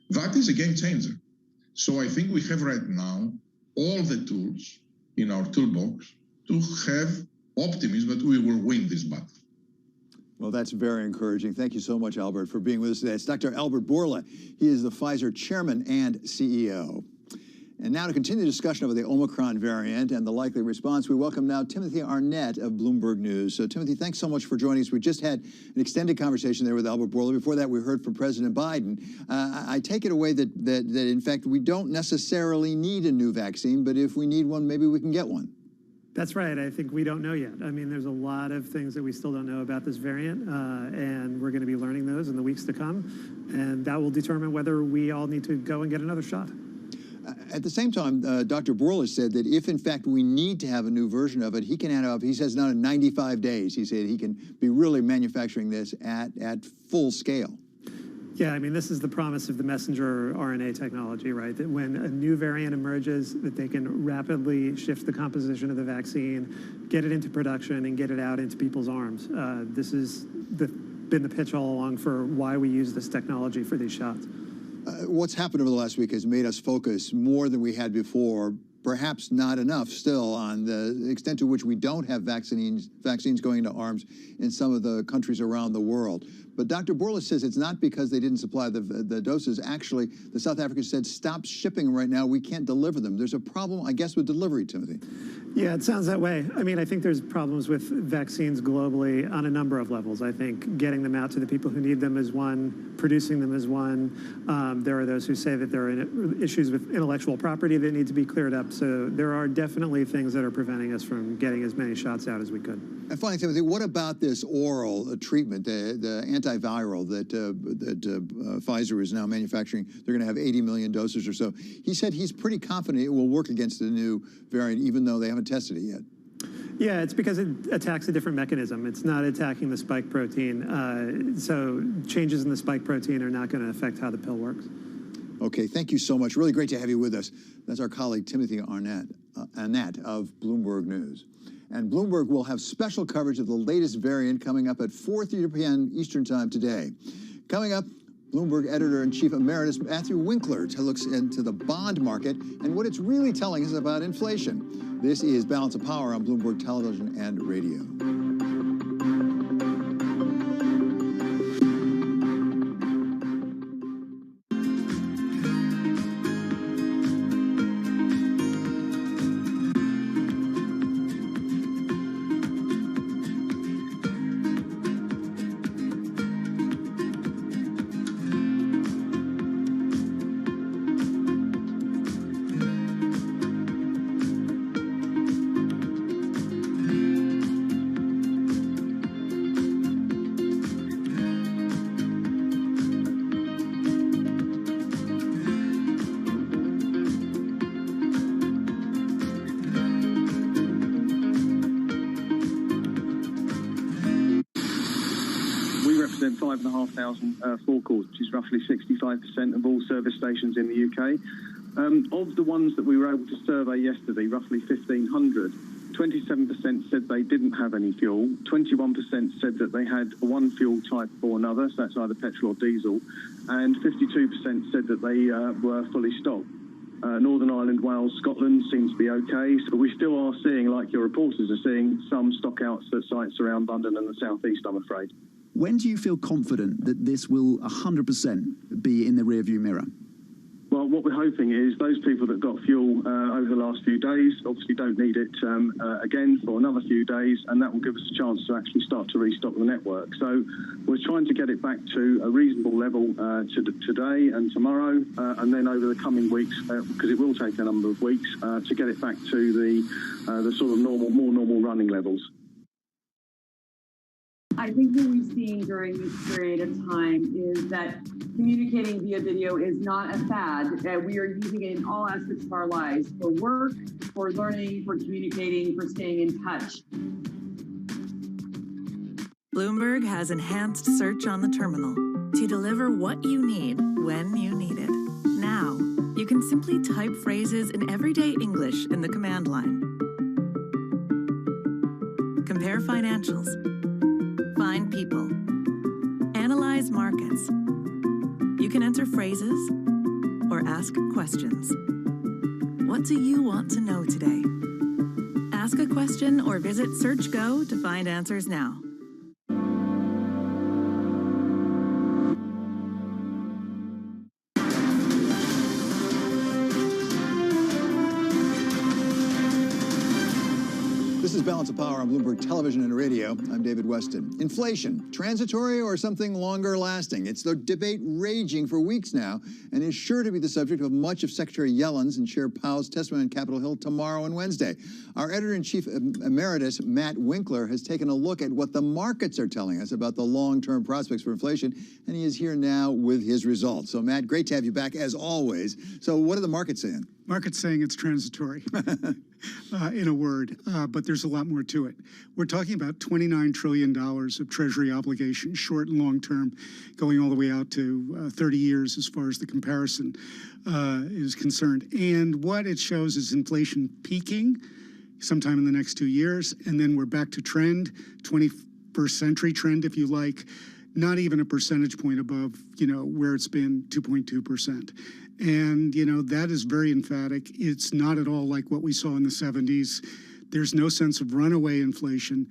That is a game changer. So I think we have right now all the tools in our toolbox to have optimism that we will win this battle. Well, that's very encouraging. Thank you so much, Albert, for being with us today. It's Dr. Albert Bourla. He is the Pfizer chairman and CEO. And now to continue the discussion over the Omicron variant and the likely response, we welcome now Timothy Arnett of Bloomberg News. So, Timothy, thanks so much for joining us. We just had an extended conversation there with Albert Bourla. Before that, we heard from President Biden. I take it away that in fact, we don't necessarily need a new vaccine, but if we need one, maybe we can get one. That's right. I think we don't know yet. I mean, there's a lot of things that we still don't know about this variant, and we're going to be learning those in the weeks to come, and that will determine whether we all need to go and get another shot. At the same time, Dr. Bourla said that if, in fact, we need to have a new version of it, he can have, he says now in 95 days, he said he can be really manufacturing this at full scale. Yeah, I mean, this is the promise of the messenger RNA technology, right? That when a new variant emerges, that they can rapidly shift the composition of the vaccine, get it into production, and get it out into people's arms. This has been the pitch all along for why we use this technology for these shots. What's happened over the last week has made us focus more than we had before, perhaps not enough still, on the extent to which we don't have vaccines going into arms in some of the countries around the world. But Dr. Bourla says it's not because they didn't supply the doses. Actually, the South Africans said, stop shipping them right now. We can't deliver them. There's a problem, I guess, with delivery, Timothy. Yeah, it sounds that way. I mean, I think there's problems with vaccines globally on a number of levels. I think getting them out to the people who need them is one, producing them is one. There are those who say that there are issues with intellectual property that need to be cleared up. So there are definitely things that are preventing us from getting as many shots out as we could. And finally, Timothy, what about this oral treatment, the antiviral that Pfizer is now manufacturing? They're going to have 80 million doses or so. He said he's pretty confident it will work against the new variant, even though they haven't tested it yet. Yeah, it's because it attacks a different mechanism. It's not attacking the spike protein. So changes in the spike protein are not going to affect how the pill works. Okay, thank you so much. Really great to have you with us. That's our colleague Timothy Arnett of Bloomberg News. And Bloomberg will have special coverage of the latest variant coming up at 4:30 p.m. Eastern Time today. Coming up, Bloomberg Editor-in-Chief Emeritus Matthew Winkler looks into the bond market and what it's really telling us about inflation. This is Balance of Power on Bloomberg Television and Radio. We represent 5,500 forecourts, which is roughly 65% of all service stations in the UK. Of the ones that we were able to survey yesterday, roughly 1,500, 27% said they didn't have any fuel, 21% said that they had one fuel type or another, so that's either petrol or diesel, and 52% said that they were fully stocked. Northern Ireland, Wales, Scotland seems to be okay, so we still are seeing, like your reporters are seeing, some stock outs at sites around London and the South East, I'm afraid. When do you feel confident that this will 100% be in the rearview mirror? Well, Well, what we're hoping is those people that got fuel over the last few days obviously don't need it again for another few days, and that will give us a chance to actually start to restock the network. So we're trying to get it back to a reasonable level today and tomorrow, and then over the coming weeks, because it will take a number of weeks, to get it back to the sort of more normal running levels. I think what we've seen during this period of time is that communicating via video is not a fad. We are using it in all aspects of our lives, for work, for learning, for communicating, for staying in touch. Bloomberg has enhanced search on the terminal to deliver what you need when you need it. Now, you can simply type phrases in everyday English in the command line. Compare financials. Find people. Analyze markets. You can enter phrases or ask questions. What do you want to know today? Ask a question or visit SearchGo to find answers now. This is Balance of Power on Bloomberg Television and Radio. I'm David Weston. Inflation, transitory or something longer lasting? It's the debate raging for weeks now and is sure to be the subject of much of Secretary Yellen's and Chair Powell's testimony on Capitol Hill tomorrow and Wednesday. Our editor-in-chief emeritus, Matt Winkler, has taken a look at what the markets are telling us about the long-term prospects for inflation, and he is here now with his results. So, Matt, great to have you back as always. So what are the markets saying? Market's saying it's transitory, in a word, but there's a lot more to it. We're talking about $29 trillion of Treasury obligations, short and long term, going all the way out to 30 years as far as the comparison is concerned. And what it shows is inflation peaking sometime in the next 2 years, and then we're back to trend, 21st century trend, if you like, not even a percentage point above, where it's been, 2.2%. And, that is very emphatic. It's not at all like what we saw in the 70s. There's no sense of runaway inflation.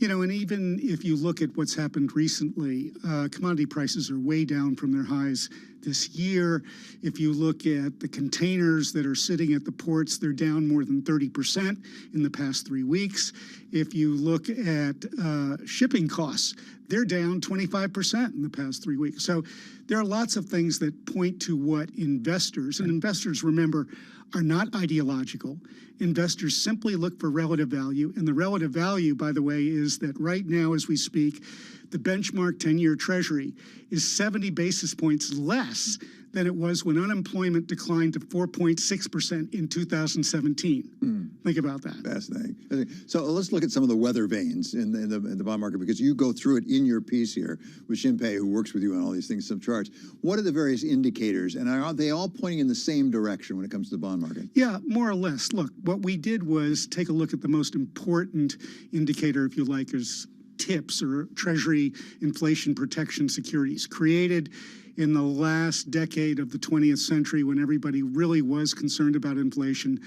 And even if you look at what's happened recently, commodity prices are way down from their highs this year. If you look at the containers that are sitting at the ports, they're down more than 30% in the past 3 weeks. If you look at shipping costs, they're down 25% in the past 3 weeks. So there are lots of things that point to what investors, and investors, remember, are not ideological. Investors simply look for relative value, and the relative value, by the way, is that right now as we speak, the benchmark 10-year Treasury is 70 basis points less than it was when unemployment declined to 4.6% in 2017. Think about that. Fascinating. So let's look at some of the weather vanes in the bond market, because you go through it in your piece here with Shinpei, who works with you on all these things, some charts. What are the various indicators, and are they all pointing in the same direction when it comes to the bond market? Yeah, more or less. Look, what we did was take a look at the most important indicator, if you like, is TIPS, or Treasury Inflation Protection Securities, created in the last decade of the 20th century when everybody really was concerned about inflation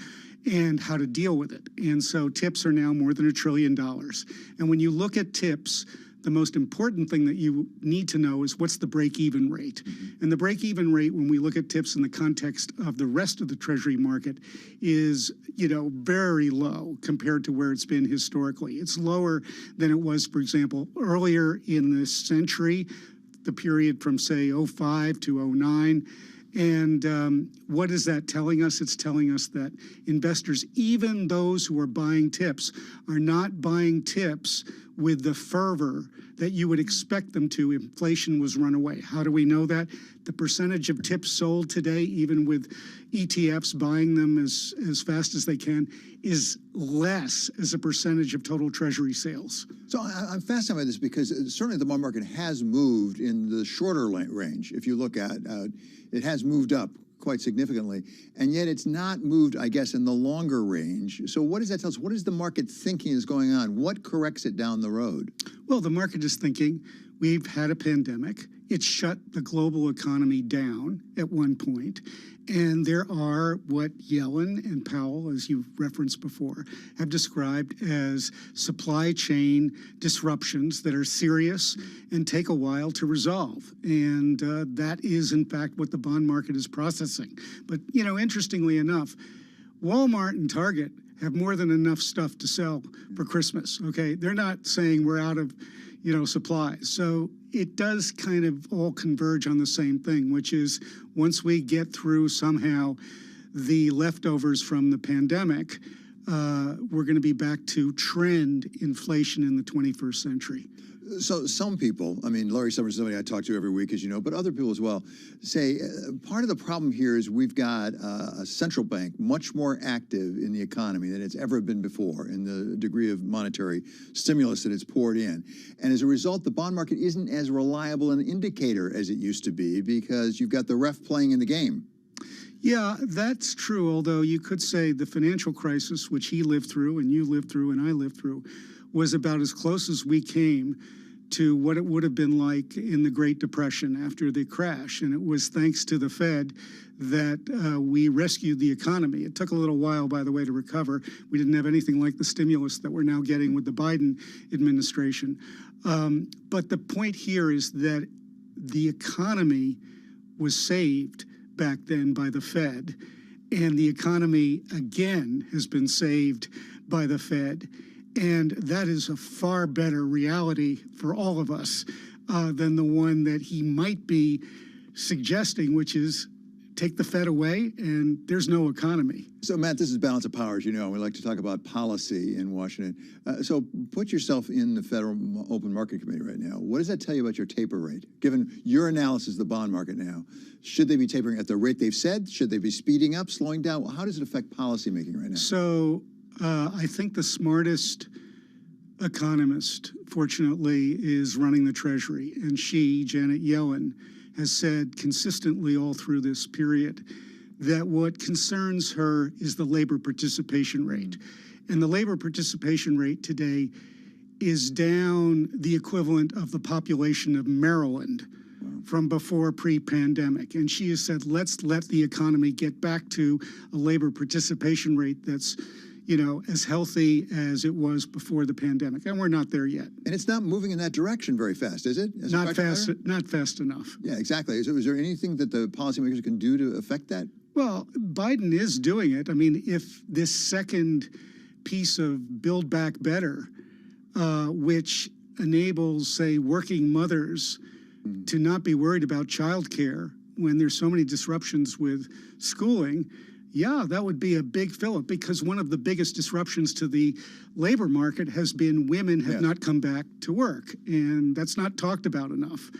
and how to deal with it. And so TIPS are now more than $1 trillion. And when you look at TIPS, the most important thing that you need to know is what's the break-even rate. And the break-even rate, when we look at TIPS in the context of the rest of the Treasury market, is, very low compared to where it's been historically. It's lower than it was, for example, earlier in this century, the period from, say, 05 to 09. And what is that telling us? It's telling us that investors, even those who are buying TIPS, are not buying TIPS with the fervor that you would expect them to if inflation was runaway. How do we know that? The percentage of TIPS sold today, even with ETFs buying them as fast as they can, is less as a percentage of total Treasury sales. So I'm fascinated by this because certainly the bond market has moved in the shorter range. If you look at it has moved up quite significantly, and yet it's not moved, I guess, in the longer range. So what does that tell us? What is the market thinking is going on? What corrects it down the road? Well, the market is thinking we've had a pandemic. it shut the global economy down at one point. And there are what Yellen and Powell, as you referenced before, have described as supply chain disruptions that are serious and take a while to resolve. And that is, in fact, what the bond market is processing. But, you know, interestingly enough, Walmart and Target have more than enough stuff to sell for Christmas, okay? They're not saying we're out of, you know, supplies. So it does kind of all converge on the same thing, which is once we get through somehow the leftovers from the pandemic, we're going to be back to trend inflation in the 21st century. So some people, I mean, Larry Summers is somebody I talk to every week, as you know, but other people as well, say part of the problem here is we've got a central bank much more active in the economy than it's ever been before in the degree of monetary stimulus that it's poured in. And as a result, the bond market isn't as reliable an indicator as it used to be because you've got the ref playing in the game. Yeah, that's true, although you could say the financial crisis, which he lived through and you lived through and I lived through, was about as close as we came to what it would have been like in the Great Depression after the crash. And it was thanks to the Fed that we rescued the economy. It took a little while, by the way, to recover. We didn't have anything like the stimulus that we're now getting with the Biden administration. But the point here is that the economy was saved back then by the Fed, and the economy again has been saved by the Fed. And that is a far better reality for all of us than the one that he might be suggesting, which is take the Fed away and there's no economy. So, Matt, this is Balance of Power, as you know. We like to talk about policy in Washington. So put yourself in the Federal Open Market Committee right now. What does that tell you about your taper rate? Given your analysis of the bond market now, should they be tapering at the rate they've said? Should they be speeding up, slowing down? How does it affect policymaking right now? So I think the smartest economist, fortunately, is running the Treasury. And she, Janet Yellen, has said consistently all through this period that what concerns her is the labor participation rate. And the labor participation rate today is down the equivalent of the population of Maryland from before pre-pandemic. And she has said, let's let the economy get back to a labor participation rate that's, you know, as healthy as it was before the pandemic. And we're not there yet. And it's not moving in that direction very fast, is it? Not fast enough. Yeah, exactly. So is there anything that the policymakers can do to affect that? Well, Biden is doing it. I mean, if this second piece of Build Back Better, which enables, say, working mothers to not be worried about childcare when there's so many disruptions with schooling, yeah, that would be a big fillip, because one of the biggest disruptions to the labor market has been women have not come back to work, and that's not talked about enough.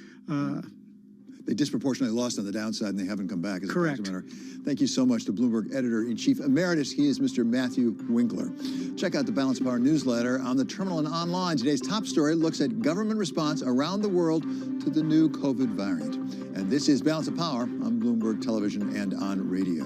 They disproportionately lost on the downside, and they haven't come back. As Correct. A matter. Thank you so much to Bloomberg Editor-in-Chief Emeritus. He is Mr. Matthew Winkler. Check out the Balance of Power newsletter on the terminal and online. Today's top story looks at government response around the world to the new COVID variant. And this is Balance of Power on Bloomberg Television and on radio.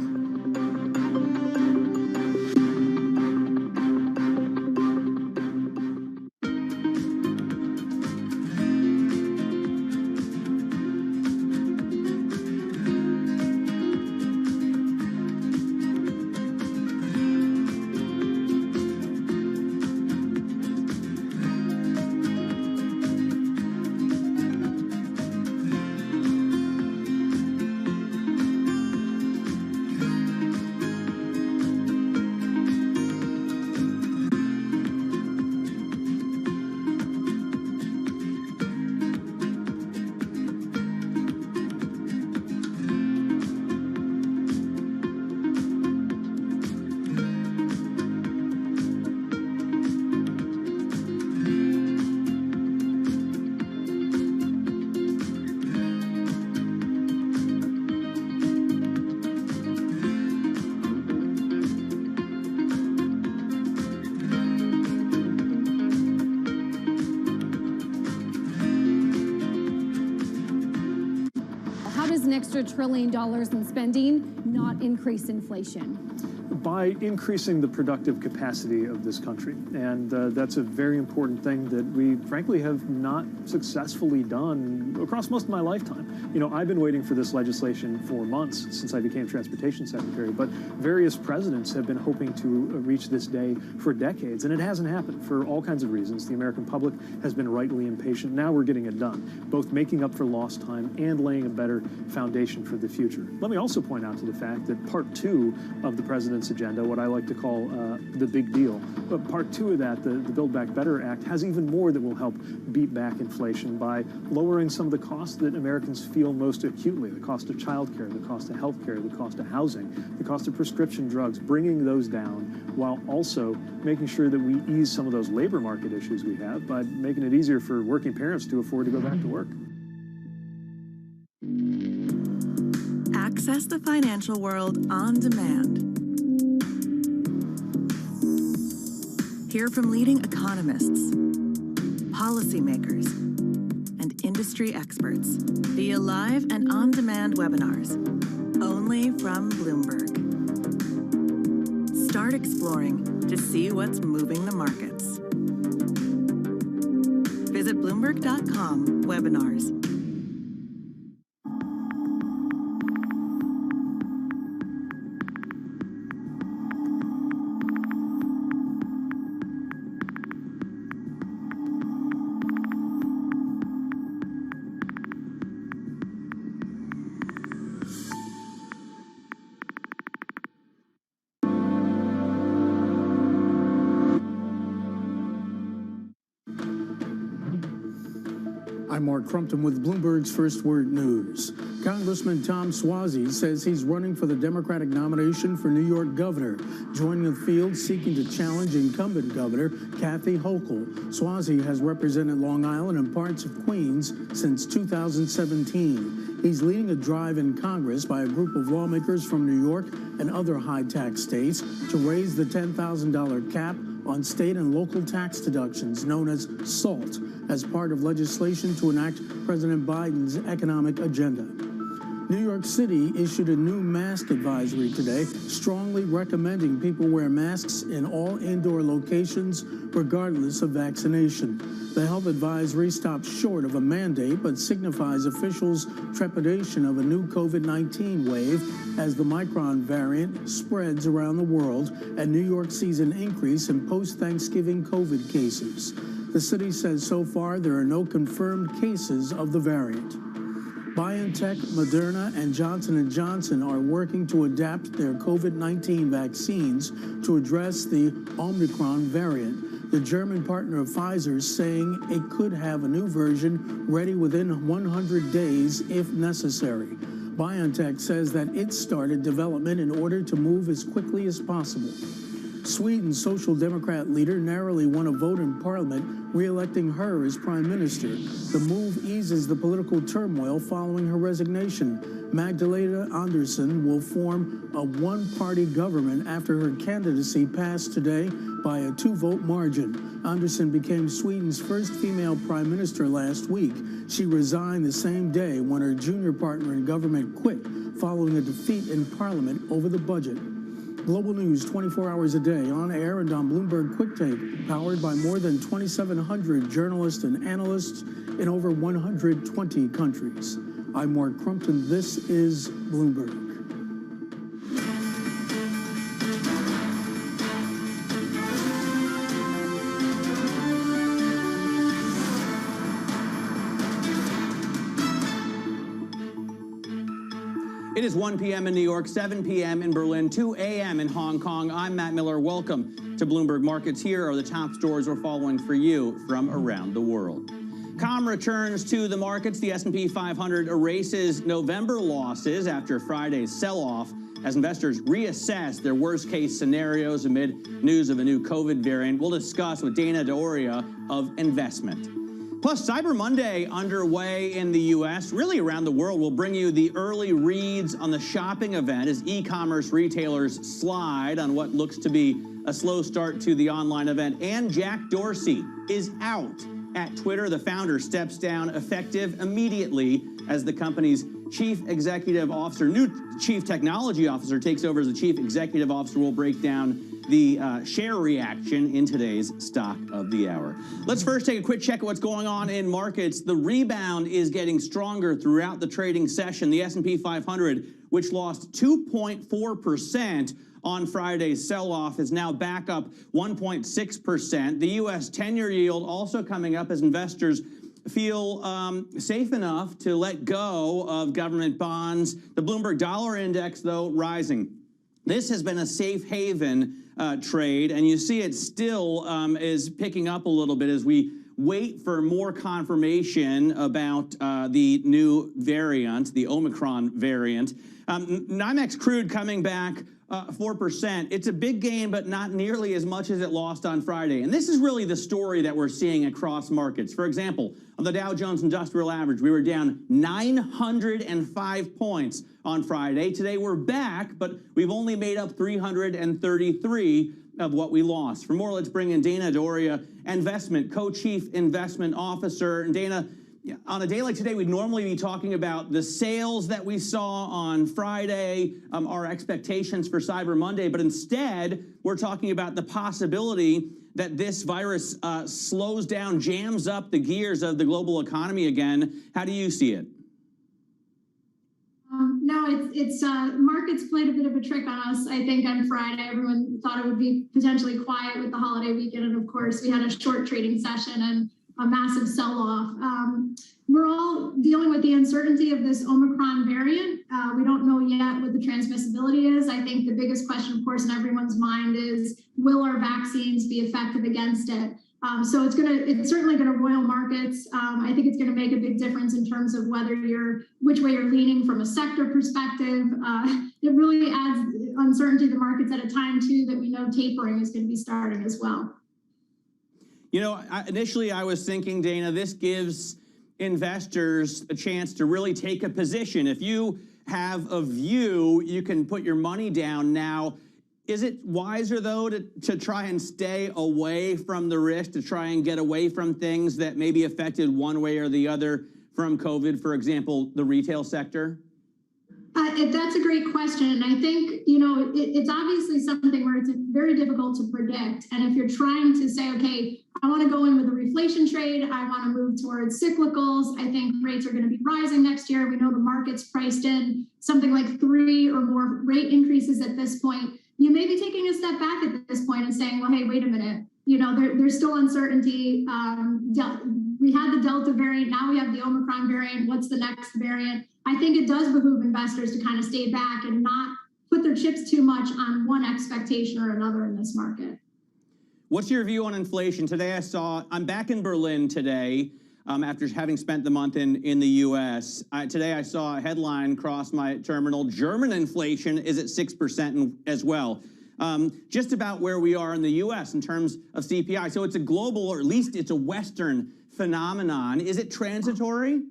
How does an extra $1 trillion in spending not increase inflation? by increasing the productive capacity of this country. And that's a very important thing that we, frankly, have not successfully done across most of my lifetime. You know, I've been waiting for this legislation for months since I became Transportation Secretary, but various presidents have been hoping to reach this day for decades, and it hasn't happened for all kinds of reasons. The American public has been rightly impatient. Now we're getting it done, both making up for lost time and laying a better foundation for the future. Let me also point out to the fact that Part 2 of the President's agenda, what I like to call the big deal, but Part 2 of that, the Build Back Better Act, has even more that will help beat back inflation by lowering some of the costs that Americans feel most acutely, the cost of childcare, the cost of health care, the cost of housing, the cost of prescription drugs, bringing those down while also making sure that we ease some of those labor market issues we have by making it easier for working parents to afford to go back to work. Access the financial world on demand. Hear from leading economists, policymakers, and industry experts via live and on-demand webinars, only from Bloomberg. Start exploring to see what's moving the markets. Visit Bloomberg.com/webinars. I'm Mark Crumpton with Bloomberg's First Word News. Congressman Tom Suozzi says he's running for the Democratic nomination for New York governor, joining the field seeking to challenge incumbent governor Kathy Hochul. Suozzi has represented Long Island and parts of Queens since 2017. He's leading a drive in Congress by a group of lawmakers from New York and other high-tax states to raise the $10,000 cap on state and local tax deductions, known as SALT, as part of legislation to enact President Biden's economic agenda. New York City issued a new mask advisory today, strongly recommending people wear masks in all indoor locations, regardless of vaccination. The health advisory stops short of a mandate, but signifies officials' trepidation of a new COVID-19 wave as the Omnicron variant spreads around the world, and New York sees an increase in post-Thanksgiving COVID cases. The city says so far there are no confirmed cases of the variant. BioNTech, Moderna, and Johnson & Johnson are working to adapt their COVID-19 vaccines to address the Omnicron variant. The German partner of Pfizer is saying it could have a new version ready within 100 days if necessary. BioNTech says that it started development in order to move as quickly as possible. Sweden's Social Democrat leader narrowly won a vote in parliament, re-electing her as prime minister. The move eases the political turmoil following her resignation. Magdalena Andersson will form a one-party government after her candidacy passed today by a 2-vote margin. Andersson became Sweden's first female prime minister last week. She resigned the same day when her junior partner in government quit following a defeat in parliament over the budget. Global news 24 hours a day, on air and on Bloomberg Quick Take, powered by more than 2,700 journalists and analysts in over 120 countries. I'm Mark Crumpton. This is Bloomberg. It is 1 p.m. in New York, 7 p.m. in Berlin, 2 a.m. in Hong Kong. I'm Matt Miller. Welcome to Bloomberg Markets. Here are the top stories we're following for you from around the world. Calm returns to the markets. The S&P 500 erases November losses after Friday's sell-off as investors reassess their worst-case scenarios amid news of a new COVID variant. We'll discuss with Dana D'Auria of Investment. Plus, Cyber Monday underway in the U.S., really around the world. We'll bring you the early reads on the shopping event as e-commerce retailers slide on what looks to be a slow start to the online event. And Jack Dorsey is out at Twitter. The founder steps down effective immediately as the company's chief executive officer. New chief technology officer takes over as the chief executive officer. We'll break down the share reaction in today's Stock of the Hour. Let's first take a quick check at what's going on in markets. The rebound is getting stronger throughout the trading session. The S&P 500, which lost 2.4% on Friday's sell-off, is now back up 1.6%. The U.S. 10-year yield also coming up as investors feel safe enough to let go of government bonds. The Bloomberg Dollar Index, though, rising. This has been a safe haven trade, and you see it still is picking up a little bit as we wait for more confirmation about the new variant, the Omicron variant. NYMEX crude coming back 4%. It's a big gain, but not nearly as much as it lost on Friday. And this is really the story that we're seeing across markets. For example, on the Dow Jones Industrial Average, we were down 905 points on Friday. Today we're back, but we've only made up 333 of what we lost. For more, let's bring in Dana Doria, investment co-chief investment officer. And Dana, on a day like today, we'd normally be talking about the sales that we saw on Friday, our expectations for Cyber Monday, but instead, we're talking about the possibility that this virus slows down, jams up the gears of the global economy again. How do you see it? No, it's markets played a bit of a trick on us. I think on Friday, everyone thought it would be potentially quiet with the holiday weekend. And of course, we had a short trading session and a massive sell-off. We're all dealing with the uncertainty of this Omicron variant. We don't know yet what the transmissibility is. I think the biggest question, of course, in everyone's mind is, will our vaccines be effective against it? So it's certainly going to roil markets. I think it's going to make a big difference in terms of which way you're leaning from a sector perspective. It really adds uncertainty to markets at a time, too, that we know tapering is going to be starting as well. You know, initially I was thinking, Dana, this gives investors a chance to really take a position. If you have a view, you can put your money down now. Is it wiser, though, to try and stay away from the risk, to try and get away from things that may be affected one way or the other from COVID, for example, the retail sector? That's a great question. And I think, you know, it's obviously something where it's very difficult to predict. And if you're trying to say, okay, I want to go in with a reflation trade, I want to move towards cyclicals, I think rates are going to be rising next year. We know the market's priced in something like 3 or more rate increases at this point. You may be taking a step back at this point and saying, well, hey, wait a minute. You know, there's still uncertainty. We had the Delta variant. Now we have the Omicron variant. What's the next variant? I think it does behoove investors to kind of stay back and not put their chips too much on one expectation or another in this market. What's your view on inflation? Today I'm back in Berlin today after having spent the month in the U.S. Today I saw a headline cross my terminal. German inflation is at 6% as well. Just about where we are in the U.S. in terms of CPI. So it's a global, or at least it's a Western phenomenon. Is it transitory?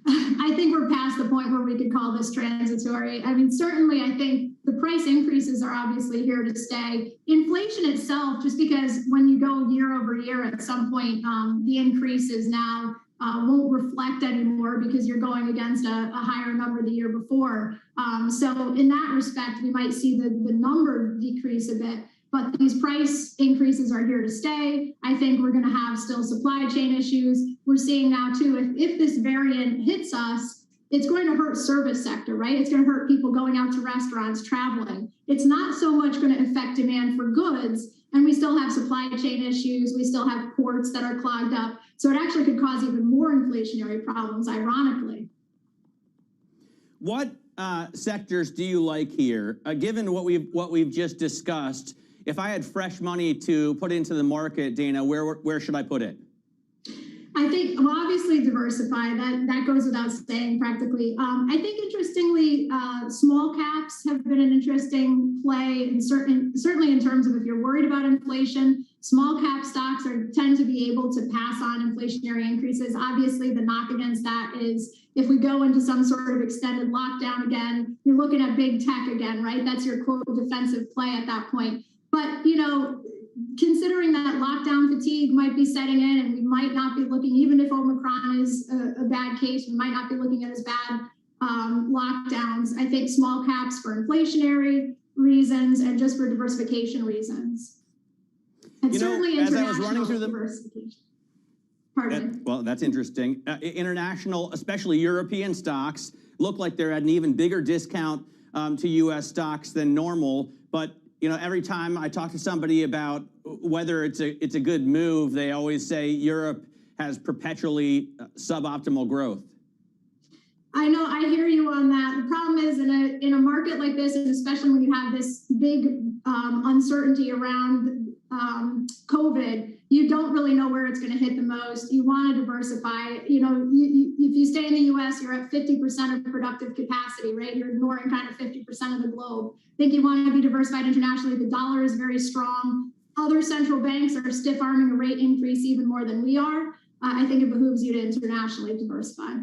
I think we're past the point where we could call this transitory. I mean, certainly I think the price increases are obviously here to stay. Inflation itself, just because when you go year over year at some point, the increases now won't reflect anymore because you're going against a higher number the year before. So in that respect, we might see the number decrease a bit. But these price increases are here to stay. I think we're going to have still supply chain issues. We're seeing now, too, if this variant hits us, it's going to hurt service sector, right? It's going to hurt people going out to restaurants, traveling. It's not so much going to affect demand for goods. And we still have supply chain issues. We still have ports that are clogged up. So it actually could cause even more inflationary problems, ironically. What sectors do you like here? Given what we've just discussed, if I had fresh money to put into the market, Dana, where should I put it? I think, well, obviously diversify. That goes without saying practically. I think, interestingly, small caps have been an interesting play, and certainly in terms of if you're worried about inflation, small cap stocks tend to be able to pass on inflationary increases. Obviously, the knock against that is if we go into some sort of extended lockdown again, you're looking at big tech again, right? That's your quote defensive play at that point. But, you know, considering that lockdown fatigue might be setting in, and we might not be looking, even if Omicron is a bad case, we might not be looking at as bad lockdowns. I think small caps for inflationary reasons and just for diversification reasons. And certainly as I was international running through the diversification. Pardon me. Well, that's interesting. International, especially European stocks, look like they're at an even bigger discount to U.S. stocks than normal. But every time I talk to somebody about whether it's a good move, they always say Europe has perpetually suboptimal growth. I know, I hear you on that. The problem is in a market like this, and especially when you have this big uncertainty around COVID, you don't really know where it's going to hit the most. You want to diversify. If you stay in the U.S., you're at 50% of productive capacity, right? You're ignoring kind of 50% of the globe. I think you want to be diversified internationally. The dollar is very strong. Other central banks are stiff-arming a rate increase even more than we are. I think it behooves you to internationally diversify.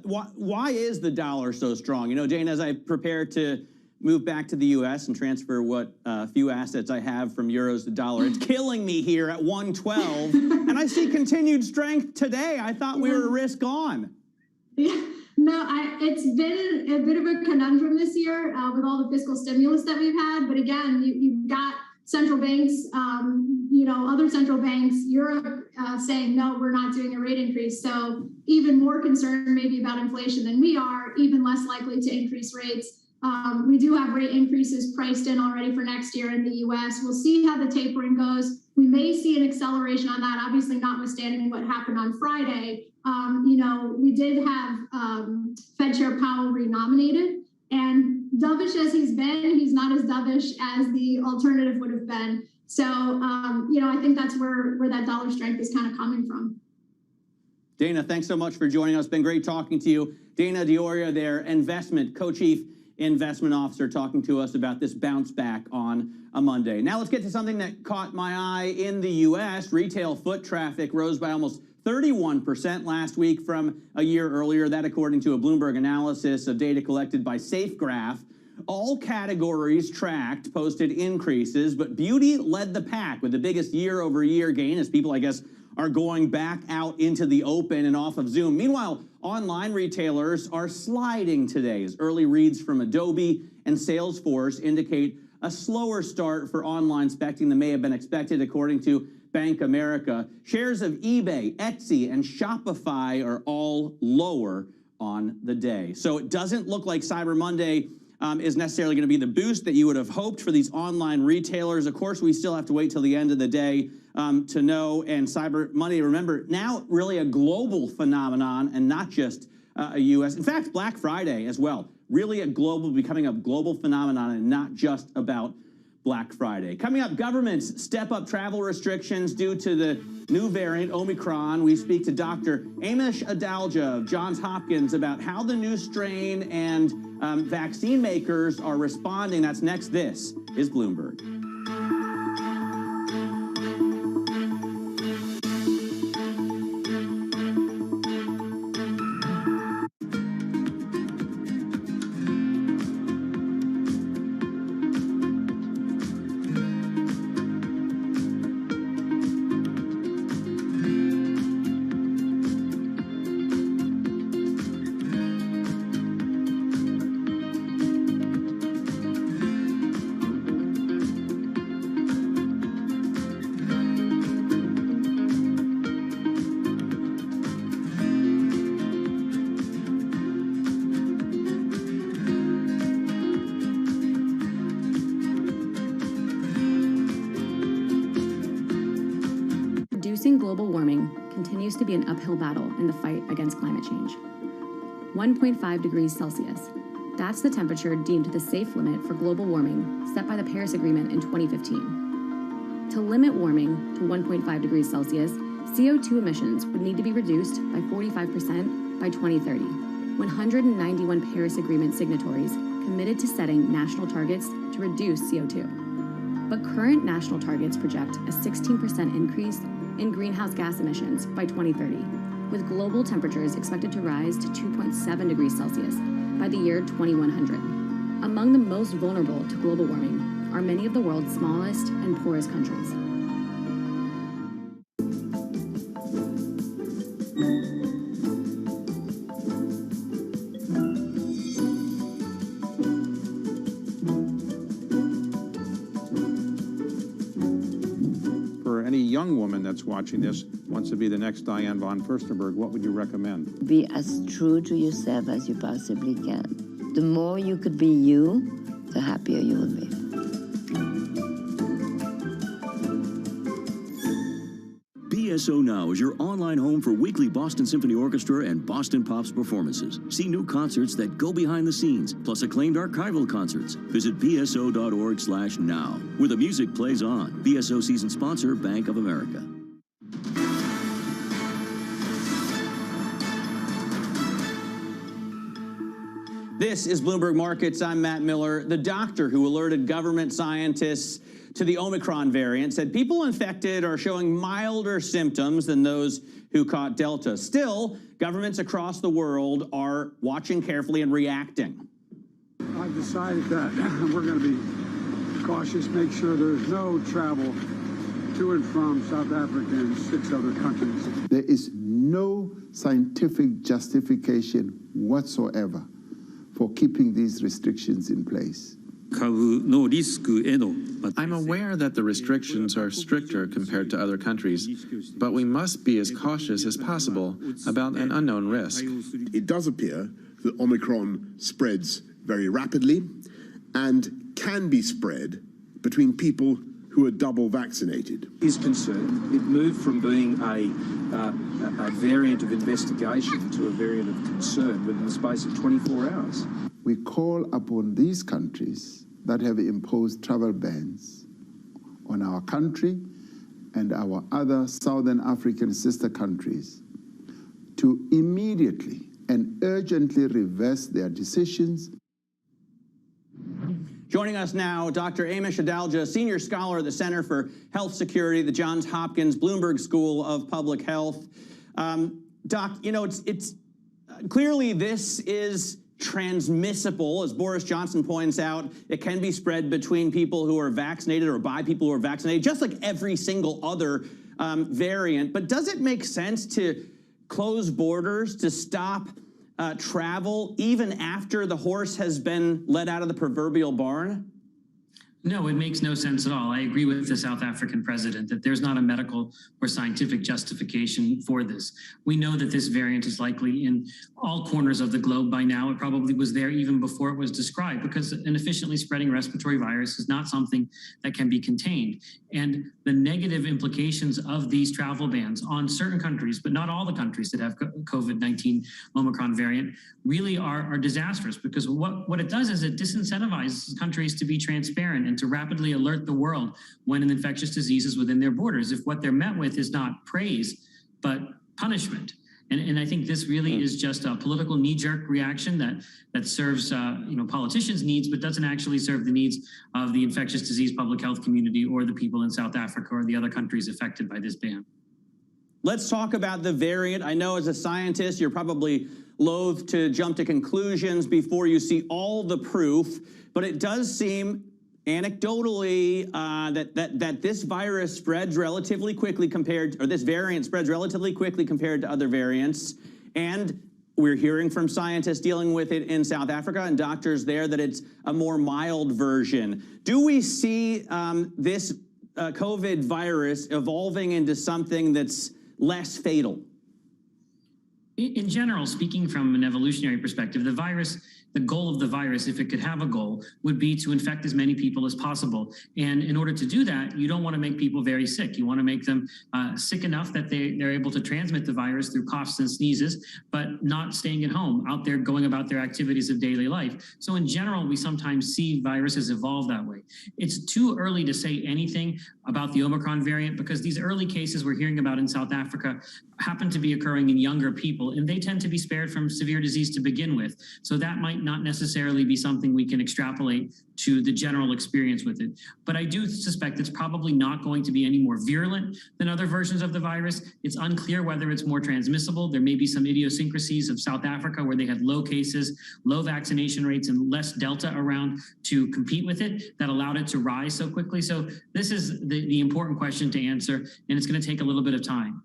Why is the dollar so strong? Dana, as I prepare to move back to the U.S. and transfer what few assets I have from euros to dollar, it's killing me here at 112, and I see continued strength today. I thought we were risk on. Yeah. No, it's been a bit of a conundrum this year with all the fiscal stimulus that we've had. But again, you've got central banks, other central banks, Europe saying, no, we're not doing a rate increase. So even more concerned maybe about inflation than we are, even less likely to increase rates. We do have rate increases priced in already for next year in the U.S. We'll see how the tapering goes. We may see an acceleration on that, obviously notwithstanding what happened on Friday. We did have Fed Chair Powell renominated, and dovish as he's been, he's not as dovish as the alternative would have been. So, I think that's where that dollar strength is kind of coming from. Dana, thanks so much for joining us. Been great talking to you. Dana Dioria, their co-chief investment officer, talking to us about this bounce back on a Monday. Now let's get to something that caught my eye in the U.S. Retail foot traffic rose by almost 31% last week from a year earlier. That according to a Bloomberg analysis of data collected by SafeGraph. All categories tracked posted increases, but beauty led the pack with the biggest year-over-year gain as people, I guess, are going back out into the open and off of Zoom. Meanwhile, online retailers are sliding today as early reads from Adobe and Salesforce indicate a slower start for online spending than may have been expected, according to Bank America. Shares of eBay, Etsy, and Shopify are all lower on the day. So it doesn't look like Cyber Monday is necessarily going to be the boost that you would have hoped for these online retailers. Of course, we still have to wait till the end of the day to know. And Cyber Monday, remember, now really a global phenomenon and not just a U.S. In fact, Black Friday as well, really becoming a global phenomenon and not just about Black Friday. Coming up, governments step up travel restrictions due to the new variant, Omicron. We speak to Dr. Amish Adalja of Johns Hopkins about how the new strain and vaccine makers are responding. That's next. This is Bloomberg. Reducing global warming continues to be an uphill battle in the fight against climate change. 1.5 degrees Celsius. That's the temperature deemed the safe limit for global warming set by the Paris Agreement in 2015. To limit warming to 1.5 degrees Celsius, CO2 emissions would need to be reduced by 45% by 2030. 191 Paris Agreement signatories committed to setting national targets to reduce CO2. But current national targets project a 16% increase in greenhouse gas emissions by 2030, with global temperatures expected to rise to 2.7 degrees Celsius by the year 2100. Among the most vulnerable to global warming are many of the world's smallest and poorest countries. young woman that's watching this wants to be the next Diane von Furstenberg, what would you recommend? Be as true to yourself as you possibly can. The more you could be you, the happier you will be. BSO Now is your online home for weekly Boston Symphony Orchestra and Boston Pops performances. See new concerts that go behind the scenes, plus acclaimed archival concerts. Visit bso.org/now, where the music plays on. BSO season sponsor, Bank of America. This is Bloomberg Markets. I'm Matt Miller. The doctor who alerted government scientists to the Omicron variant said people infected are showing milder symptoms than those who caught Delta. Still, governments across the world are watching carefully and reacting. I've decided that we're going to be cautious, make sure there's no travel to and from South Africa and 6 other countries. There is no scientific justification whatsoever for keeping these restrictions in place. I'm aware that the restrictions are stricter compared to other countries, but we must be as cautious as possible about an unknown risk. It does appear that Omicron spreads very rapidly and can be spread between people who are double vaccinated. Is concerned. It moved from being a variant of investigation to a variant of concern within the space of 24 hours. We call upon these countries that have imposed travel bans on our country and our other Southern African sister countries to immediately and urgently reverse their decisions. Joining us now, Dr. Amish Adalja, senior scholar at the Center for Health Security, the Johns Hopkins Bloomberg School of Public Health. Doc, you know, it's clearly this is transmissible, as Boris Johnson points out. It can be spread between people who are vaccinated or by people who are vaccinated, just like every single other variant. But does it make sense to close borders, to stop travel, even after the horse has been let out of the proverbial barn? No, it makes no sense at all. I agree with the South African president that there's not a medical or scientific justification for this. We know that this variant is likely in all corners of the globe by now. It probably was there even before it was described, because an efficiently spreading respiratory virus is not something that can be contained. And the negative implications of these travel bans on certain countries, but not all the countries that have COVID-19 Omicron variant, really are disastrous, because what it does is it disincentivizes countries to be transparent and to rapidly alert the world when an infectious disease is within their borders, if what they're met with is not praise, but punishment. And I think this really is just a political knee-jerk reaction that serves politicians' needs, but doesn't actually serve the needs of the infectious disease public health community or the people in South Africa or the other countries affected by this ban. Let's talk about the variant. I know as a scientist, you're probably loath to jump to conclusions before you see all the proof, but it does seem anecdotally that this virus spreads relatively quickly this variant spreads relatively quickly compared to other variants. And we're hearing from scientists dealing with it in South Africa and doctors there that it's a more mild version. Do we see this COVID virus evolving into something that's less fatal? In general, speaking from an evolutionary perspective, the goal of the virus, if it could have a goal, would be to infect as many people as possible. And in order to do that, you don't want to make people very sick. You want to make them sick enough that they're able to transmit the virus through coughs and sneezes, but not staying at home, out there going about their activities of daily life. So in general, we sometimes see viruses evolve that way. It's too early to say anything about the Omicron variant, because these early cases we're hearing about in South Africa happen to be occurring in younger people, and they tend to be spared from severe disease to begin with. So that might not necessarily be something we can extrapolate to the general experience with it. But I do suspect it's probably not going to be any more virulent than other versions of the virus. It's unclear whether it's more transmissible. There may be some idiosyncrasies of South Africa where they had low cases, low vaccination rates, and less Delta around to compete with it that allowed it to rise so quickly. So this is the important question to answer, and it's going to take a little bit of time.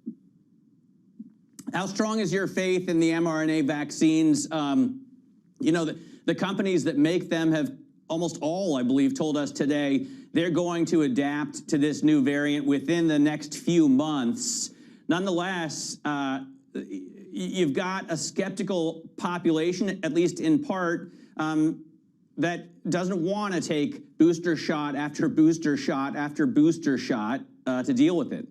How strong is your faith in the mRNA vaccines? The companies that make them have almost all, I believe, told us today they're going to adapt to this new variant within the next few months. Nonetheless, you've got a skeptical population, at least in part, that doesn't want to take booster shot after booster shot after booster shot to deal with it.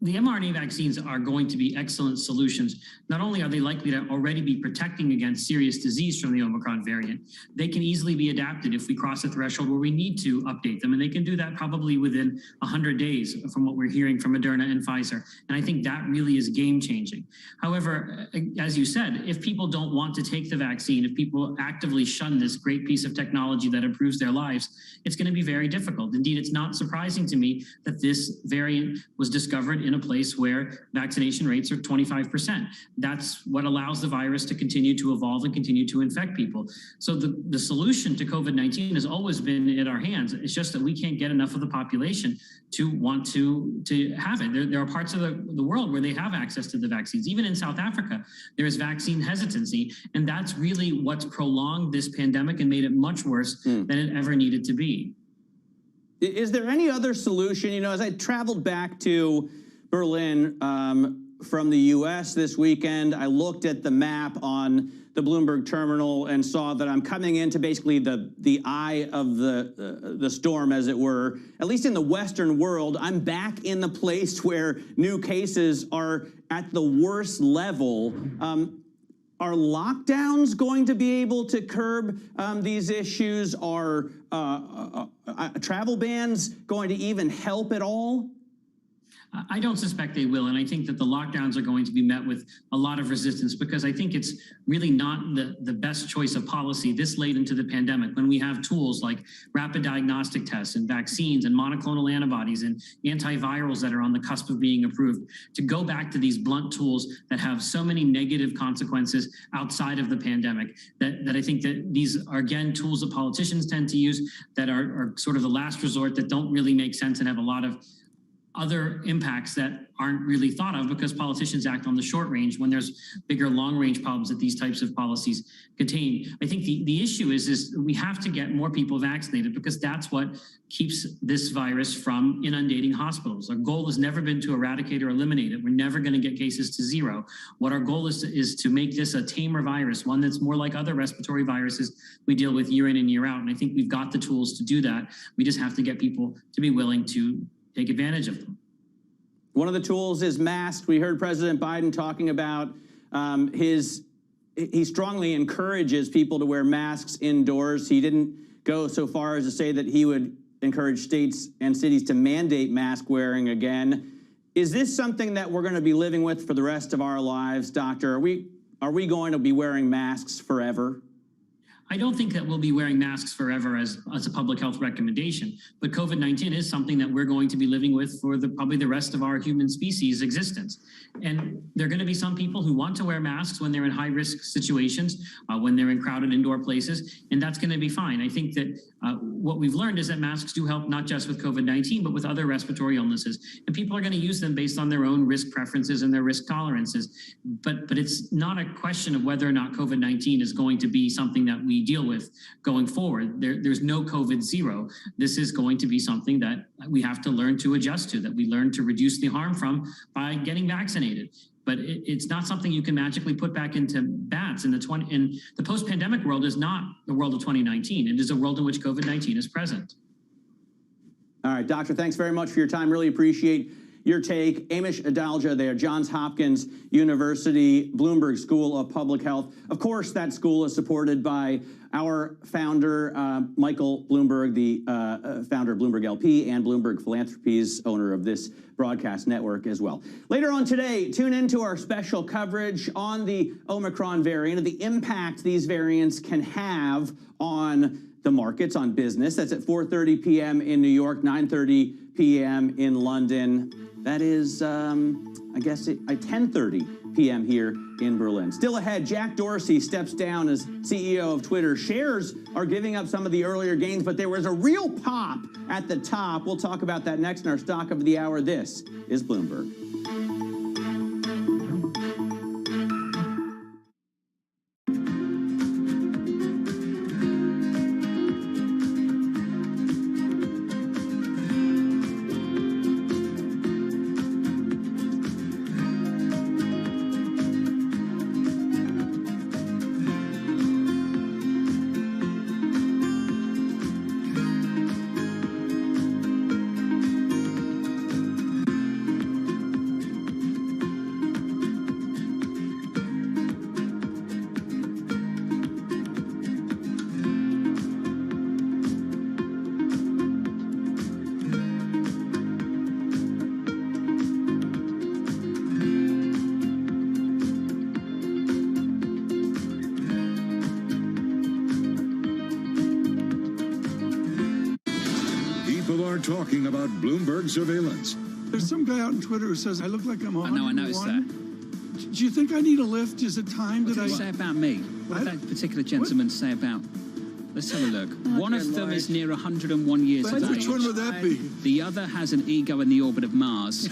The mRNA vaccines are going to be excellent solutions. Not only are they likely to already be protecting against serious disease from the Omicron variant, they can easily be adapted if we cross a threshold where we need to update them. And they can do that probably within 100 days from what we're hearing from Moderna and Pfizer. And I think that really is game changing. However, as you said, if people don't want to take the vaccine, if people actively shun this great piece of technology that improves their lives, it's going to be very difficult. Indeed, it's not surprising to me that this variant was discovered in a place where vaccination rates are 25%. That's what allows the virus to continue to evolve and continue to infect people. So the solution to COVID-19 has always been in our hands. It's just that we can't get enough of the population to want to have it. There are parts of the world where they have access to the vaccines. Even in South Africa, there is vaccine hesitancy. And that's really what's prolonged this pandemic and made it much worse than it ever needed to be. Is there any other solution? You know, as I traveled back to Berlin from the U.S. this weekend, I looked at the map on the Bloomberg terminal and saw that I'm coming into basically the eye of the storm, as it were. At least in the Western world, I'm back in the place where new cases are at the worst level. Are lockdowns going to be able to curb these issues? Are travel bans going to even help at all? I don't suspect they will, and I think that the lockdowns are going to be met with a lot of resistance because I think it's really not the best choice of policy this late into the pandemic when we have tools like rapid diagnostic tests and vaccines and monoclonal antibodies and antivirals that are on the cusp of being approved, to go back to these blunt tools that have so many negative consequences outside of the pandemic that I think that these are, again, tools that politicians tend to use that are sort of the last resort, that don't really make sense and have a lot of other impacts that aren't really thought of because politicians act on the short range when there's bigger long range problems that these types of policies contain. I think the issue is we have to get more people vaccinated because that's what keeps this virus from inundating hospitals. Our goal has never been to eradicate or eliminate it. We're never going to get cases to zero. What our goal is to make this a tamer virus, one that's more like other respiratory viruses we deal with year in and year out. And I think we've got the tools to do that. We just have to get people to be willing to take advantage of them. One of the tools is masks. We heard President Biden talking about he strongly encourages people to wear masks indoors. He didn't go so far as to say that he would encourage states and cities to mandate mask wearing again. Is this something that we're going to be living with for the rest of our lives, Doctor? Are we going to be wearing masks forever? I don't think that we'll be wearing masks forever as a public health recommendation, but COVID-19 is something that we're going to be living with for probably the rest of our human species existence. And there are going to be some people who want to wear masks when they're in high-risk situations, when they're in crowded indoor places, and that's going to be fine. I think that what we've learned is that masks do help not just with COVID-19, but with other respiratory illnesses. And people are going to use them based on their own risk preferences and their risk tolerances. But it's not a question of whether or not COVID-19 is going to be something that we deal with going forward. There's no COVID zero. This is going to be something that we have to learn to adjust to, that we learn to reduce the harm from by getting vaccinated. But it's not something you can magically put back into bats. In the post-pandemic world is not the world of 2019. It is a world in which COVID-19 is present. All right, Doctor, thanks very much for your time. Really appreciate your take. Amish Adalja there, Johns Hopkins University, Bloomberg School of Public Health. Of course, that school is supported by our founder, Michael Bloomberg, the founder of Bloomberg LP and Bloomberg Philanthropies, owner of this broadcast network as well. Later on today, tune into our special coverage on the Omicron variant and the impact these variants can have on the markets, on business. That's at 4:30 p.m. in New York, 9:30 p.m. in London. That is, I guess, at 10:30 p.m. here in Berlin. Still ahead, Jack Dorsey steps down as CEO of Twitter. Shares are giving up some of the earlier gains, but there was a real pop at the top. We'll talk about that next in our Stock of the Hour. This is Bloomberg. talking about Bloomberg surveillance. There's some guy out on Twitter who says I look like I'm 101. I know, I noticed that. Do you think I need a lift? Is it time What that did he say about me? What did that particular gentleman say about... Let's have a look. One of them is near 101 years of age. Which one would that be? The other has an ego in the orbit of Mars.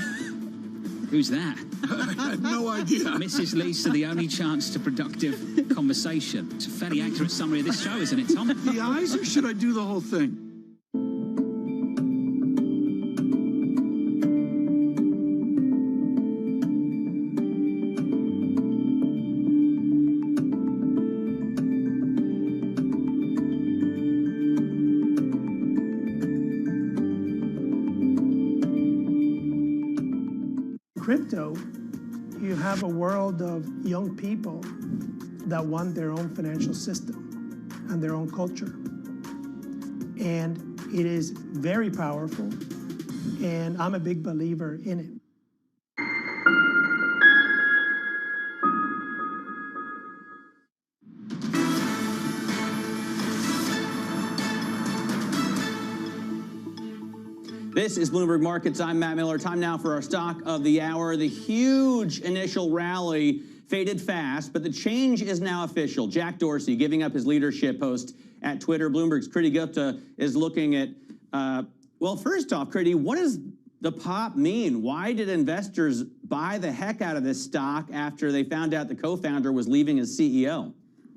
Who's that? I have no idea. Mrs. Lisa, the only chance to productive conversation. It's a fairly accurate summary of this show, isn't it, Tom? The eyes, or should I do the whole thing? Crypto, you have a world of young people that want their own financial system and their own culture. And it is very powerful, and I'm a big believer in it. This is Bloomberg Markets. I'm Matt Miller. Time now for our stock of the hour. The huge initial rally faded fast, but the change is now official. Jack Dorsey giving up his leadership post at Twitter. Bloomberg's Kriti Gupta is looking at, well, first off, Kriti, what does the pop mean? Why did investors buy the heck out of this stock after they found out the co-founder was leaving as CEO?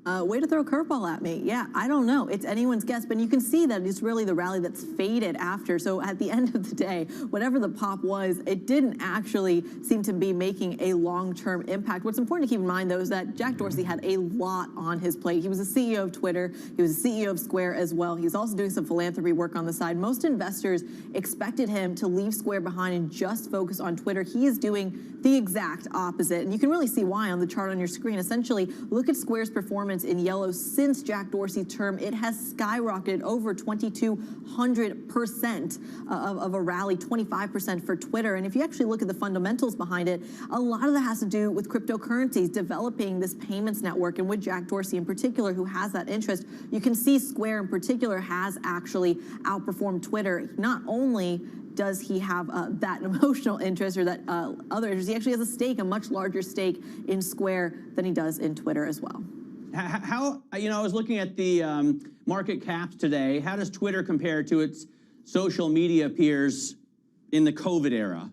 Way to throw a curveball at me. Yeah, I don't know. It's anyone's guess, but you can see that it's really the rally that's faded after. So at the end of the day, whatever the pop was, it didn't actually seem to be making a long-term impact. What's important to keep in mind, though, is that Jack Dorsey had a lot on his plate. He was the CEO of Twitter. He was the CEO of Square as well. He's also doing some philanthropy work on the side. Most investors expected him to leave Square behind and just focus on Twitter. He is doing the exact opposite, and you can really see why on the chart on your screen. Essentially, look at Square's performance in yellow since Jack Dorsey's term. It has skyrocketed over 2,200% of a rally, 25% for Twitter. And if you actually look at the fundamentals behind it, a lot of that has to do with cryptocurrencies, developing this payments network. And with Jack Dorsey in particular, who has that interest, you can see Square in particular has actually outperformed Twitter. Not only does he have that emotional interest or that other interest, he actually has a stake, a much larger stake in Square than he does in Twitter as well. How, you know, I was looking at the market caps today. How does Twitter compare to its social media peers in the COVID era?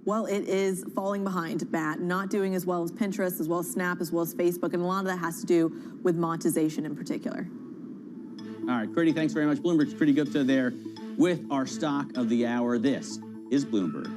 Well, it is falling behind, Matt, not doing as well as Pinterest, as well as Snap, as well as Facebook, and a lot of that has to do with monetization in particular. All right, Kriti, thanks very much. Bloomberg's Kriti Gupta there with our stock of the hour. This is Bloomberg.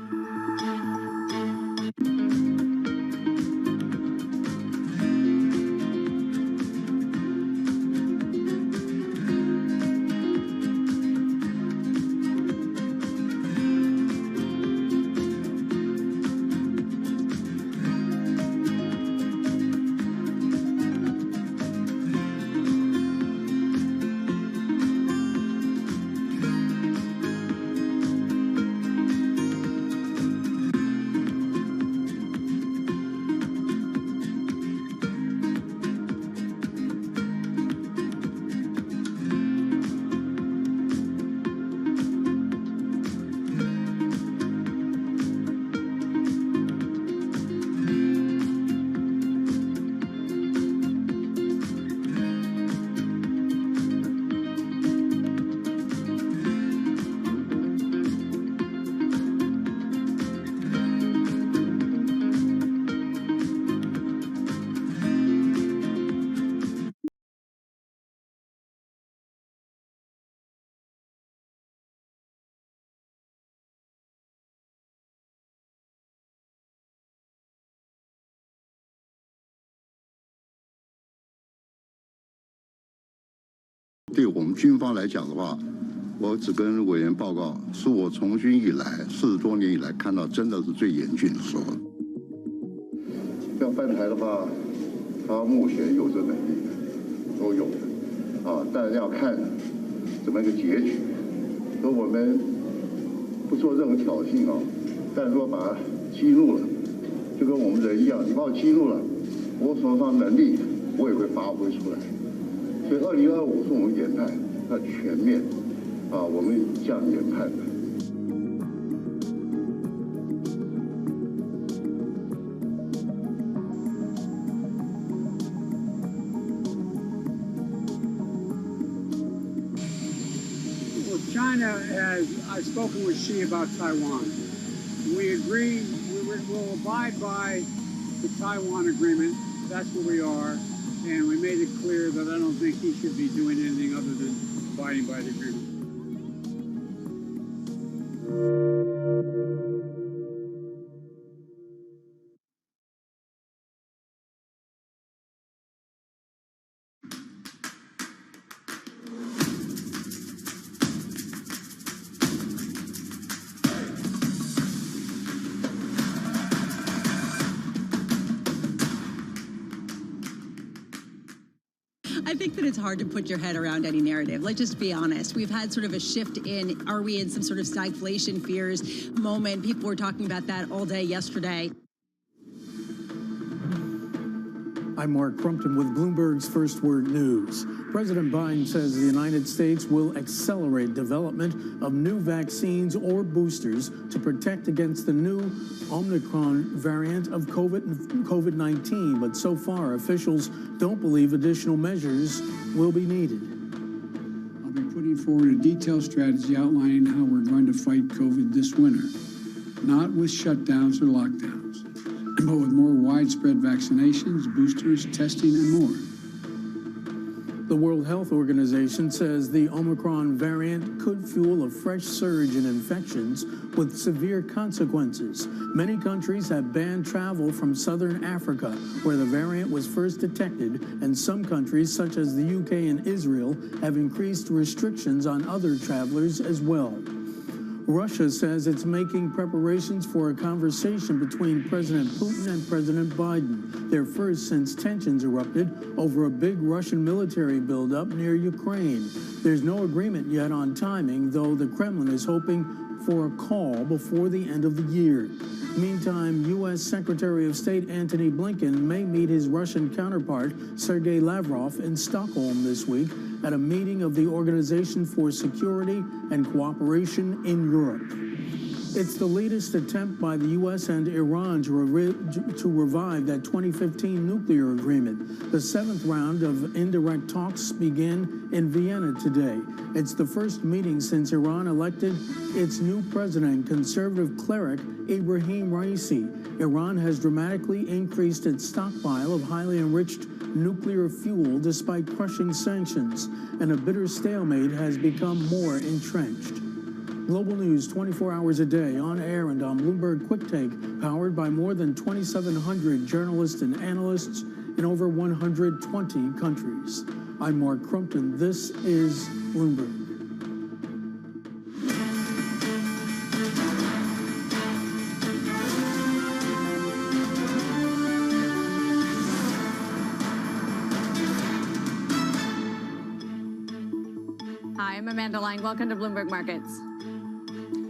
对我们军方来讲的话，我只跟委员报告，是我从军以来40多年以来看到真的是最严峻的时候。要翻台的话，他目前有这能力，都有的，但要看怎么一个结局。说我们不做任何挑衅但是说把他激怒了，就跟我们人一样，你把我激怒了，我手上能力我也会发挥出来。所以2025是我们研判，那全面我们这样研判的。I've spoken with Xi about Taiwan. We agree we'll abide by the Taiwan agreement. That's where we are. And we made it clear that I don't think he should be doing anything other than abiding by the agreement. I think that it's hard to put your head around any narrative. Let's just be honest. We've had sort of a shift in, are we in some sort of stagflation fears moment? People were talking about that all day yesterday. I'm Mark Crumpton with Bloomberg's First Word News. President Biden says the United States will accelerate development of new vaccines or boosters to protect against the new Omnicron variant of COVID-19. But so far, officials don't believe additional measures will be needed. I'll be putting forward a detailed strategy outlining how we're going to fight COVID this winter, not with shutdowns or lockdowns, but with more widespread vaccinations, boosters, testing, and more. The World Health Organization says the Omicron variant could fuel a fresh surge in infections with severe consequences. Many countries have banned travel from southern Africa, where the variant was first detected, and some countries, such as the UK and Israel, have increased restrictions on other travelers as well. Russia says it's making preparations for a conversation between President Putin and President Biden, their first since tensions erupted over a big Russian military buildup near Ukraine. There's no agreement yet on timing, though the Kremlin is hoping for a call before the end of the year. Meantime, U.S. Secretary of State Antony Blinken may meet his Russian counterpart, Sergei Lavrov, in Stockholm this week at a meeting of the Organization for Security and Cooperation in Europe. It's the latest attempt by the U.S. and Iran to revive that 2015 nuclear agreement. The seventh round of indirect talks began in Vienna today. It's the first meeting since Iran elected its new president, conservative cleric Ibrahim Raisi. Iran has dramatically increased its stockpile of highly enriched nuclear fuel despite crushing sanctions, and a bitter stalemate has become more entrenched. Global news 24 hours a day, on air and on Bloomberg Quick Take, powered by more than 2,700 journalists and analysts in over 120 countries. I'm Mark Crumpton. This is Bloomberg. Hi, I'm Amanda Lang. Welcome to Bloomberg Markets.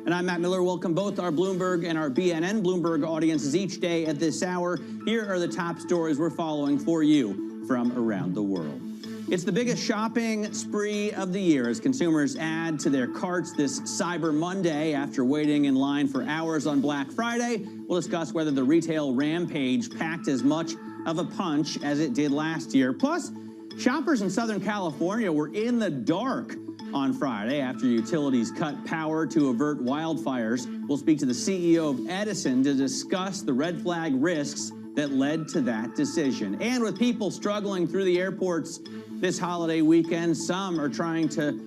And I'm Matt Miller. Welcome both our Bloomberg and our BNN Bloomberg audiences each day at this hour. Here are the top stories we're following for you from around the world. It's the biggest shopping spree of the year as consumers add to their carts this Cyber Monday after waiting in line for hours on Black Friday. We'll discuss whether the retail rampage packed as much of a punch as it did last year. Plus, shoppers in Southern California were in the dark on Friday after utilities cut power to avert wildfires. We'll speak to the CEO of Edison to discuss the red flag risks that led to that decision. And with people struggling through the airports this holiday weekend, some are trying to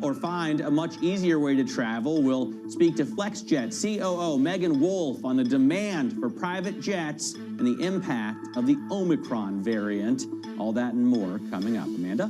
or find a much easier way to travel. We'll speak to FlexJet COO Megan Wolf on the demand for private jets and the impact of the Omicron variant. All that and more coming up. Amanda?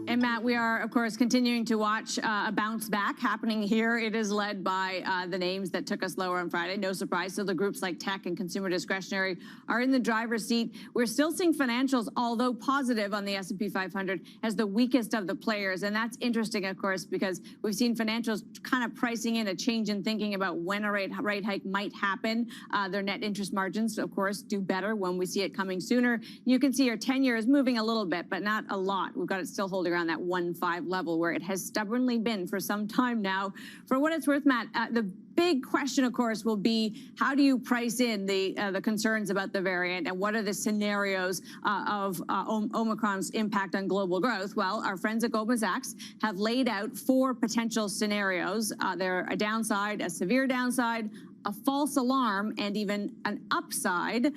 And Matt, we are, of course, continuing to watch a bounce back happening here. It is led by the names that took us lower on Friday. No surprise. So the groups like tech and consumer discretionary are in the driver's seat. We're still seeing financials, although positive on the S&P 500, as the weakest of the players. And that's interesting, of course, because we've seen financials kind of pricing in a change in thinking about when a rate hike might happen. Their net interest margins, of course, do better when we see it coming sooner. You can see our 10-year is moving a little bit, but not a lot. We've got it still holding around that 1.5 level where it has stubbornly been for some time now. For what it's worth, Matt, the big question, of course, will be how do you price in the concerns about the variant and what are the scenarios of Omicron's impact on global growth? Well, our friends at Goldman Sachs have laid out 4 potential scenarios. They're a downside, a severe downside, a false alarm, and even an upside.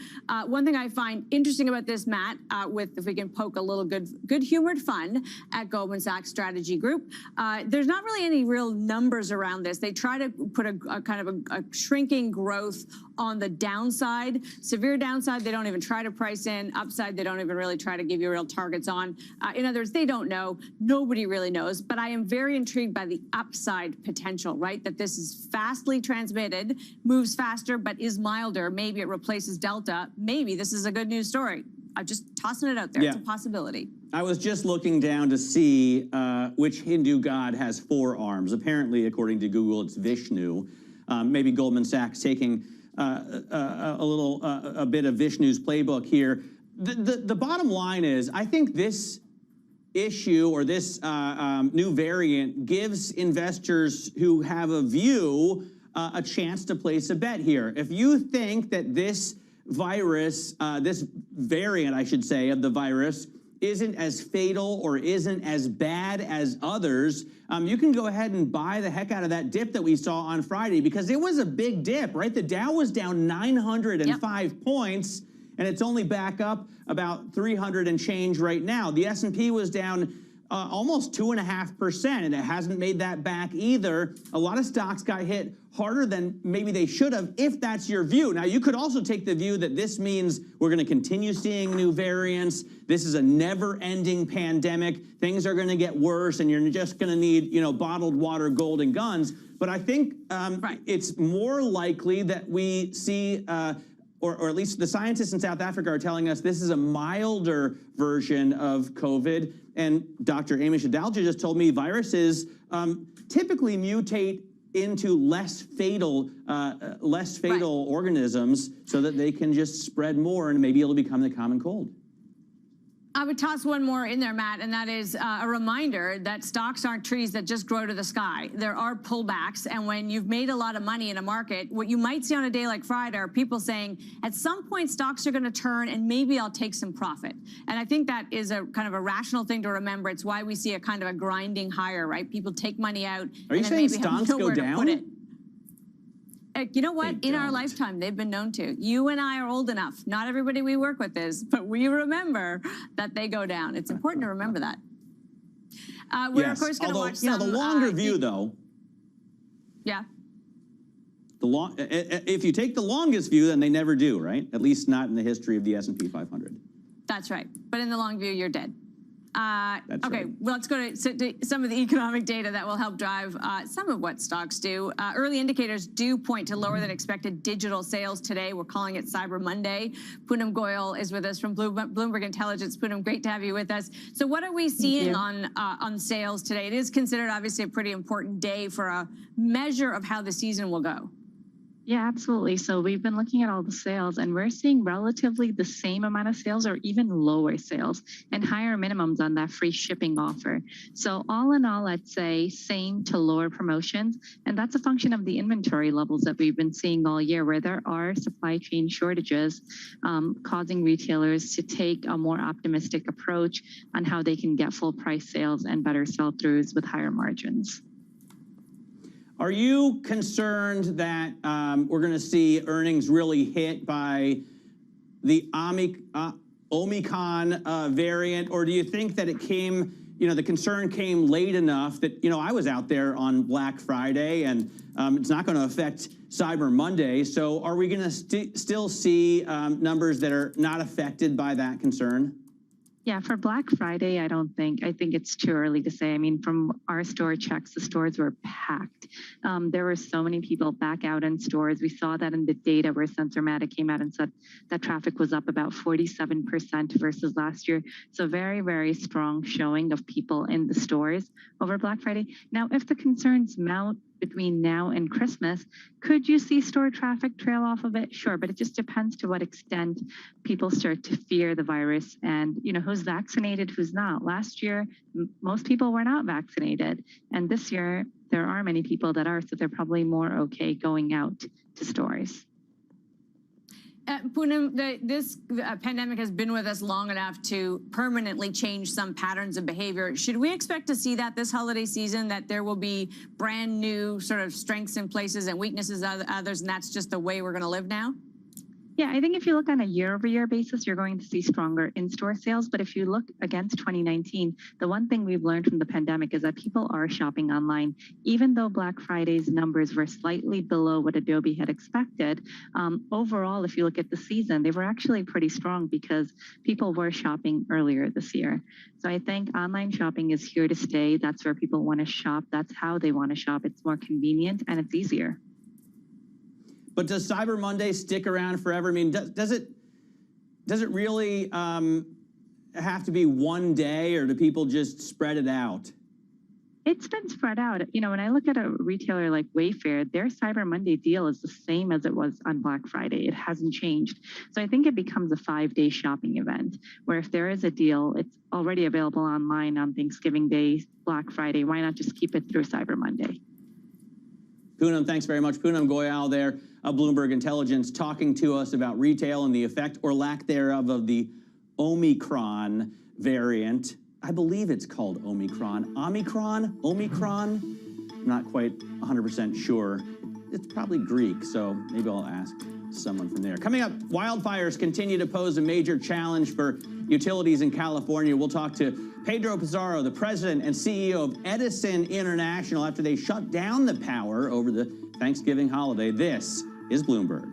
One thing I find interesting about this, Matt, if we can poke a little good-humored fun at Goldman Sachs Strategy Group, there's not really any real numbers around this. They try to put a kind of a shrinking growth on the downside. Severe downside, they don't even try to price in. Upside, they don't even really try to give you real targets on. In other words, they don't know. Nobody really knows. But I am very intrigued by the upside potential, right? That this is fastly transmitted, moves faster, but is milder. Maybe it replaces Delta. Maybe this is a good news story. I'm just tossing it out there. Yeah. It's a possibility. I was just looking down to see which Hindu god has 4 arms. Apparently, according to Google, it's Vishnu. Maybe Goldman Sachs taking a bit of Vishnu's playbook here. The bottom line is, I think this issue or this new variant gives investors who have a view a chance to place a bet here. If you think that this virus, this variant, I should say, of the virus isn't as fatal or isn't as bad as others, you can go ahead and buy the heck out of that dip that we saw on Friday, because it was a big dip, right? The Dow was down 905 points, and it's only back up about 300 and change right now. The S&P was down almost 2.5%, and it hasn't made that back either. A lot of stocks got hit harder than maybe they should have, if that's your view. Now, you could also take the view that this means we're going to continue seeing new variants. This is a never-ending pandemic. Things are going to get worse, and you're just going to need, bottled water, golden guns. But I think it's more likely that we see or at least the scientists in South Africa are telling us this is a milder version of COVID. And Dr. Amy Shadalja just told me viruses typically mutate into less fatal organisms so that they can just spread more, and maybe it'll become the common cold. I would toss one more in there, Matt, and that is a reminder that stocks aren't trees that just grow to the sky. There are pullbacks, and when you've made a lot of money in a market, what you might see on a day like Friday are people saying, at some point, stocks are going to turn, and maybe I'll take some profit. And I think that is a kind of a rational thing to remember. It's why we see a kind of a grinding higher, right? People take money out. Are you saying stocks go down? You know what? In our lifetime, they've been known to. You and I are old enough. Not everybody we work with is, but we remember that they go down. It's important to remember that. We're, of course, going to watch some... the longer view, though... Yeah. If you take the longest view, then they never do, right? At least not in the history of the S&P 500. That's right. But in the long view, you're dead. Okay, right. Well, let's go to some of the economic data that will help drive some of what stocks do. Early indicators do point to lower than expected digital sales today. We're calling it Cyber Monday. Poonam Goyal is with us from Bloomberg Intelligence. Poonam, great to have you with us. So what are we seeing on sales today? It is considered obviously a pretty important day for a measure of how the season will go. Yeah, absolutely. So we've been looking at all the sales, and we're seeing relatively the same amount of sales or even lower sales and higher minimums on that free shipping offer. So all in all, I'd say same to lower promotions. And that's a function of the inventory levels that we've been seeing all year, where there are supply chain shortages causing retailers to take a more optimistic approach on how they can get full price sales and better sell-throughs with higher margins. Are you concerned that we're going to see earnings really hit by the Omicron variant, or do you think that it came, the concern came late enough that, I was out there on Black Friday, and it's not going to affect Cyber Monday. So are we going to still see numbers that are not affected by that concern? Yeah, for Black Friday, I think it's too early to say. I mean, from our store checks, the stores were packed. There were so many people back out in stores. We saw that in the data where Sensormatic came out and said that traffic was up about 47% versus last year. So very, very strong showing of people in the stores over Black Friday. Now, if the concerns mount between now and Christmas. Could you see store traffic trail off of it? Sure, but it just depends to what extent people start to fear the virus and, who's vaccinated, who's not. Last year, most people were not vaccinated. And this year, there are many people that are, so they're probably more okay going out to stores. Poonam, this pandemic has been with us long enough to permanently change some patterns of behavior. Should we expect to see that this holiday season, that there will be brand new sort of strengths in places and weaknesses of others, and that's just the way we're going to live now? Yeah, I think if you look on a year-over-year basis, you're going to see stronger in-store sales. But if you look against 2019, the one thing we've learned from the pandemic is that people are shopping online. Even though Black Friday's numbers were slightly below what Adobe had expected, overall, if you look at the season, they were actually pretty strong because people were shopping earlier this year. So I think online shopping is here to stay. That's where people want to shop. That's how they want to shop. It's more convenient and it's easier. But does Cyber Monday stick around forever? I mean, does it really have to be one day, or do people just spread it out? It's been spread out. When I look at a retailer like Wayfair, their Cyber Monday deal is the same as it was on Black Friday. It hasn't changed. So I think it becomes a 5-day shopping event where if there is a deal, it's already available online on Thanksgiving Day, Black Friday. Why not just keep it through Cyber Monday? Poonam, thanks very much. Poonam Goyal there, Bloomberg Intelligence, talking to us about retail and the effect or lack thereof of the Omicron variant. I believe it's called Omicron. Omicron? I'm not quite 100% sure. It's probably Greek, so maybe I'll ask someone from there. Coming up, wildfires continue to pose a major challenge for utilities in California. We'll talk to Pedro Pizarro, the president and CEO of Edison International, after they shut down the power over the Thanksgiving holiday. This is Bloomberg.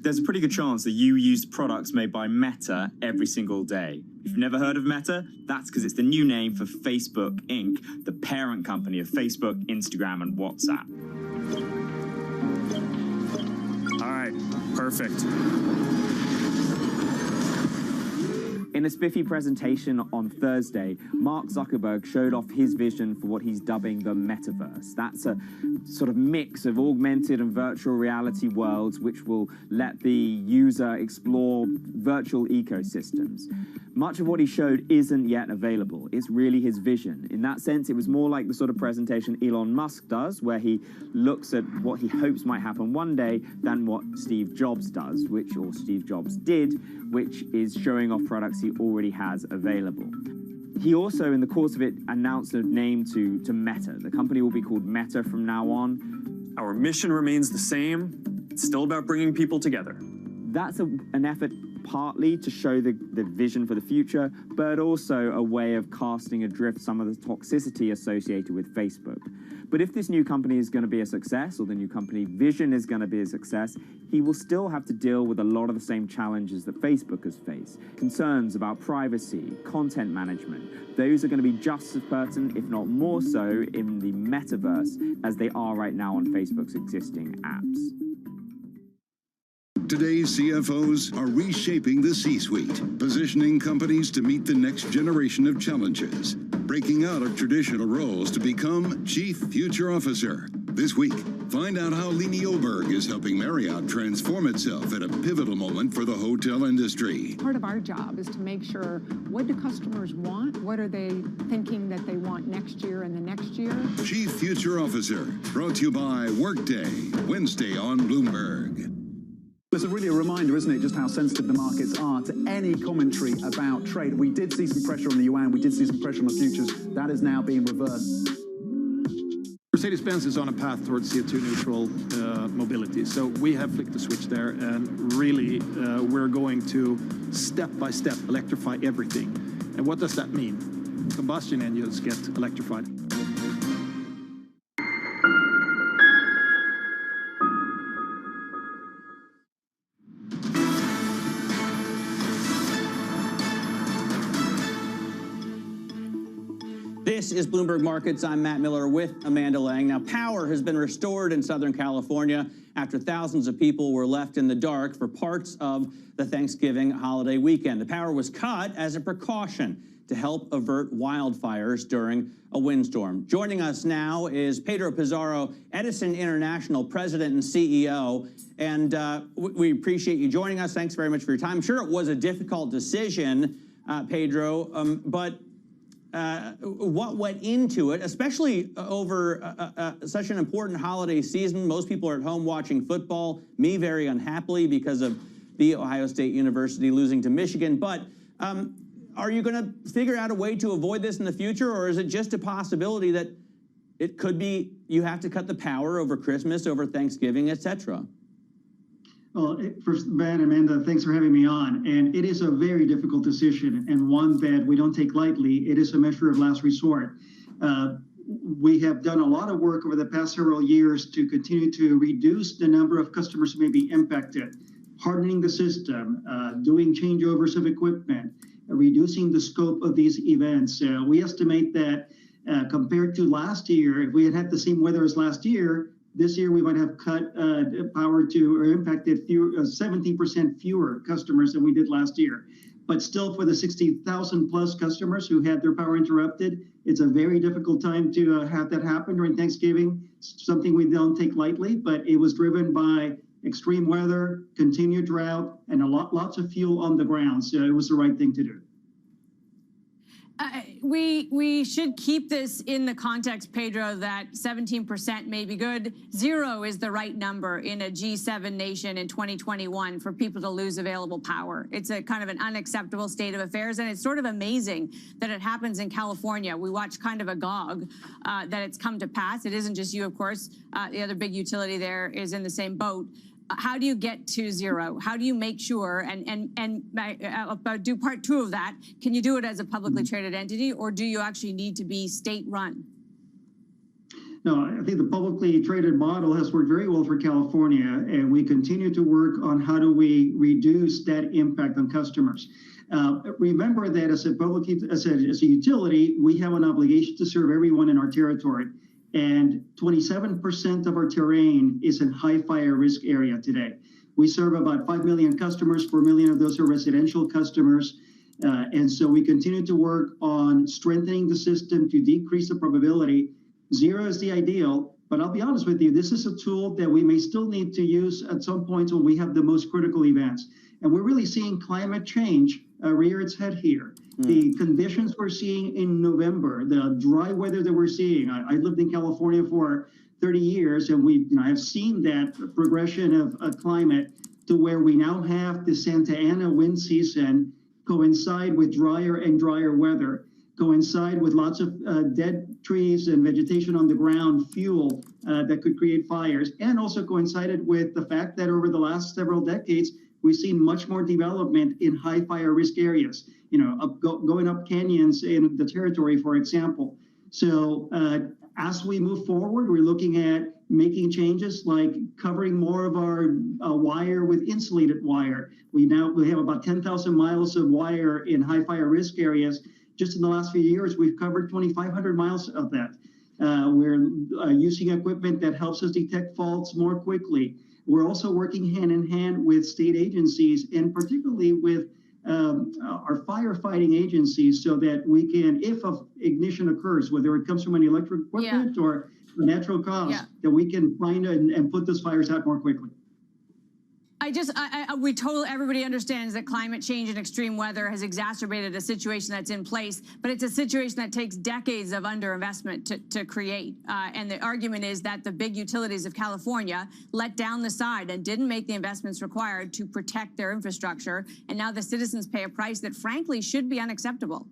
There's a pretty good chance that you use products made by Meta every single day. If you've never heard of Meta, that's because it's the new name for Facebook Inc., the parent company of Facebook, Instagram, and WhatsApp. All right, perfect. In a spiffy presentation on Thursday, Mark Zuckerberg showed off his vision for what he's dubbing the metaverse. That's a sort of mix of augmented and virtual reality worlds which will let the user explore virtual ecosystems. Much of what he showed isn't yet available. It's really his vision. In that sense, it was more like the sort of presentation Elon Musk does, where he looks at what he hopes might happen one day, than what Steve Jobs does, or Steve Jobs did, which is showing off products he already has available. He also, in the course of it, announced a name to Meta. The company will be called Meta from now on. Our mission remains the same. It's still about bringing people together. That's an effort partly to show the vision for the future, but also a way of casting adrift some of the toxicity associated with Facebook. But if this new company is going to be a success, or the new company vision is going to be a success, he will still have to deal with a lot of the same challenges that Facebook has faced. Concerns about privacy, content management, those are going to be just as pertinent, if not more so, in the metaverse as they are right now on Facebook's existing apps. Today's CFOs are reshaping the C-suite, positioning companies to meet the next generation of challenges, breaking out of traditional roles to become Chief Future Officer. This week, find out how Lini Oberg is helping Marriott transform itself at a pivotal moment for the hotel industry. Part of our job is to make sure, what do customers want? What are they thinking that they want next year and the next year? Chief Future Officer, brought to you by Workday, Wednesday on Bloomberg. It's really a reminder, isn't it, just how sensitive the markets are to any commentary about trade. We did see some pressure on the yuan, we did see some pressure on the futures. That is now being reversed. Mercedes-Benz is on a path towards CO2 neutral mobility. So we have flicked the switch there, and really we're going to step by step electrify everything. And what does that mean? Combustion engines get electrified. This is Bloomberg Markets. I'm Matt Miller with Amanda Lang. Now, power has been restored in Southern California after thousands of people were left in the dark for parts of the Thanksgiving holiday weekend. The power was cut as a precaution to help avert wildfires during a windstorm. Joining us now is Pedro Pizarro, Edison International President and CEO. And we appreciate you joining us. Thanks very much for your time. I'm sure it was a difficult decision, Pedro, but what went into it, especially over such an important holiday season? Most people are at home watching football, me very unhappily because of the Ohio State University losing to Michigan. But are you going to figure out a way to avoid this in the future, or is it just a possibility that it could be you have to cut the power over Christmas, over Thanksgiving, etc.? Well, first, Matt and Amanda, thanks for having me on. And it is a very difficult decision, and one that we don't take lightly. It is a measure of last resort. We have done a lot of work over the past several years to continue to reduce the number of customers who may be impacted, hardening the system, doing changeovers of equipment, reducing the scope of these events. We estimate that compared to last year, if we had had the same weather as last year, this year we might have cut power to or impacted 17% fewer customers than we did last year. But still, for the 60,000 plus customers who had their power interrupted, it's a very difficult time to have that happen during Thanksgiving. It's something we don't take lightly, but it was driven by extreme weather, continued drought, and lots of fuel on the ground. So it was the right thing to do. We should keep this in the context, Pedro, that 17% may be good. 0 is the right number in a G7 nation in 2021 for people to lose available power. It's a kind of an unacceptable state of affairs, and it's sort of amazing that it happens in California. We watch kind of agog that it's come to pass. It isn't just you, of course. The other big utility there is in the same boat. How do you get to 0? How do you make sure, and do part 2 of that, can you do it as a publicly traded entity, or do you actually need to be state-run? No, I think the publicly traded model has worked very well for California, and we continue to work on how do we reduce that impact on customers. Remember that as a utility, we have an obligation to serve everyone in our territory. And 27% of our terrain is in high fire risk area today. We serve about 5 million customers. 4 million of those are residential customers. And so we continue to work on strengthening the system to decrease the probability. 0 is the ideal, but I'll be honest with you, this is a tool that we may still need to use at some points when we have the most critical events. And we're really seeing climate change rear its head here. The conditions we're seeing in November, the dry weather that we're seeing. I lived in California for 30 years, and I've seen that progression of climate to where we now have the Santa Ana wind season coincide with drier and drier weather, coincide with lots of dead trees and vegetation on the ground, fuel that could create fires, and also coincided with the fact that over the last several decades, we've seen much more development in high fire risk areas, going up canyons in the territory, for example. So as we move forward, we're looking at making changes like covering more of our wire with insulated wire. We have about 10,000 miles of wire in high fire risk areas. Just in the last few years, we've covered 2,500 miles of that. We're using equipment that helps us detect faults more quickly. We're also working hand in hand with state agencies, and particularly with our firefighting agencies, so that we can, if an ignition occurs, whether it comes from an electric equipment or a natural cause, that we can find and put those fires out more quickly. Everybody understands that climate change and extreme weather has exacerbated a situation that's in place, but it's a situation that takes decades of underinvestment to create. And the argument is that the big utilities of California let down the side and didn't make the investments required to protect their infrastructure. And now the citizens pay a price that, frankly, should be unacceptable.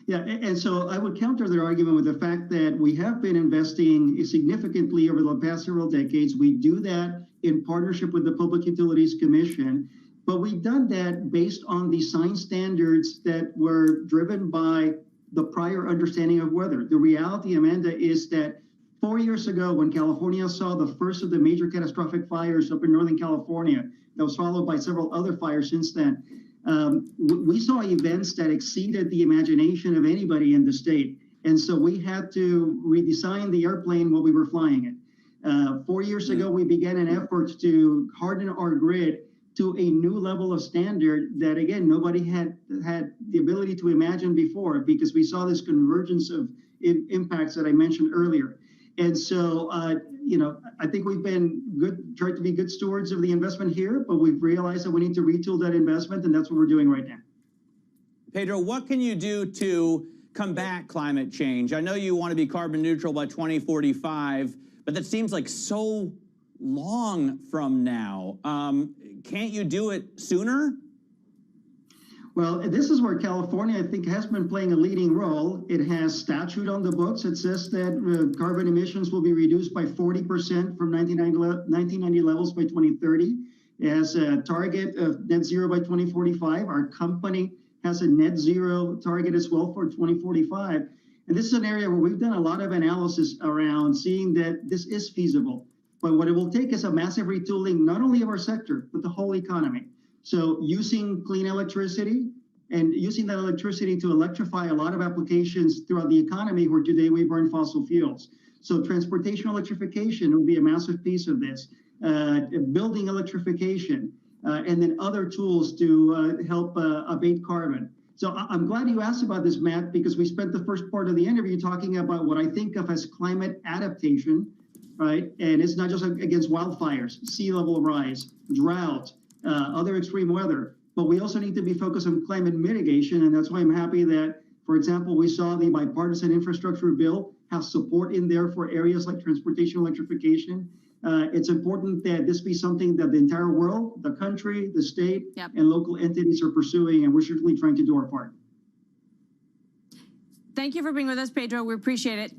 Yeah, and so I would counter their argument with the fact that we have been investing significantly over the past several decades. We do that in partnership with the Public Utilities Commission, but we've done that based on the science standards that were driven by the prior understanding of weather. The reality, Amanda, is that 4 years ago, when California saw the first of the major catastrophic fires up in Northern California, that was followed by several other fires since then, we saw events that exceeded the imagination of anybody in the state. And so we had to redesign the airplane while we were flying it. 4 years ago, we began an effort to harden our grid to a new level of standard that, again, nobody had the ability to imagine before, because we saw this convergence of impacts that I mentioned earlier. And so, I think we've been tried to be good stewards of the investment here, but we've realized that we need to retool that investment, and that's what we're doing right now. Pedro, what can you do to combat climate change? I know you want to be carbon neutral by 2045, but that seems like so long from now. Can't you do it sooner? Well, this is where California, I think, has been playing a leading role. It has statute on the books. It says that carbon emissions will be reduced by 40% from 1990 levels by 2030. It has a target of net zero by 2045. Our company has a net zero target as well for 2045. And this is an area where we've done a lot of analysis around seeing that this is feasible. But what it will take is a massive retooling, not only of our sector, but the whole economy. So using clean electricity and using that electricity to electrify a lot of applications throughout the economy where today we burn fossil fuels. So transportation electrification will be a massive piece of this. Building electrification, and then other tools to help abate carbon. So I'm glad you asked about this, Matt, because we spent the first part of the interview talking about what I think of as climate adaptation, right? And it's not just against wildfires, sea level rise, drought, other extreme weather, but we also need to be focused on climate mitigation. And that's why I'm happy that, for example, we saw the bipartisan infrastructure bill have support in there for areas like transportation electrification. It's important that this be something that the entire world, the country, the state, and local entities are pursuing, and we're certainly trying to do our part. Thank you for being with us, Pedro. We appreciate it.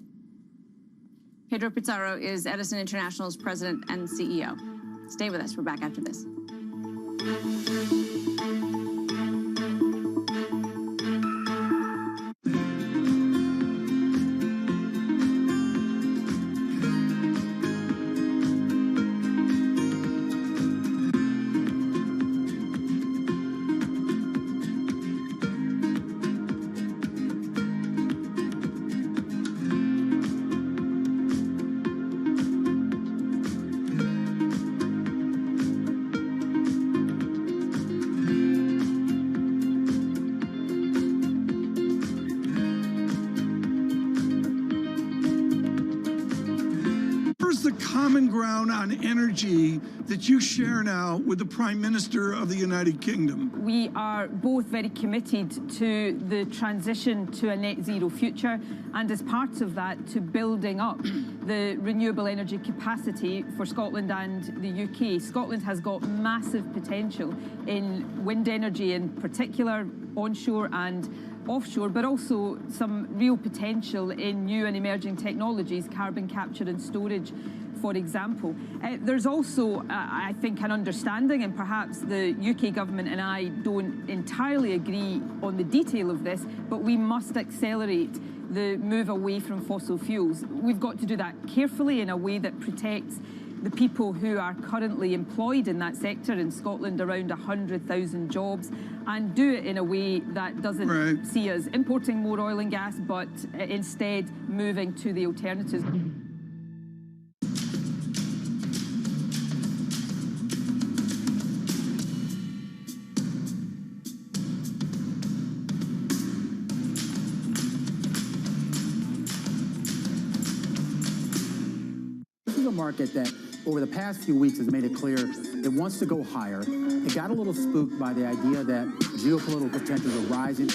Pedro Pizarro is Edison International's president and CEO. Stay with us. We're back after this. Common ground on energy that you share now with the Prime Minister of the United Kingdom? We are both very committed to the transition to a net zero future, and as part of that, to building up the renewable energy capacity for Scotland and the UK. Scotland has got massive potential in wind energy in particular, onshore and offshore, but also some real potential in new and emerging technologies, carbon capture and storage, for example. There's also, I think, an understanding, and perhaps the UK government and I don't entirely agree on the detail of this, but we must accelerate the move away from fossil fuels. We've got to do that carefully in a way that protects the people who are currently employed in that sector, in Scotland around 100,000 jobs, and do it in a way that doesn't see us importing more oil and gas, but instead moving to the alternatives. This is a market that over the past few weeks has made it clear it wants to go higher. It got a little spooked by the idea that geopolitical tensions are rising.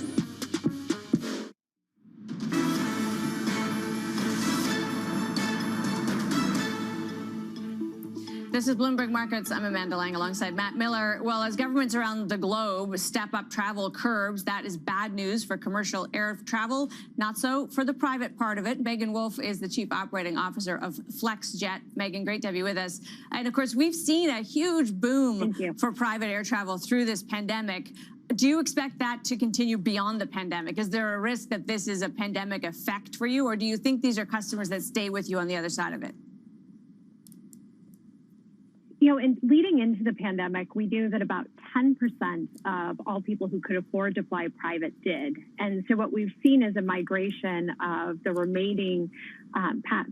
This is Bloomberg Markets. I'm Amanda Lang alongside Matt Miller. Well, as governments around the globe step up travel curbs, that is bad news for commercial air travel. Not so for the private part of it. Megan Wolf is the Chief Operating Officer of FlexJet. Megan, great to have you with us. And of course, we've seen a huge boom for private air travel through this pandemic. Do you expect that to continue beyond the pandemic? Is there a risk that this is a pandemic effect for you, or do you think these are customers that stay with you on the other side of it? You know, leading into the pandemic, we knew that about 10% of all people who could afford to fly private did. And so what we've seen is a migration of the remaining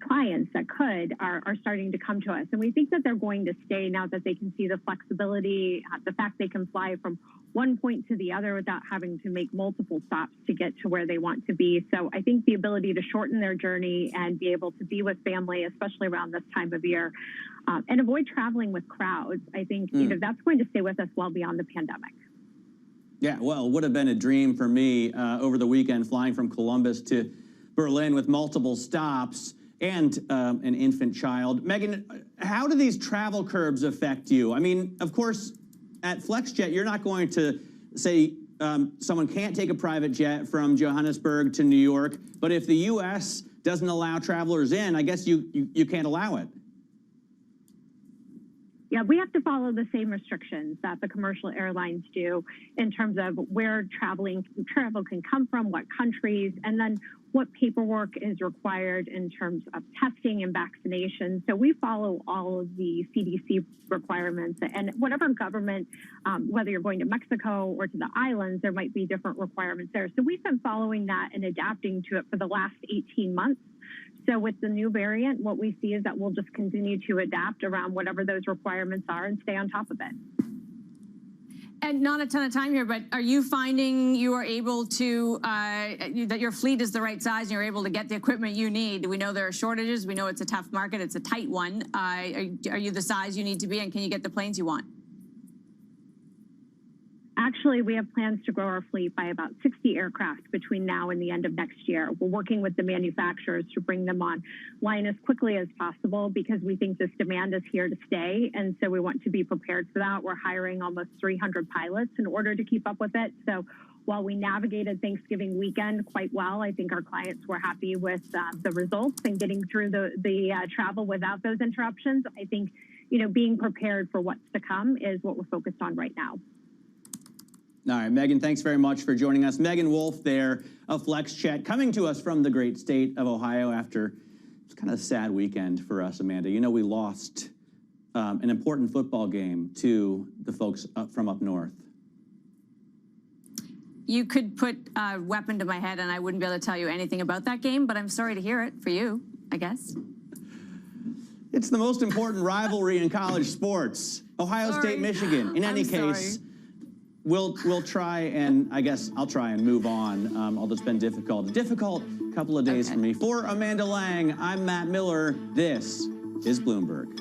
clients that could are starting to come to us. And we think that they're going to stay now that they can see the flexibility, the fact they can fly from one point to the other without having to make multiple stops to get to where they want to be. So I think the ability to shorten their journey and be able to be with family, especially around this time of year, and avoid traveling with crowds, I think you know, that's going to stay with us well beyond the pandemic. Yeah, well, it would have been a dream for me over the weekend, flying from Columbus to Berlin with multiple stops and an infant child. Megan, how do these travel curbs affect you? I mean, of course, at FlexJet, you're not going to say someone can't take a private jet from Johannesburg to New York, but if the U.S. doesn't allow travelers in, I guess you can't allow it. Yeah, we have to follow the same restrictions that the commercial airlines do in terms of where travel can come from, what countries, and then what paperwork is required in terms of testing and vaccination. So we follow all of the CDC requirements, and whatever government, whether you're going to Mexico or to the islands, there might be different requirements there. So we've been following that and adapting to it for the last 18 months. So with the new variant, what we see is that we'll just continue to adapt around whatever those requirements are and stay on top of it. And not a ton of time here, but are you finding you are able to, that your fleet is the right size and you're able to get the equipment you need? We know there are shortages. We know it's a tough market. It's a tight one. Are you the size you need to be, and can you get the planes you want? Actually, we have plans to grow our fleet by about 60 aircraft between now and the end of next year. We're working with the manufacturers to bring them online as quickly as possible because we think this demand is here to stay. And so we want to be prepared for that. We're hiring almost 300 pilots in order to keep up with it. So while we navigated Thanksgiving weekend quite well, I think our clients were happy with the results and getting through the travel without those interruptions. I think, you know, being prepared for what's to come is what we're focused on right now. All right, Megan, thanks very much for joining us. Megan Wolf there of FlexJet, coming to us from the great state of Ohio after it's kind of a sad weekend for us, Amanda. You know, we lost an important football game to the folks from up north. You could put a weapon to my head and I wouldn't be able to tell you anything about that game, but I'm sorry to hear it for you, I guess. It's the most important rivalry in college sports. Ohio State, Michigan. In any case, we'll try, and I guess I'll try and move on. Although it's been difficult. A difficult couple of days for me. For Amanda Lang, I'm Matt Miller. This is Bloomberg.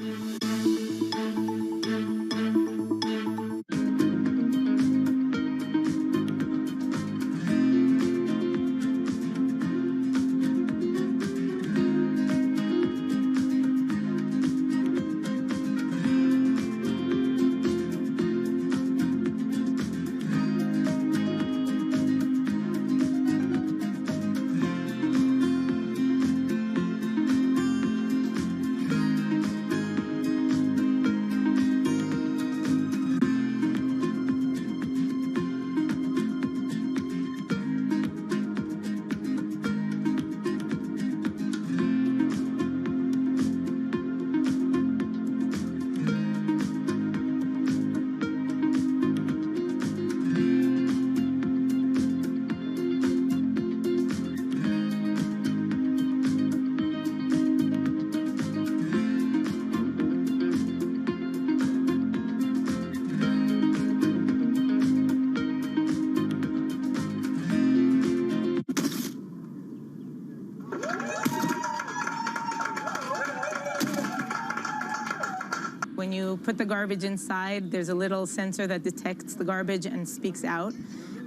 When you put the garbage inside, there's a little sensor that detects the garbage and speaks out.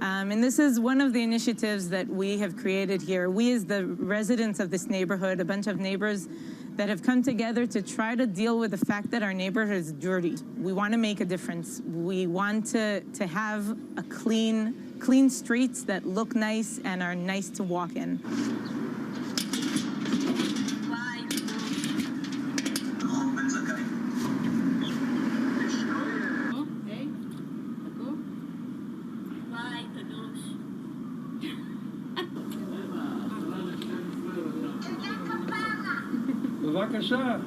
And this is one of the initiatives that we have created here. We, as the residents of this neighborhood, a bunch of neighbors that have come together to try to deal with the fact that our neighborhood is dirty. We want to make a difference. We want to have a clean streets that look nice and are nice to walk in. בבקשה.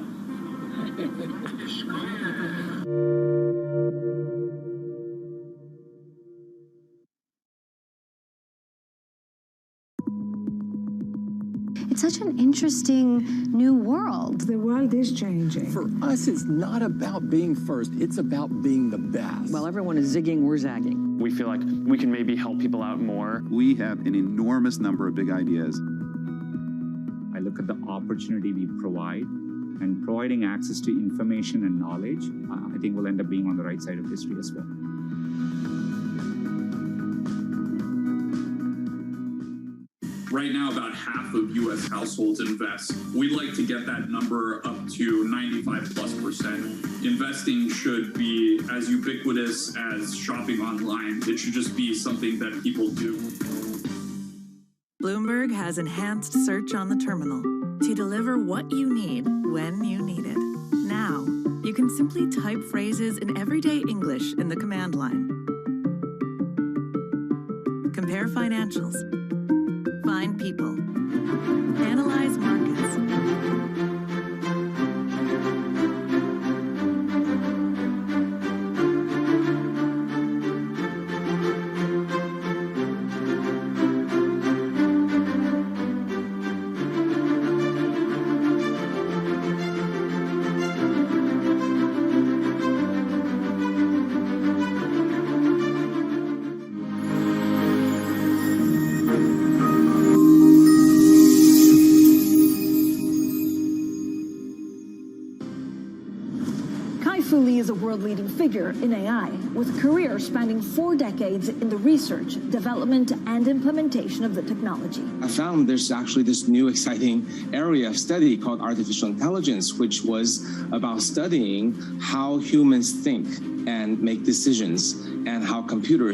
It's such an interesting new world. The world is changing. For us, it's not about being first. It's about being the best. While everyone is zigging, we're zagging. We feel like we can maybe help people out more. We have an enormous number of big ideas. I look at the opportunity we provide, and providing access to information and knowledge, I think will end up being on the right side of history as well. Right now, about half of U.S. households invest. We'd like to get that number up to 95+%. Investing should be as ubiquitous as shopping online. It should just be something that people do. Bloomberg has enhanced search on the terminal to deliver what you need when you need it. Now, you can simply type phrases in everyday English in the command line. Compare financials. Find people. Analyze markets. Is a world-leading figure in AI, with a career spanning 4 decades in the research, development, and implementation of the technology. I found there's actually this new exciting area of study called artificial intelligence, which was about studying how humans think and make decisions and how computers